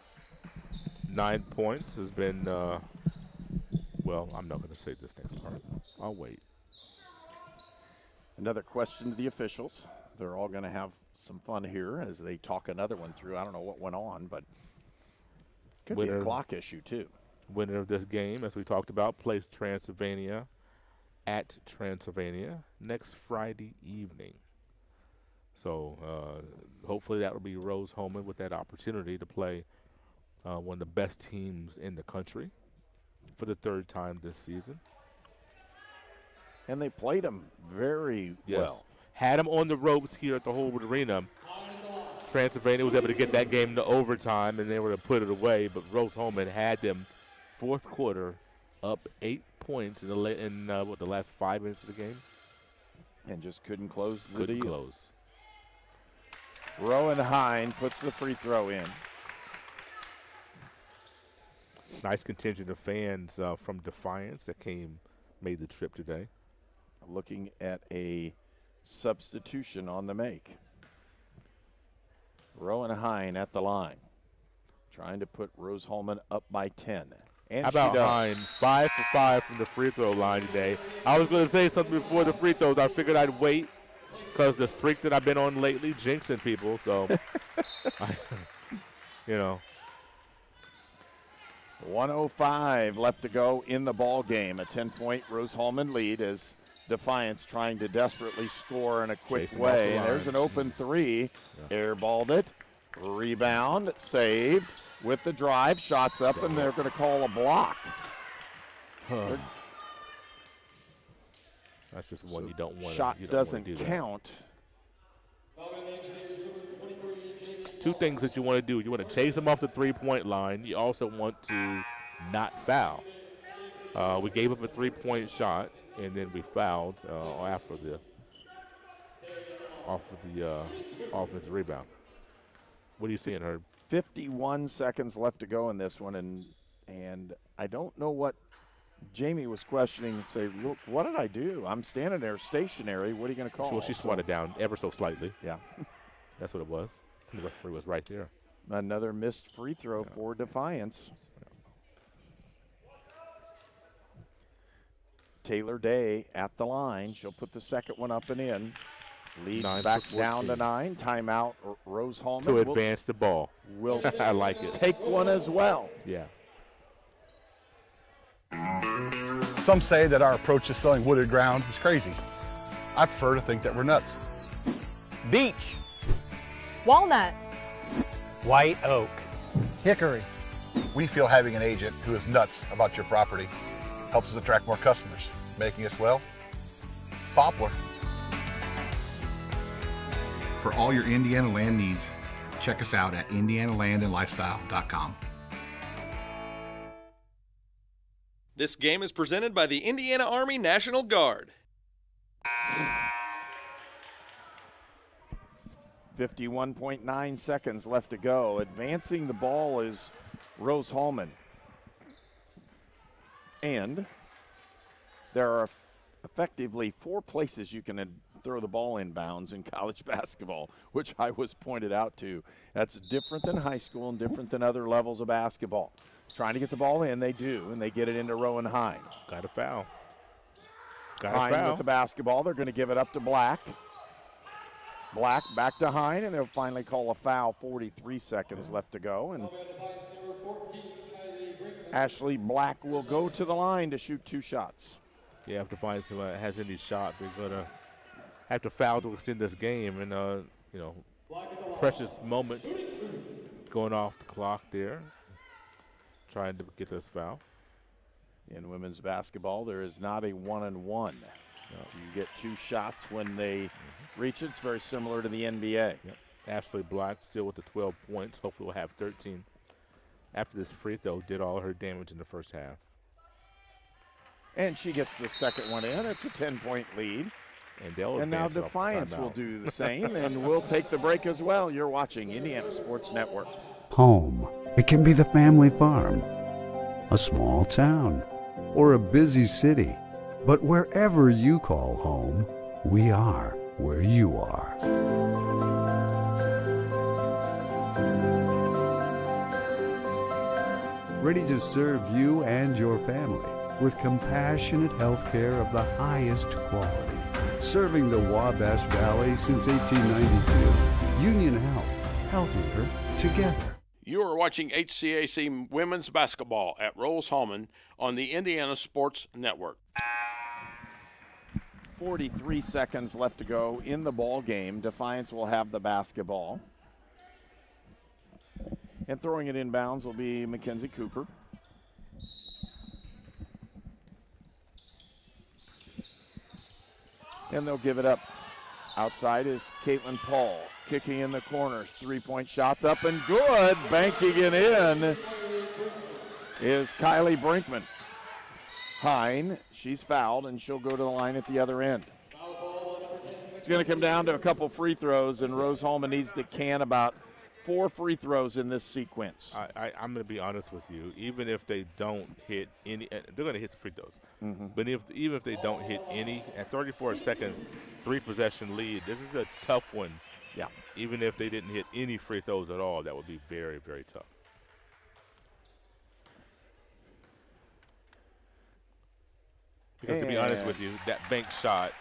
9 points, has been, well, I'm not going to say this next part. I'll wait. Another question to the officials. They're all going to have some fun here as they talk another one through. I don't know what went on, but could be a clock issue too. Winner of this game, as we talked about, plays Transylvania at Transylvania next Friday evening. So hopefully that will be Rose-Hulman with that opportunity to play one of the best teams in the country for the third time this season. And they played them very well. Had them on the ropes here at the Holwood Arena. Transylvania was able to get that game to overtime, and they were to put it away. But Rose-Hulman had them fourth quarter up 8 points in the last 5 minutes of the game, and just couldn't close the couldn't deal. Close. Rowan Hine puts the free throw in. Nice contingent of fans from Defiance that made the trip today. Looking at a substitution on the make. Rowan Hine at the line, trying to put Rose-Hulman up by 10. And how about Hine? 5 for 5 from the free throw line today. I was going to say something before the free throws. I figured I'd wait because the streak that I've been on lately, jinxing people. So, 1:05 left to go in the ball game. A 10-point Rose-Hulman lead as Defiance trying to desperately score in a quick way. There's an open three. Airballed it. Rebound. Saved with the drive. Shots up, and they're going to call a block. That's just one you don't want to do. Shot doesn't count. Two things that you want to do. You want to chase them off the three-point line. You also want to not foul. We gave up a three-point shot, and then we fouled off of the offensive rebound. What are you seeing, Herb? 51 seconds left to go in this one, and I don't know what Jamie was questioning. Say, look, what did I do? I'm standing there stationary. What are you going to call? Well, she swatted down ever so slightly. Yeah. That's what it was. The referee was right there. Another missed free throw for Defiance. Taylor Day at the line. She'll put the second one up and in. Leads back down to 9. Timeout, Rose-Hulman. To advance the ball. Will I like it. Take one as well. Yeah. Some say that our approach to selling wooded ground is crazy. I prefer to think that we're nuts. Beech. Walnut. White oak. Hickory. We feel having an agent who is nuts about your property helps us attract more customers, making us, well, poplar. For all your Indiana land needs, check us out at indianalandandlifestyle.com. This game is presented by the Indiana Army National Guard. 51.9 seconds left to go. Advancing the ball is Rose-Hulman. And there are effectively 4 places you can throw the ball in bounds in college basketball, which I was pointed out to. That's different than high school and different than other levels of basketball. Trying to get the ball in, they do, and they get it into Rowan Hine. Got a foul. Hine with the basketball. They're going to give it up to Black. Black back to Hine, and they'll finally call a foul. 43 seconds left to go, and Ashley Black will go to the line to shoot 2 shots. Yeah, if Defiance has any shot, they're going to have to foul to extend this game. And, you know, precious moments going off the clock there, trying to get this foul. In women's basketball, there is not a 1-and-1. You get 2 shots when they reach it. It's very similar to the NBA. Yep. Ashley Black still with the 12 points. Hopefully we'll have 13. After this free throw, did all her damage in the first half. And she gets the second one in. It's a 10-point lead. And now Defiance will do the same, and we'll take the break as well. You're watching Indiana Sports Network. Home. It can be the family farm, a small town, or a busy city. But wherever you call home, we are where you are. Ready to serve you and your family with compassionate health care of the highest quality. Serving the Wabash Valley since 1892. Union Health. Healthier together. You are watching HCAC women's basketball at Rose-Hulman on the Indiana Sports Network. 43 seconds left to go in the ball game. Defiance will have the basketball. And throwing it inbounds will be Mackenzie Cooper. And they'll give it up. Outside is Caitlin Paul. Kicking in the corners. 3-point shots up and good. Banking it in is Kylie Brinkman. Hine, she's fouled, and she'll go to the line at the other end. It's going to come down to a couple free throws, and Rose-Hulman needs to can about 4 free throws in this sequence. I'm going to be honest with you. Even if they don't hit any, they're going to hit some free throws. But even if they don't hit any, at 34 seconds, 3-possession lead, this is a tough one. Yeah. Even if they didn't hit any free throws at all, that would be very, very tough. Because to be honest with you, that bank shot,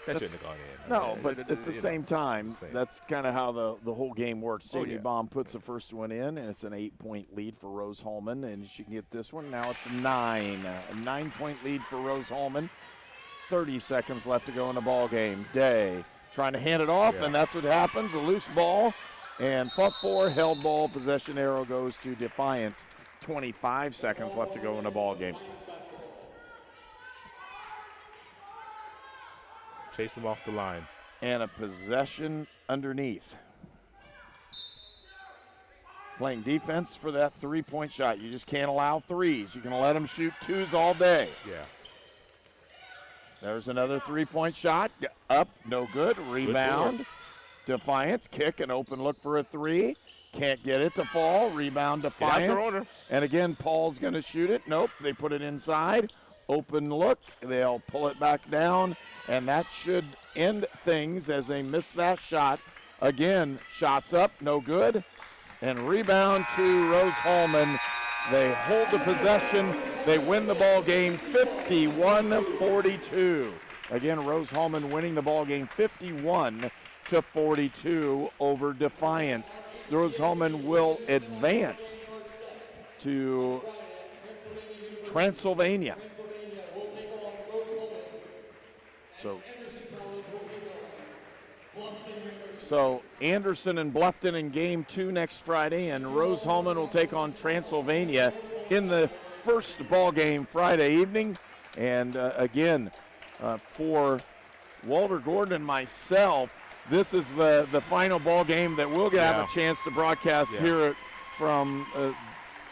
that shouldn't have gone in. No, but at the same time, that's kind of how the whole game works. Jamie Baum puts the first one in, and it's an 8-point lead for Rose-Hulman, and she can get this one. Now it's 9. A 9-point lead for Rose-Hulman. 30 seconds left to go in the ball game. Day trying to hand it off, and that's what happens. A loose ball, and fought for, held ball, possession arrow goes to Defiance. 25 seconds left to go in the ball game. Chase him off the line. And a possession underneath. Playing defense for that 3-point shot. You just can't allow threes. You can let them shoot 2s all day. Yeah. There's another 3-point shot. Up, no good. Rebound. Defiance, kick, an open look for a 3. Can't get it to fall. Rebound, Defiance. And again, Paul's going to shoot it. Nope, they put it inside. Open look. They'll pull it back down. And that should end things as they miss that shot. Again, shots up, no good. And rebound to Rose-Hulman. They hold the possession. They win the ball game 51-42. Again, Rose-Hulman winning the ball game 51-42 over Defiance. Rose-Hulman will advance to Transylvania. So Anderson and Bluffton in game 2 next Friday, and Rose-Hulman will take on Transylvania in the first ball game Friday evening. And again, for Walter Gordon and myself, this is the final ball game that we'll have a chance to broadcast here from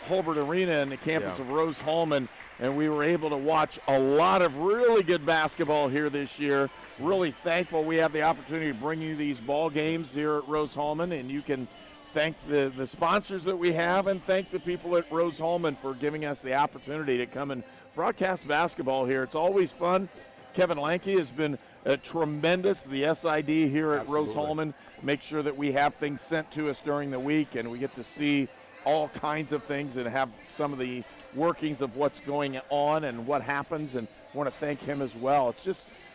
Holbert Arena in the campus of Rose-Hulman. And we were able to watch a lot of really good basketball here this year. Really thankful we have the opportunity to bring you these ball games here at Rose-Hulman, and you can thank the sponsors that we have and thank the people at Rose-Hulman for giving us the opportunity to come and broadcast basketball here. It's always fun. Kevin Lanke has been tremendous, the SID here at Rose-Hulman. Make sure that we have things sent to us during the week, and we get to see all kinds of things and have some of the workings of what's going on and what happens, and want to thank him as well.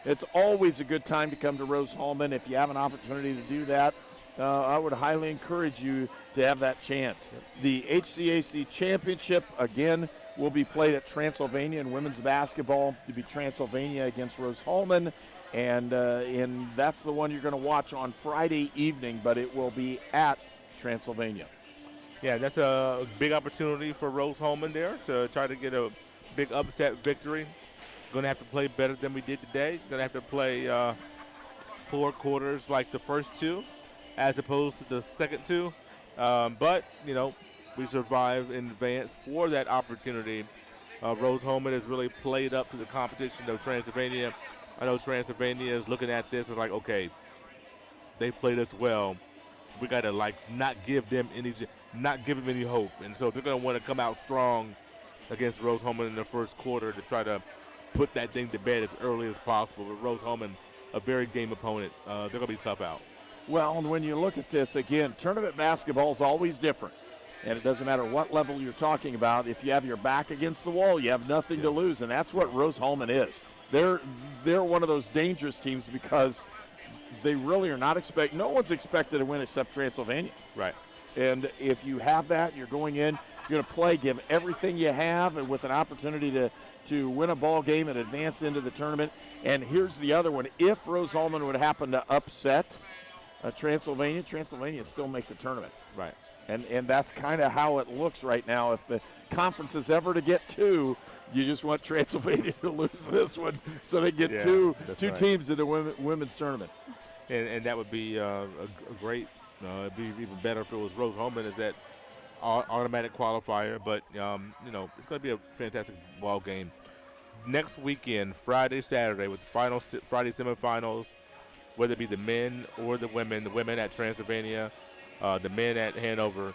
It's always a good time to come to Rose-Hulman. If you have an opportunity to do that, I would highly encourage you to have that chance. The HCAC Championship, again, will be played at Transylvania in women's basketball. To be Transylvania against Rose-Hulman, and that's the one you're going to watch on Friday evening, but it will be at Transylvania. Yeah, that's a big opportunity for Rose-Hulman there to try to get a big upset victory. Going to have to play better than we did today. Going to have to play 4 quarters like the first 2 as opposed to the second 2. But, we survived in advance for that opportunity. Rose-Hulman has really played up to the competition of Transylvania. I know Transylvania is looking at this as like, okay, they played us well. We got to not give them any hope. And so they're going to want to come out strong against Rose-Hulman in the first quarter to try to put that thing to bed as early as possible. But Rose-Hulman, a very game opponent, they're going to be tough out. Well, and when you look at this, again, tournament basketball is always different. And it doesn't matter what level you're talking about. If you have your back against the wall, you have nothing to lose. And that's what Rose-Hulman is. They're one of those dangerous teams because they really are not no one's expected to win except Transylvania. Right. And if you have that, you're going in, you're going to play, give everything you have, and with an opportunity to win a ball game and advance into the tournament. And here's the other one. If Rose-Hulman would happen to upset Transylvania still make the tournament. Right. And that's kind of how it looks right now. If the conference is ever to get 2, you just want Transylvania to lose this one so they get two teams in the women's tournament. And that would be a great, it'd be even better if it was Rose-Hulman as that automatic qualifier. But, it's going to be a fantastic ball game. Next weekend, Friday, Saturday, with the Friday semifinals, whether it be the men or the women at Transylvania, the men at Hanover,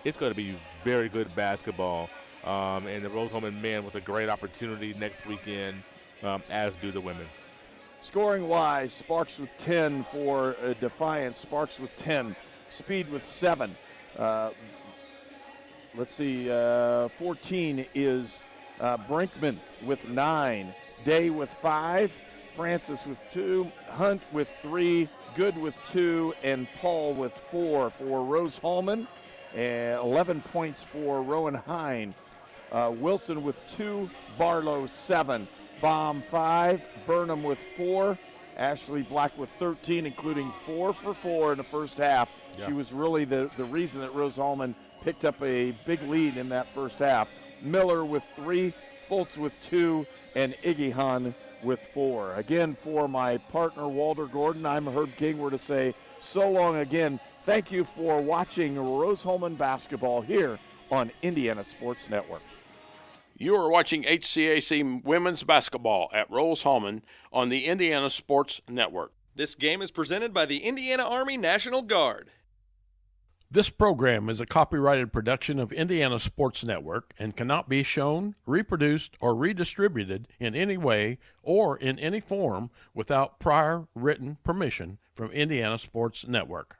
it's going to be very good basketball. And the Rose-Hulman men with a great opportunity next weekend, as do the women. Scoring-wise, Sparks with 10 for Defiance. Sparks with 10. Speed with 7. 14 is Brinkman with 9. Day with 5. Francis with 2. Hunt with 3. Good with 2. And Paul with 4 for Rose-Hulman. 11 points for Rowan Hine. Wilson with 2. Barlow 7. Baum 5, Burnham with 4, Ashley Black with 13, including 4 for 4 in the first half. Yeah. She was really the reason that Rose-Hulman picked up a big lead in that first half. Miller with 3, Foltz with 2, and Iggyhan with 4. Again, for my partner Walter Gordon, I'm Herb King. We're to say so long again. Thank you for watching Rose-Hulman basketball here on Indiana Sports Network. You are watching HCAC women's basketball at Rose-Hulman on the Indiana Sports Network. This game is presented by the Indiana Army National Guard. This program is a copyrighted production of Indiana Sports Network and cannot be shown, reproduced, or redistributed in any way or in any form without prior written permission from Indiana Sports Network.